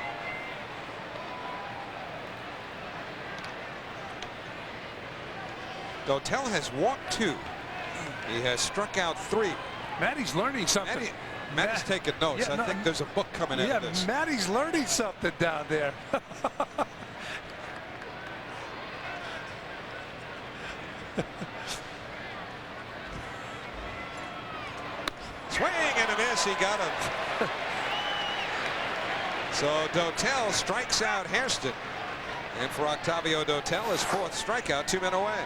Dotel has walked 2. He has struck out 3. Matty's learning something. Matty's taking notes. I think there's a book coming out of this. Yeah, Matty's learning something down there. Swing and a miss. He got him. So Dotel strikes out Hairston. And for Octavio Dotel, his 4th strikeout, 2 men away.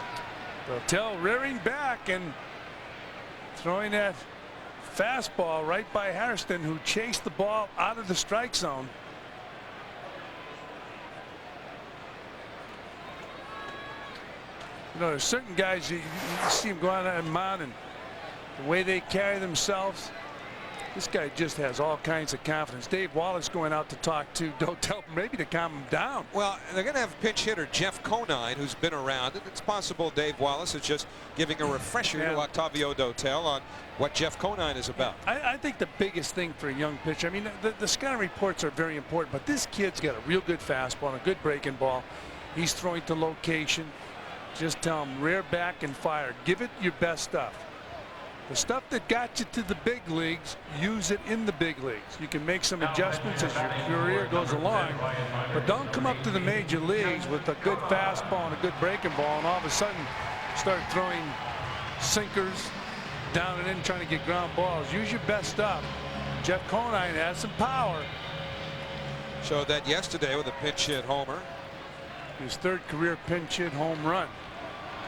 Dotel rearing back and throwing that fastball right by Hairston, who chased the ball out of the strike zone. You know, there's certain guys you see them go out on the mound and the way they carry themselves. This guy just has all kinds of confidence. Dave Wallace going out to talk to Dotel, maybe to calm him down. Well, they're going to have pinch hitter Jeff Conine, who's been around it. It's possible Dave Wallace is just giving a refresher to Octavio Dotel on what Jeff Conine is about. I think the biggest thing for a young pitcher, I mean, the scouting reports are very important, but this kid's got a real good fastball and a good breaking ball. He's throwing to location. Just tell him rear back and fire. Give it your best stuff. The stuff that got you to the big leagues, use it in the big leagues. You can make some adjustments as your career goes along, but don't come up to the major leagues with a good fastball and a good breaking ball and all of a sudden start throwing sinkers down and in trying to get ground balls. Use your best stuff. Jeff Conine has some power. Showed that yesterday with a pinch hit homer. His 3rd career pinch hit home run.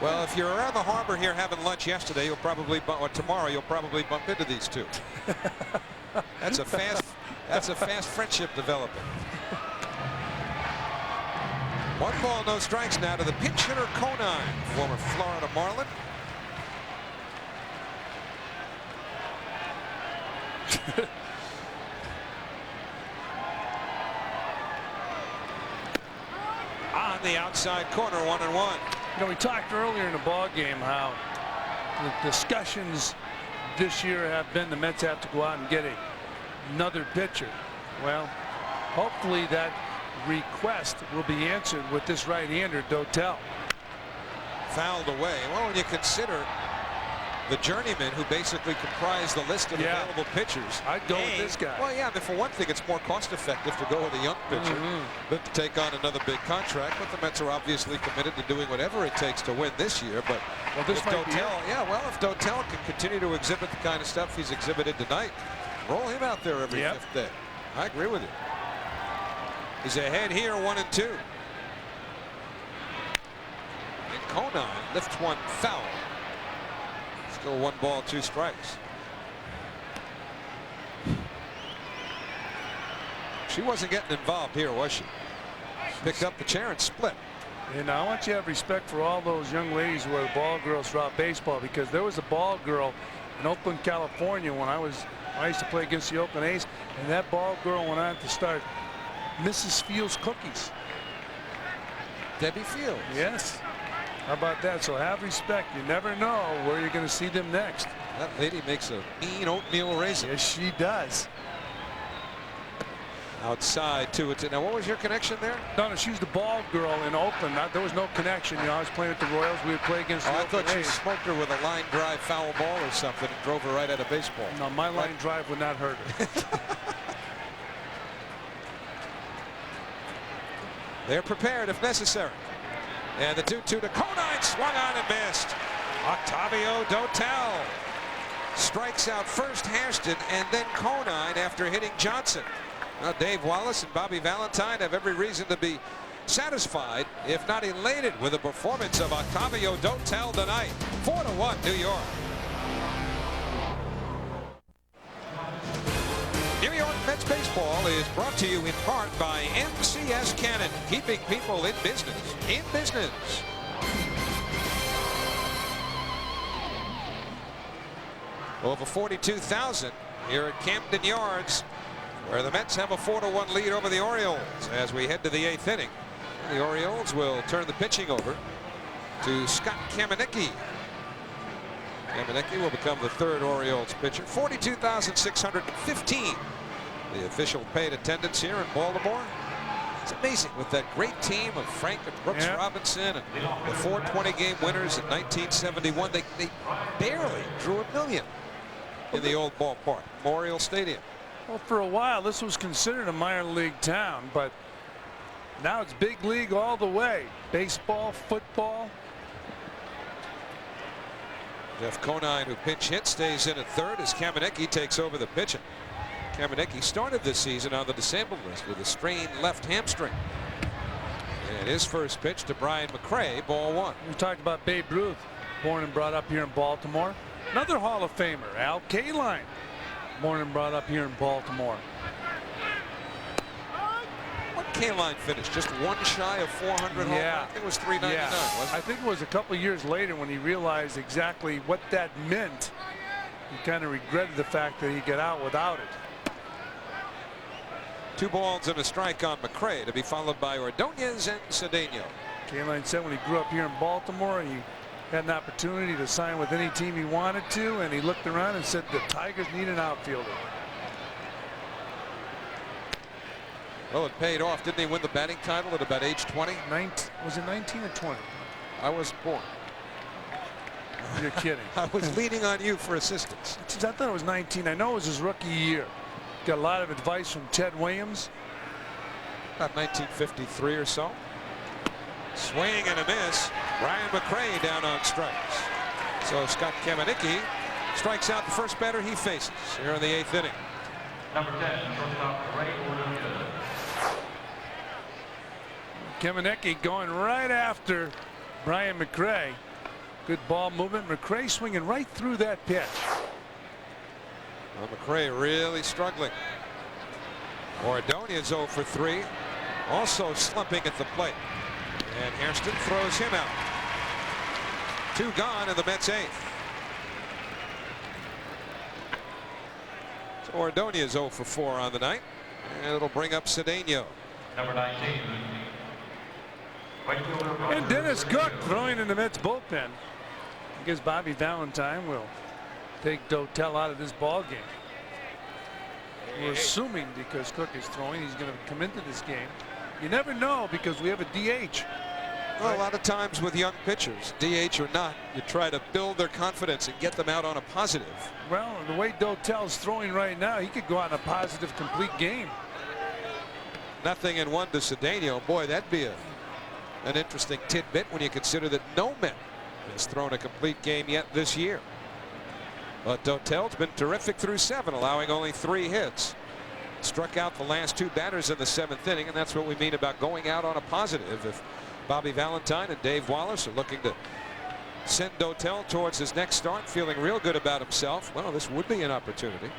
Well, if you're around the harbor here having lunch yesterday, you'll probably or tomorrow you'll probably bump into these 2. That's a fast friendship developing. 1 ball, no strikes now to the pinch hitter Conine, former Florida Marlin. On the outside corner, 1-1. You know, we talked earlier in the ball game how the discussions this year have been the Mets have to go out and get another pitcher. Well, hopefully that request will be answered with this right-hander, Dotel. Fouled away. Well, when you consider the journeymen who basically comprise the list of available pitchers, I'd go with this guy. Well, yeah, but for one thing, it's more cost effective to go with a young pitcher than to take on another big contract. But the Mets are obviously committed to doing whatever it takes to win this year. But this if if Dotel can continue to exhibit the kind of stuff he's exhibited tonight, roll him out there every 5th day. I agree with you. He's ahead here, 1-2. And Conine lifts one foul. Still 1 ball, 2 strikes. She wasn't getting involved here, was she? Picked up the chair and split. And I want you to have respect for all those young ladies who are ball girls throughout baseball, because there was a ball girl in Oakland, California when I used to play against the Oakland A's, and that ball girl went on to start Mrs. Fields Cookies. Debbie Fields. Yes. How about that? So have respect. You never know where you're going to see them next. That lady makes a mean oatmeal raisin. Yes, she does. Outside to it. Now, what was your connection there? No, she's the ball girl in Oakland. There was no connection. You know, I was playing with the Royals. We would play against the I thought you A's. smoked her with a line drive foul ball or something and drove her right out of baseball. No, my line drive would not hurt her. They're prepared if necessary. And the 2-2 to Conine, swung on and missed. Octavio Dotel strikes out first Hairston and then Conine after hitting Johnson. Now Dave Wallace and Bobby Valentine have every reason to be satisfied, if not elated, with the performance of Octavio Dotel tonight. 4-1 New York. New York Mets baseball is brought to you in part by MCS Cannon, keeping people in business. In business. Over 42,000 here at Camden Yards, where the Mets have a 4-1 lead over the Orioles as we head to the 8th inning. The Orioles will turn the pitching over to Scott Kamenicki. Kamenicki will become the 3rd Orioles pitcher. 42,615. The official paid attendance here in Baltimore. It's amazing with that great team of Frank and Brooks Robinson and the 420 game winners in 1971. They barely drew 1 million in the old ballpark, Memorial Stadium. Well, for a while, this was considered a minor league town, but now it's big league all the way. Baseball, football. Jeff Conine, who pinch hit, stays in at 3rd as Kamenicki takes over the pitching. Kamenicki started this season on the disabled list with a strained left hamstring. And his first pitch to Brian McRae, ball 1. We talked about Babe Ruth, born and brought up here in Baltimore. Another Hall of Famer, Al Kaline, born and brought up here in Baltimore. What Kaline finished? Just 1 shy of 400 home runs? I think it was 399, wasn't it? I think it was a couple years later when he realized exactly what that meant. He kind of regretted the fact that he got out without it. 2 balls and a strike on McRae, to be followed by Ordonez and Cedeno. Kaline said when he grew up here in Baltimore, he had an opportunity to sign with any team he wanted to, and he looked around and said the Tigers need an outfielder. Well, it paid off. Didn't he win the batting title at about age 20? Was it 19 or 20? I wasn't born. You're kidding. I was leaning on you for assistance. I thought it was 19. I know it was his rookie year. Got a lot of advice from Ted Williams. About 1953 or so. Swing and a miss. Brian McRae down on strikes. So Scott Kamenicki strikes out the first batter he faces here in the 8th inning. Number 10, shortstop Ray Orioles. Kamenicki going right after Brian McRae. Good ball movement. McRae swinging right through that pitch. Well, McRae really struggling. Ordonez 0 for 3. Also slumping at the plate. And Hairston throws him out. 2 gone in the Mets 8th. So Ordonez 0 for 4 on the night. And it'll bring up Cedeno. Number 19. And Dennis Cook throwing in the Mets bullpen. I guess Bobby Valentine will take Dotel out of this ball game. We're assuming because Cook is throwing, he's going to come into this game. You never know because we have a DH. Well, a lot of times with young pitchers, DH or not, you try to build their confidence and get them out on a positive. Well, the way Dotel's throwing right now, he could go out in a positive, complete game. 0-1 to Cedeno. Boy, that'd be an interesting tidbit when you consider that no Met has thrown a complete game yet this year. But Dotel's been terrific through 7, allowing only 3 hits. Struck out the last 2 batters in the 7th inning, and that's what we mean about going out on a positive. If Bobby Valentine and Dave Wallace are looking to send Dotel towards his next start, feeling real good about himself, well, this would be an opportunity.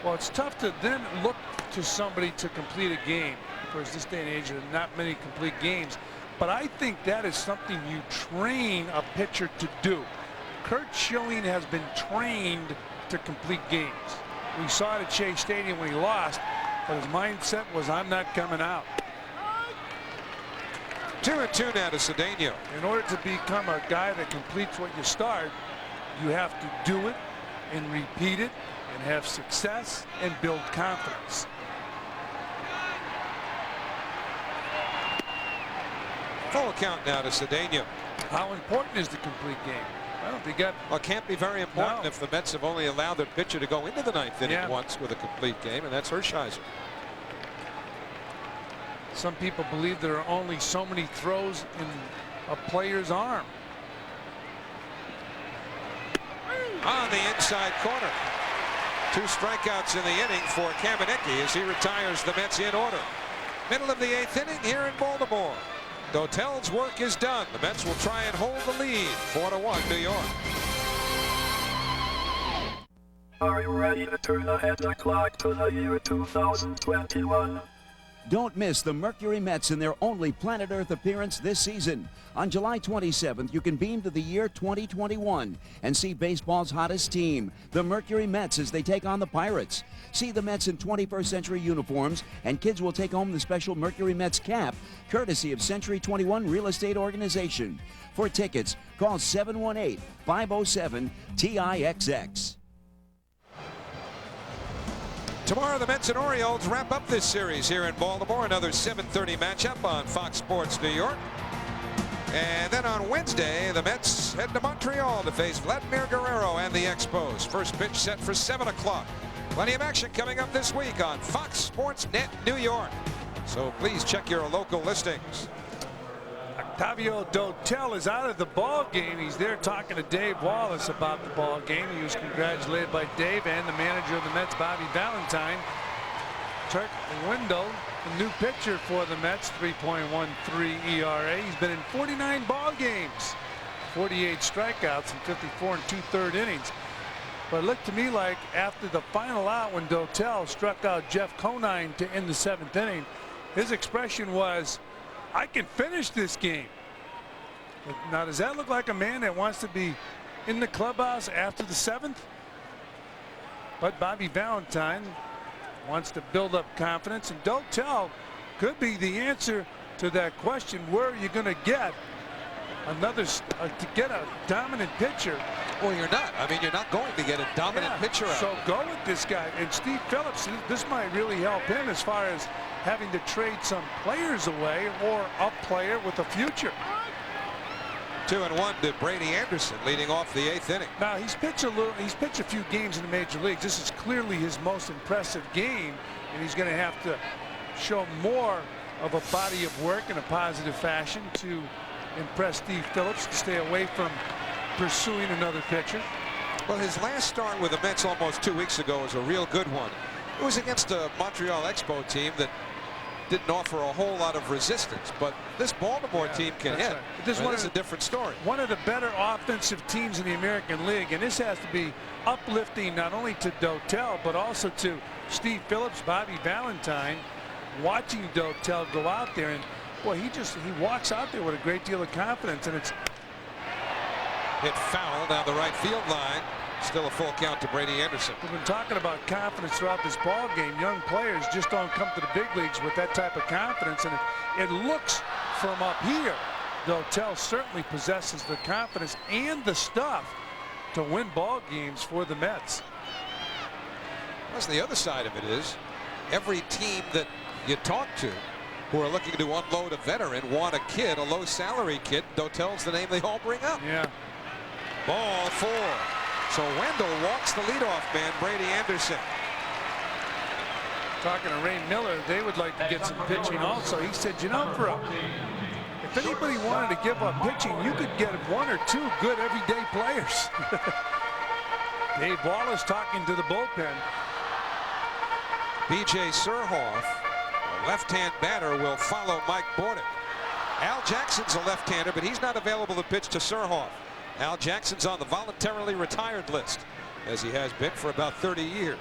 Well, it's tough to then look to somebody to complete a game. Of course, this day and age, there are not many complete games. But I think that is something you train a pitcher to do. Curt Schilling has been trained to complete games. We saw it at Shea Stadium when he lost, but his mindset was, I'm not coming out. 2-2 now to Cedeno. In order to become a guy that completes what you start, you have to do it and repeat it and have success and build confidence. Full count now to Cedeno. How important is the complete game? Well, they got. Well, it can't be very important if the Mets have only allowed their pitcher to go into the ninth inning once with a complete game, and that's Hershiser. Some people believe there are only so many throws in a player's arm. On the inside corner. 2 strikeouts in the inning for Kamenicki as he retires the Mets in order. Middle of the 8th inning here in Baltimore. Dotel's work is done. The Mets will try and hold the lead. 4-1 New York. Are you ready to turn ahead the clock to the year 2021? Don't miss the Mercury Mets in their only Planet Earth appearance this season. On July 27th, you can beam to the year 2021 and see baseball's hottest team, the Mercury Mets, as they take on the Pirates. See the Mets in 21st century uniforms, and kids will take home the special Mercury Mets cap, courtesy of Century 21 Real Estate Organization. For tickets, call 718-507-TIXX. Tomorrow, the Mets and Orioles wrap up this series here in Baltimore. Another 7:30 matchup on Fox Sports New York. And then on Wednesday, the Mets head to Montreal to face Vladimir Guerrero and the Expos. First pitch set for 7 o'clock. Plenty of action coming up this week on Fox Sports Net New York. So please check your local listings. Octavio Dotel is out of the ball game. He's there talking to Dave Wallace about the ball game. He was congratulated by Dave and the manager of the Mets, Bobby Valentine. Turk Window, the new pitcher for the Mets, 3.13 ERA. He's been in 49 ball games, 48 strikeouts in 54 2/3 innings. But it looked to me like after the final out, when Dotel struck out Jeff Conine to end the 7th inning, his expression was, I can finish this game. Now, does that look like a man that wants to be in the clubhouse after the 7th? But Bobby Valentine wants to build up confidence, and Dotel could be the answer to that question. Where are you going to get another to get a dominant pitcher? Well, you're not. I mean, you're not going to get a dominant pitcher out. So go with this guy. And Steve Phillips, this might really help him as far as having to trade some players away or a player with a future. 2-1 to Brady Anderson, leading off the 8th inning. Now he's pitched a few games in the major leagues. This is clearly his most impressive game, and he's going to have to show more of a body of work in a positive fashion to impress Steve Phillips, to stay away from pursuing another pitcher. Well, his last start with the Mets almost 2 weeks ago was a real good one. It was against a Montreal Expo team that didn't offer a whole lot of resistance, but this Baltimore team can hit. Right. This is a different story. One of the better offensive teams in the American League, and this has to be uplifting not only to Dotel but also to Steve Phillips, Bobby Valentine, watching Dotel go out there, and boy, he walks out there with a great deal of confidence, and it's hit foul down the right field line. Still a full count to Brady Anderson. We've been talking about confidence throughout this ball game. Young players just don't come to the big leagues with that type of confidence, and it looks from up here, Dotel certainly possesses the confidence and the stuff to win ball games for the Mets. Plus, the other side of it is every team that you talk to who are looking to unload a veteran want a kid, a low salary kid. Dotel's the name they all bring up. Yeah. Ball 4. So Wendell walks the leadoff man, Brady Anderson. Talking to Ray Miller, they would like to get some pitching also. He said, you know, if anybody wanted to give up pitching, you could get 1 or 2 good everyday players. Dave Wallace talking to the bullpen. B.J. Surhoff, a left-hand batter, will follow Mike Bordick. Al Jackson's a left-hander, but he's not available to pitch to Surhoff. Al Jackson's on the voluntarily retired list, as he has been for about 30 years.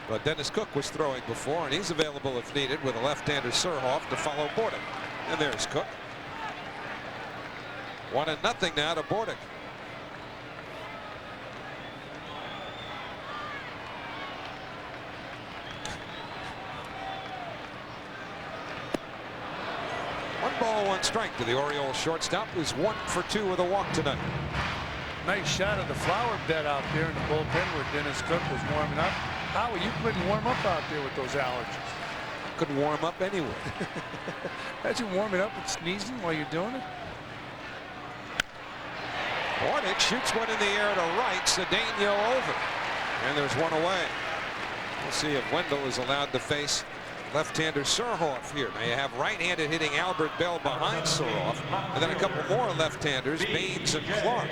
But Dennis Cook was throwing before, and he's available if needed with a left-hander Surhoff to follow Bordick. And there's Cook. 1-0 now to Bordick. One ball, one strike to the Orioles shortstop, who's 1 for 2 with a walk tonight. Nice shot of the flower bed out there in the bullpen where Dennis Cook was warming up. Howie, you couldn't warm up out there with those allergies. Couldn't warm up anyway. Imagine warming up and sneezing while you're doing it. Hornick shoots one in the air to right. Cedeno over. And there's one away. We'll see if Wendell is allowed to face left-hander Surhoff here. Now you have right-handed hitting Albert Bell behind Surhoff, and then a couple more left-handers, Baines and Clark.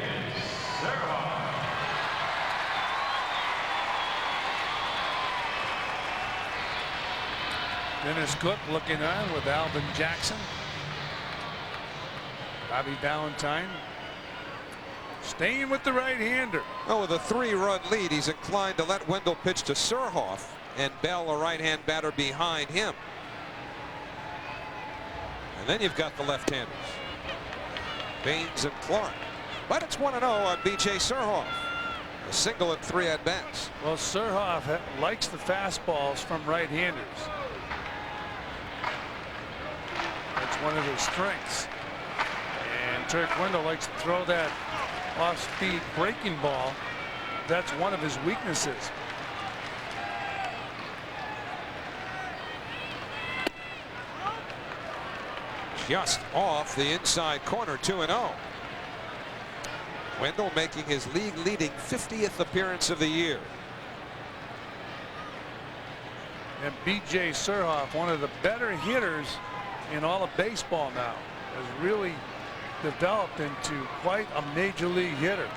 Dennis Cook looking on with Alvin Jackson. Bobby Valentine staying with the right-hander. Oh, with a 3-run lead, he's inclined to let Wendell pitch to Surhoff and Bell, a right-hand batter, behind him. And then you've got the left-handers, Baines and Clark. But it's 1-0 on B.J. Surhoff. A single at 3 at-bats. Well, Surhoff likes the fastballs from right-handers. That's one of his strengths. And Turk Wendell likes to throw that off-speed breaking ball. That's one of his weaknesses. Just off the inside corner, 2-0. Wendell making his league-leading 50th appearance of the year. And B.J. Surhoff, one of the better hitters in all of baseball now, has really developed into quite a major league hitter.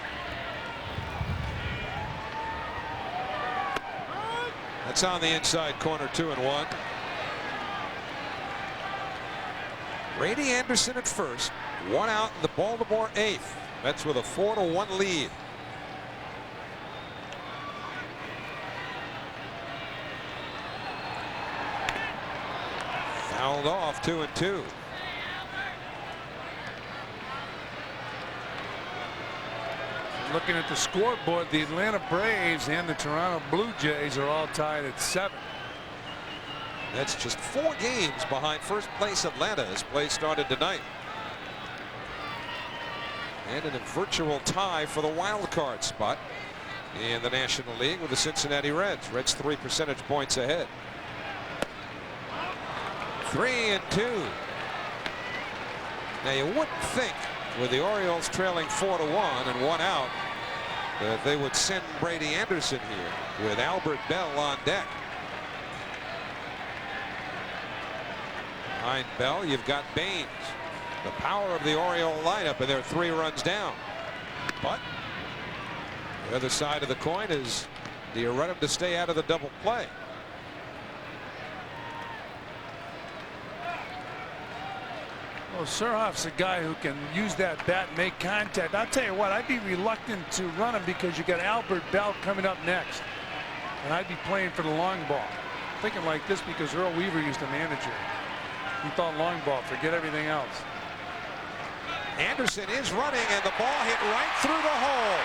That's on the inside corner, 2-1. Brady Anderson at first, 1 out in the Baltimore 8th. Mets with a 4-1 lead. Fouled off, 2-2. Looking at the scoreboard, the Atlanta Braves and the Toronto Blue Jays are all tied at 7. That's just 4 games behind first place Atlanta as play started tonight. And in a virtual tie for the wild card spot in the National League with the Cincinnati Reds. Reds 3 percentage points ahead. 3-2. Now you wouldn't think with the Orioles trailing 4-1 and 1 out that they would send Brady Anderson here with Albert Bell on deck. Behind Bell, you've got Baines. The power of the Oriole lineup, and they're 3 runs down. But the other side of the coin is, do you run him to stay out of the double play? Well, Surhoff's a guy who can use that bat and make contact. I'll tell you what, I'd be reluctant to run him because you got Albert Bell coming up next. And I'd be playing for the long ball. Thinking like this because Earl Weaver used to manage it. He thought long ball, forget everything else. Anderson is running, and the ball hit right through the hole.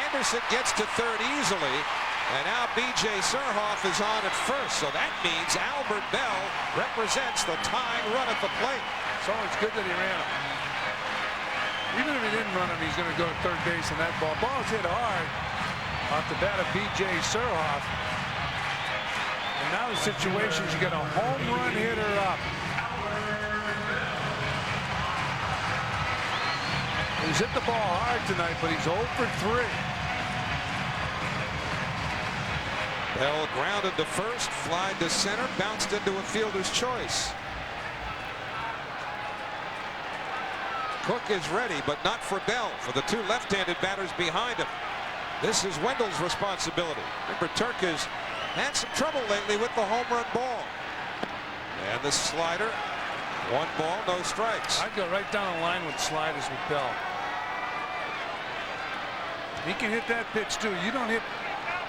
Anderson gets to third easily, and now B.J. Surhoff is on at first. So that means Albert Bell represents the tying run at the plate. So it's good that he ran him. Even if he didn't run him, he's going to go to third base on that ball. Ball's hit hard off the bat of B.J. Surhoff. And now the situation is you got a home run hitter up. He's hit the ball hard tonight, but he's 0 for 3. Bell grounded to first, flied to center, bounced into a fielder's choice. Cook is ready, but not for Bell, for the 2 left-handed batters behind him. This is Wendell's responsibility. Remember, Turk has had some trouble lately with the home run ball. And the slider, 1 ball, no strikes. I'd go right down the line with sliders with Bell. He can hit that pitch too. You don't hit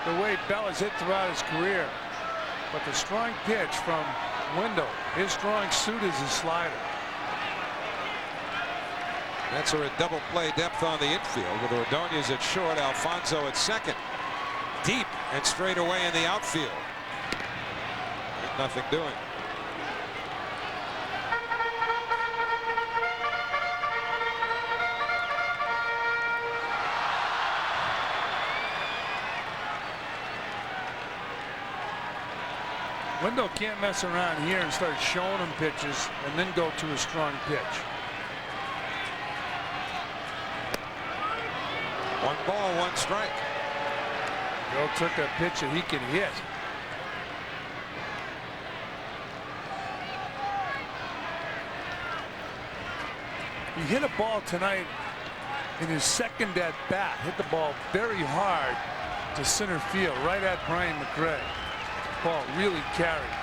the way Bell has hit throughout his career. But the strong pitch from Wendell, his strong suit is his slider. Mets are at double play depth on the infield with Ordonez at short, Alfonso at second. Deep and straight away in the outfield. Nothing doing. Wendell can't mess around here and start showing him pitches and then go to a strong pitch. 1 ball, 1 strike. Bill took a pitch that he can hit. He hit a ball tonight in his second at bat. Hit the ball very hard to center field, right at Brian McRae. Ball really carried.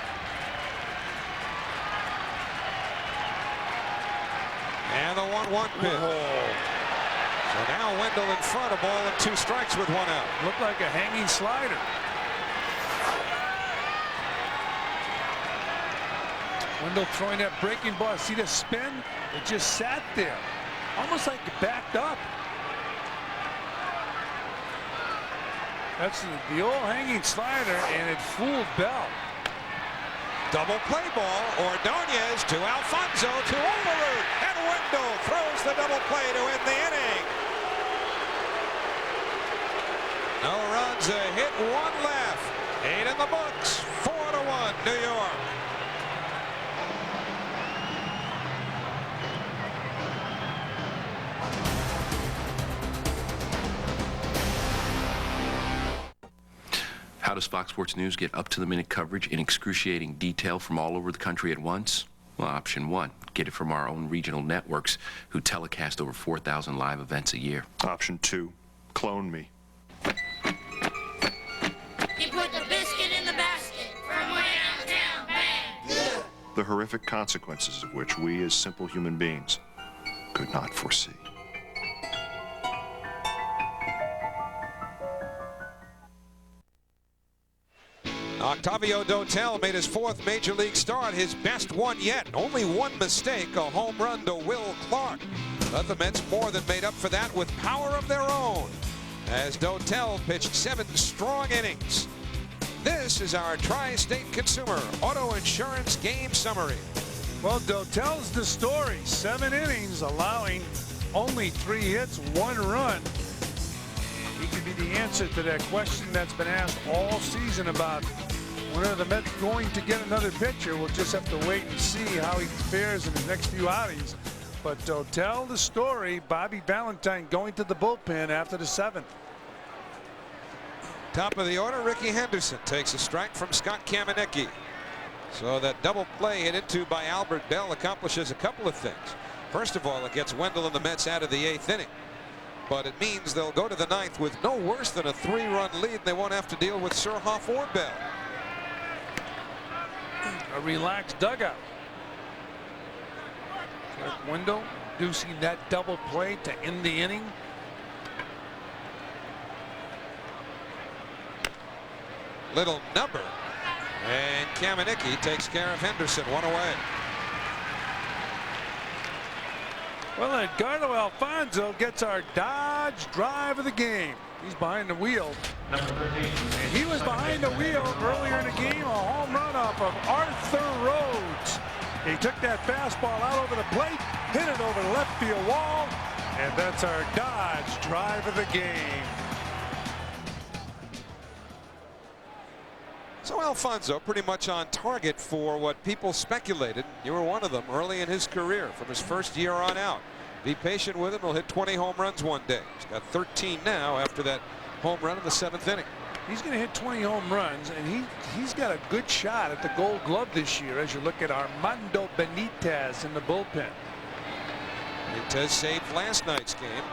And the 1-1 pitch. So now Wendell in front, a ball and 2 strikes with 1 out. Looked like a hanging slider. Wendell throwing that breaking ball. See the spin? It just sat there, almost like it backed up. That's the old hanging slider, and it fooled Bell. Double play ball. Ordonez to Alfonso to Overroot, and Wendell throws the double play to end the inning. No runs, a hit, 1 left. 8 in the books. 4-1 New York. How does Fox Sports News get up-to-the-minute coverage in excruciating detail from all over the country at once? Well, option 1, get it from our own regional networks who telecast over 4,000 live events a year. Option 2, clone me. He put the biscuit in the basket from way downtown bad. The horrific consequences of which we as simple human beings could not foresee. Octavio Dotel made his 4th major league start, his best one yet. Only 1 mistake, a home run to Will Clark. But the Mets more than made up for that with power of their own, as Dotel pitched 7 strong innings. This is our Tri-State Consumer Auto Insurance Game Summary. Well, Dotel's the story. 7 innings, allowing only 3 hits, 1 run. He could be the answer to that question that's been asked all season about when are the Mets going to get another pitcher. We'll just have to wait and see how he fares in his next few outings. But Dotel the story. Bobby Valentine going to the bullpen after the 7th. Top of the order, Ricky Henderson takes a strike from Scott Kamenicki. So that double play hit into by Albert Bell accomplishes a couple of things. First of all, it gets Wendell and the Mets out of the 8th inning. But it means they'll go to the 9th with no worse than a 3-run lead. They won't have to deal with Surhoff or Bell. A relaxed dugout. Wendell inducing that double play to end the inning. Little number. And Kamenicki takes care of Henderson, 1 away. Well, Edgardo Alfonso gets our Dodge drive of the game. He's behind the wheel. And he was behind the wheel earlier in the game. A home run off of Arthur Rhodes. He took that fastball out over the plate, hit it over the left field wall, and that's our Dodge drive of the game. So Alfonso pretty much on target for what people speculated. You were one of them early in his career from his first year on out. Be patient with him. He'll hit 20 home runs one day. He's got 13 now after that home run in the 7th inning. He's going to hit 20 home runs, and he's got a good shot at the Gold Glove this year as you look at Armando Benitez in the bullpen. Benitez saved last night's game.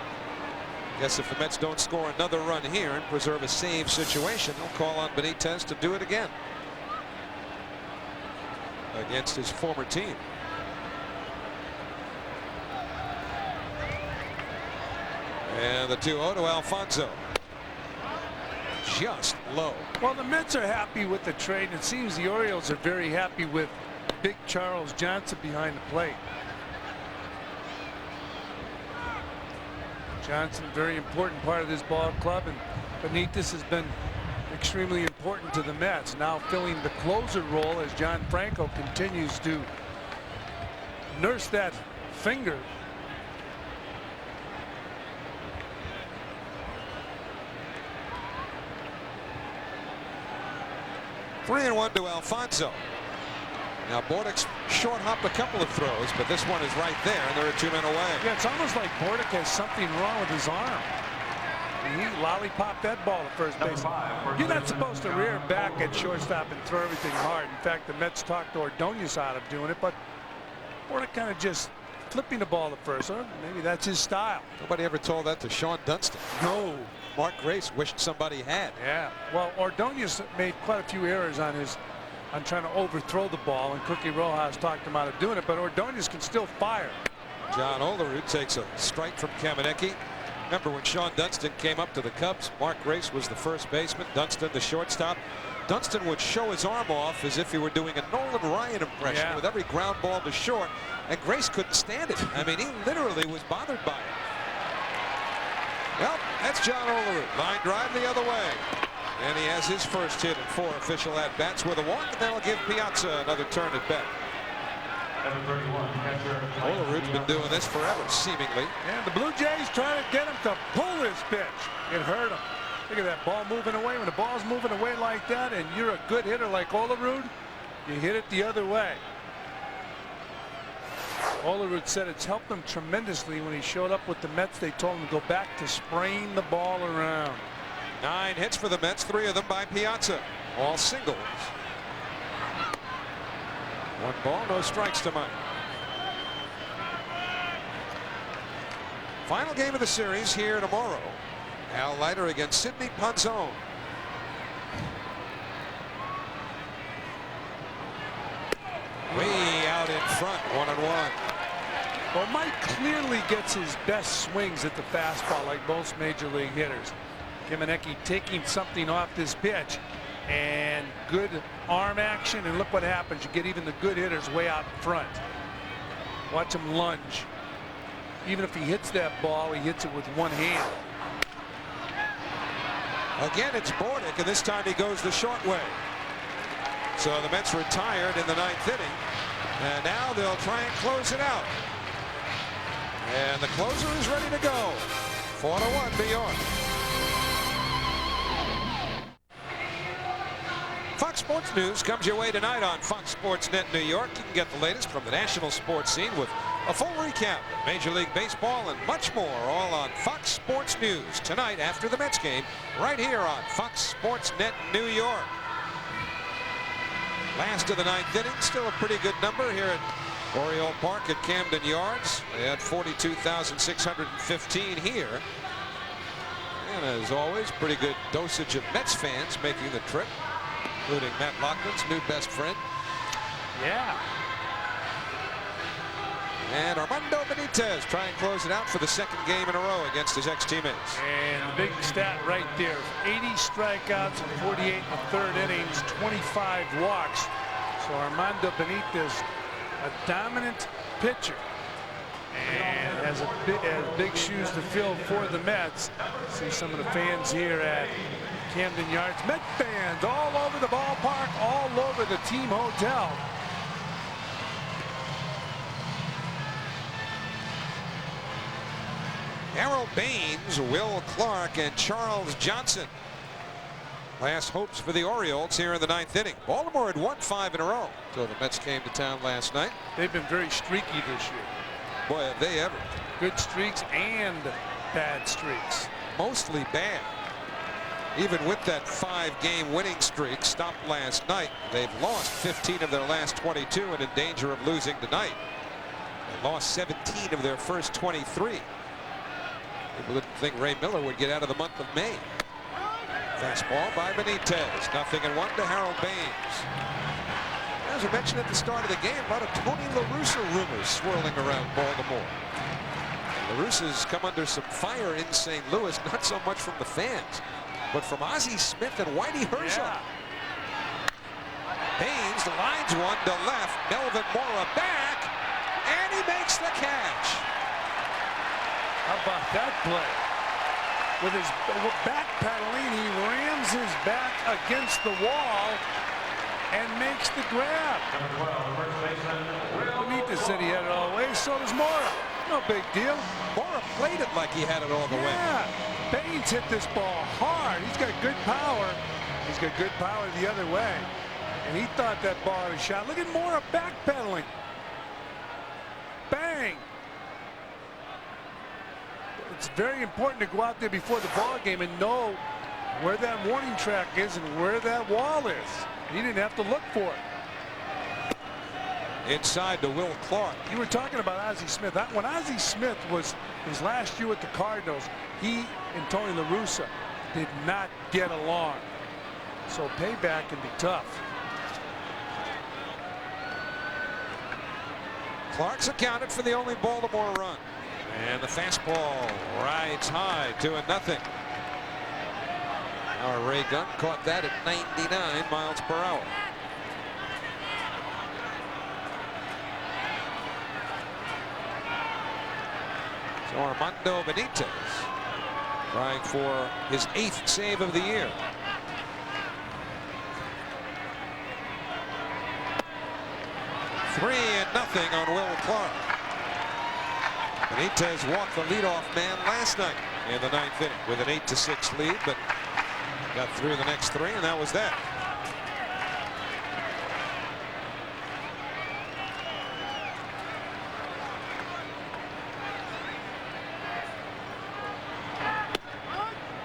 Guess if the Mets don't score another run here and preserve a save situation, they'll call on Benitez to do it again against his former team. And the 2-0 to Alfonso. Just low. Well, the Mets are happy with the trade. It seems the Orioles are very happy with big Charles Johnson behind the plate. Johnson, very important part of this ball club, and Benitez has been extremely important to the Mets. Now filling the closer role as John Franco continues to nurse that finger. 3-1 to Alfonso. Now Bordick's short hopped a couple of throws, but this one is right there, and there are 2 men away. Yeah, it's almost like Bordick has something wrong with his arm. He lollipopped that ball at first base. You're not supposed to rear back at shortstop and throw everything hard. In fact, the Mets talked to Ordonez out of doing it, but Bordick kind of just flipping the ball at first. Or maybe that's his style. Nobody ever told that to Sean Dunston. No. Mark Grace wished somebody had. Yeah. Well, Ordonez made quite a few errors on trying to overthrow the ball, and Cookie Rojas talked him out of doing it, but Ordonez can still fire. John Olerud takes a strike from Kamenecki. Remember when Sean Dunston came up to the Cubs, Mark Grace was the first baseman, Dunston the shortstop. Dunston would show his arm off as if he were doing a Nolan Ryan impression with every ground ball to short, and Grace couldn't stand it. I mean, he literally was bothered by it. Well, that's John Olerud. Line drive the other way. And he has his first hit in 4 official at-bats with a walk, and that'll give Piazza another turn at bat. Olerud's been doing this forever, seemingly. And the Blue Jays trying to get him to pull his pitch. It hurt him. Look at that ball moving away. When the ball's moving away like that and you're a good hitter like Olerud, you hit it the other way. Olerud said it's helped him tremendously. When he showed up with the Mets, they told him to go back to spraying the ball around. 9 hits for the Mets, 3 of them by Piazza. All singles. 1 ball, no strikes to Mike. Final game of the series here tomorrow. Al Leiter against Sidney Ponzone. Way out in front, 1-1. Well, Mike clearly gets his best swings at the fastball like most major league hitters. Kamenecki taking something off this pitch and good arm action, and look what happens. You get even the good hitters way out in front. Watch him lunge. Even if he hits that ball, he hits it with one hand. Again, it's Bordick, and this time he goes the short way. So the Mets retired in the 9th inning, and now they'll try and close it out. And the closer is ready to go. 4-1 New York. Fox Sports News comes your way tonight on Fox Sports Net New York. You can get the latest from the national sports scene with a full recap of Major League Baseball and much more, all on Fox Sports News tonight after the Mets game, right here on Fox Sports Net New York. Last of the 9th inning, still a pretty good number here at Oriole Park at Camden Yards. They had 42,615 here. And as always, pretty good dosage of Mets fans making the trip, including Matt Loughlin's new best friend. Yeah. And Armando Benitez trying to close it out for the 2nd game in a row against his ex-teammates. And the big stat right there, 80 strikeouts in 48 in the 3rd innings, 25 walks. So Armando Benitez, a dominant pitcher, and has big shoes to fill for the Mets. See some of the fans here at Camden Yards. Met fans all over the ballpark, all over the team hotel. Harold Baines, Will Clark, and Charles Johnson. Last hopes for the Orioles here in the 9th inning. Baltimore had won 5 in a row until the Mets came to town last night. They've been very streaky this year. Boy, have they ever. Good streaks and bad streaks. Mostly bad. Even with that 5-game winning streak stopped last night, they've lost 15 of their last 22 and in danger of losing tonight. They lost 17 of their first 23. People didn't think Ray Miller would get out of the month of May. Fastball by Benitez. 0-1 to Harold Baines. As I mentioned at the start of the game, a lot of Tony La Russa rumors swirling around Baltimore. La Russa's come under some fire in St. Louis, not so much from the fans, but from Ozzie Smith and Whitey Herzog. Baines lines one to left. Melvin Mora back, and he makes the catch. How about that play? With his back pedaling, he rams his back against the wall and makes the grab. Benitez said he had it all the way, so does Mora. No big deal. Mora played it like he had it all the way. Yeah, Baines hit this ball hard. He's got good power. He's got good power the other way. And he thought that ball had a shot. Look at Mora backpedaling. Bang. It's very important to go out there before the ball game and know where that warning track is and where that wall is. He didn't have to look for it. Inside to Will Clark. You were talking about Ozzie Smith. When Ozzie Smith was his last year with the Cardinals, he and Tony La Russa did not get along. So payback can be tough. Clark's accounted for the only Baltimore run. And the fastball rides high, 2-0. Our Ray Gunn caught that at 99 miles per hour. So Armando Benitez trying for his 8th save of the year. Three and nothing on Will Clark. Benitez walked the leadoff man last night in the 9th inning with an 8-6 lead, but got through the next 3, and that was that.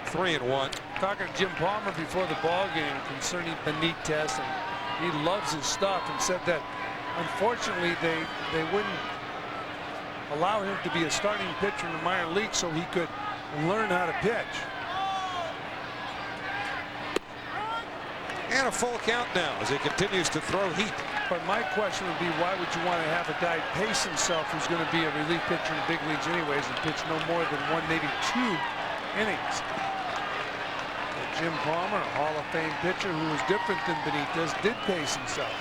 Three and one. Talking to Jim Palmer before the ball game concerning Benitez, and he loves his stuff, and said that unfortunately they wouldn't allow him to be a starting pitcher in the minor league so he could learn how to pitch. And a full count now as he continues to throw heat. But my question would be, why would you want to have a guy pace himself who's going to be a relief pitcher in the big leagues anyways and pitch no more than 1, maybe 2 innings? But Jim Palmer, a Hall of Fame pitcher who was different than Benitez, did pace himself.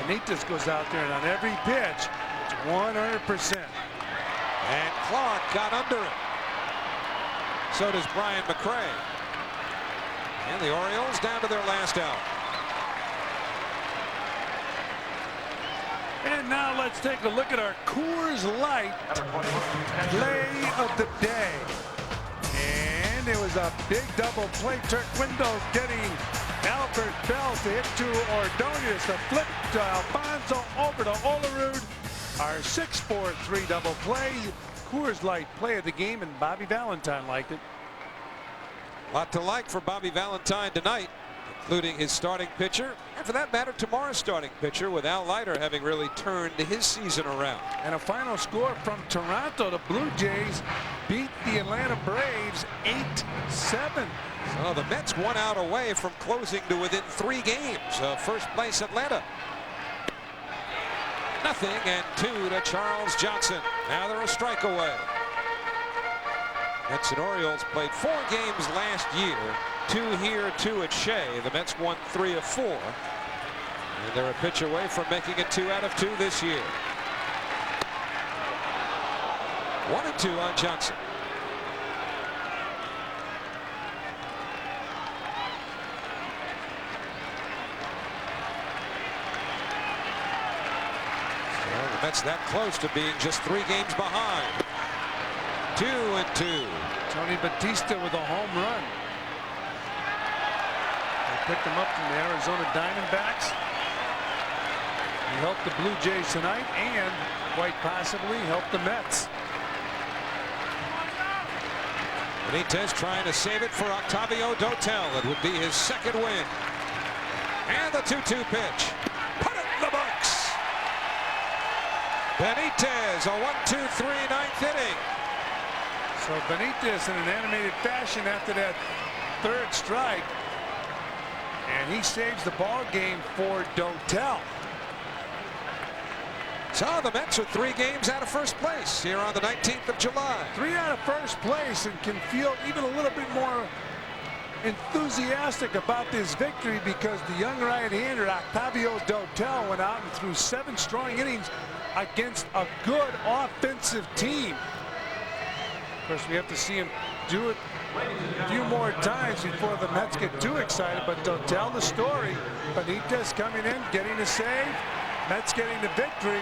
Benitez goes out there and on every pitch, it's 100%. And Clark got under it. So does Brian McRae. And the Orioles down to their last out. And now let's take a look at our Coors Light play of the day. And it was a big double play. Turquendo getting Albert Bell to hit to Ordonez, to flip to Alfonso, over to Olerud. Our 6-4-3 double play. Coors Light play of the game, and Bobby Valentine liked it. A lot to like for Bobby Valentine tonight, including his starting pitcher, and for that matter, tomorrow's starting pitcher, with Al Leiter having really turned his season around. And a final score from Toronto. The Blue Jays beat the Atlanta Braves 8-7. So the Mets 1 out away from closing to within 3 games of first place Atlanta. Nothing, and 2 to Charles Johnson. Now they're a strike away. Mets and Orioles played 4 games last year. 2 here, 2 at Shea. The Mets won 3 of 4. And they're a pitch away from making it 2 out of 2 this year. 1-2 on Johnson. So the Mets that close to being just 3 games behind. 2-2. Tony Batista with a home run. They picked him up from the Arizona Diamondbacks. He helped the Blue Jays tonight and quite possibly helped the Mets. Benitez trying to save it for Octavio Dotel. It would be his 2nd win. And the 2-2 pitch. Put it in the books. Benitez, a 1-2-3 9th inning. So Benitez in an animated fashion after that 3rd strike, and he saves the ball game for Dotel. So the Mets are 3 games out of first place here on the 19th of July. 3 out of first place, and can feel even a little bit more enthusiastic about this victory because the young right-hander Octavio Dotel went out and threw 7 strong innings against a good offensive team. Of course, we have to see him do it a few more times before the Mets get too excited, but they'll tell the story. Benitez coming in, getting a save, Mets getting the victory.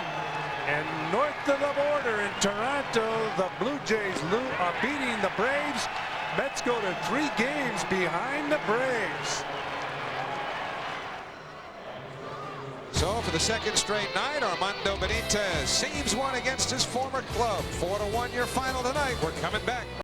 And north of the border in Toronto, the Blue Jays are beating the Braves. Mets go to 3 games behind the Braves. So for the second straight night, Armando Benitez saves one against his former club. 4-1 your final tonight. We're coming back.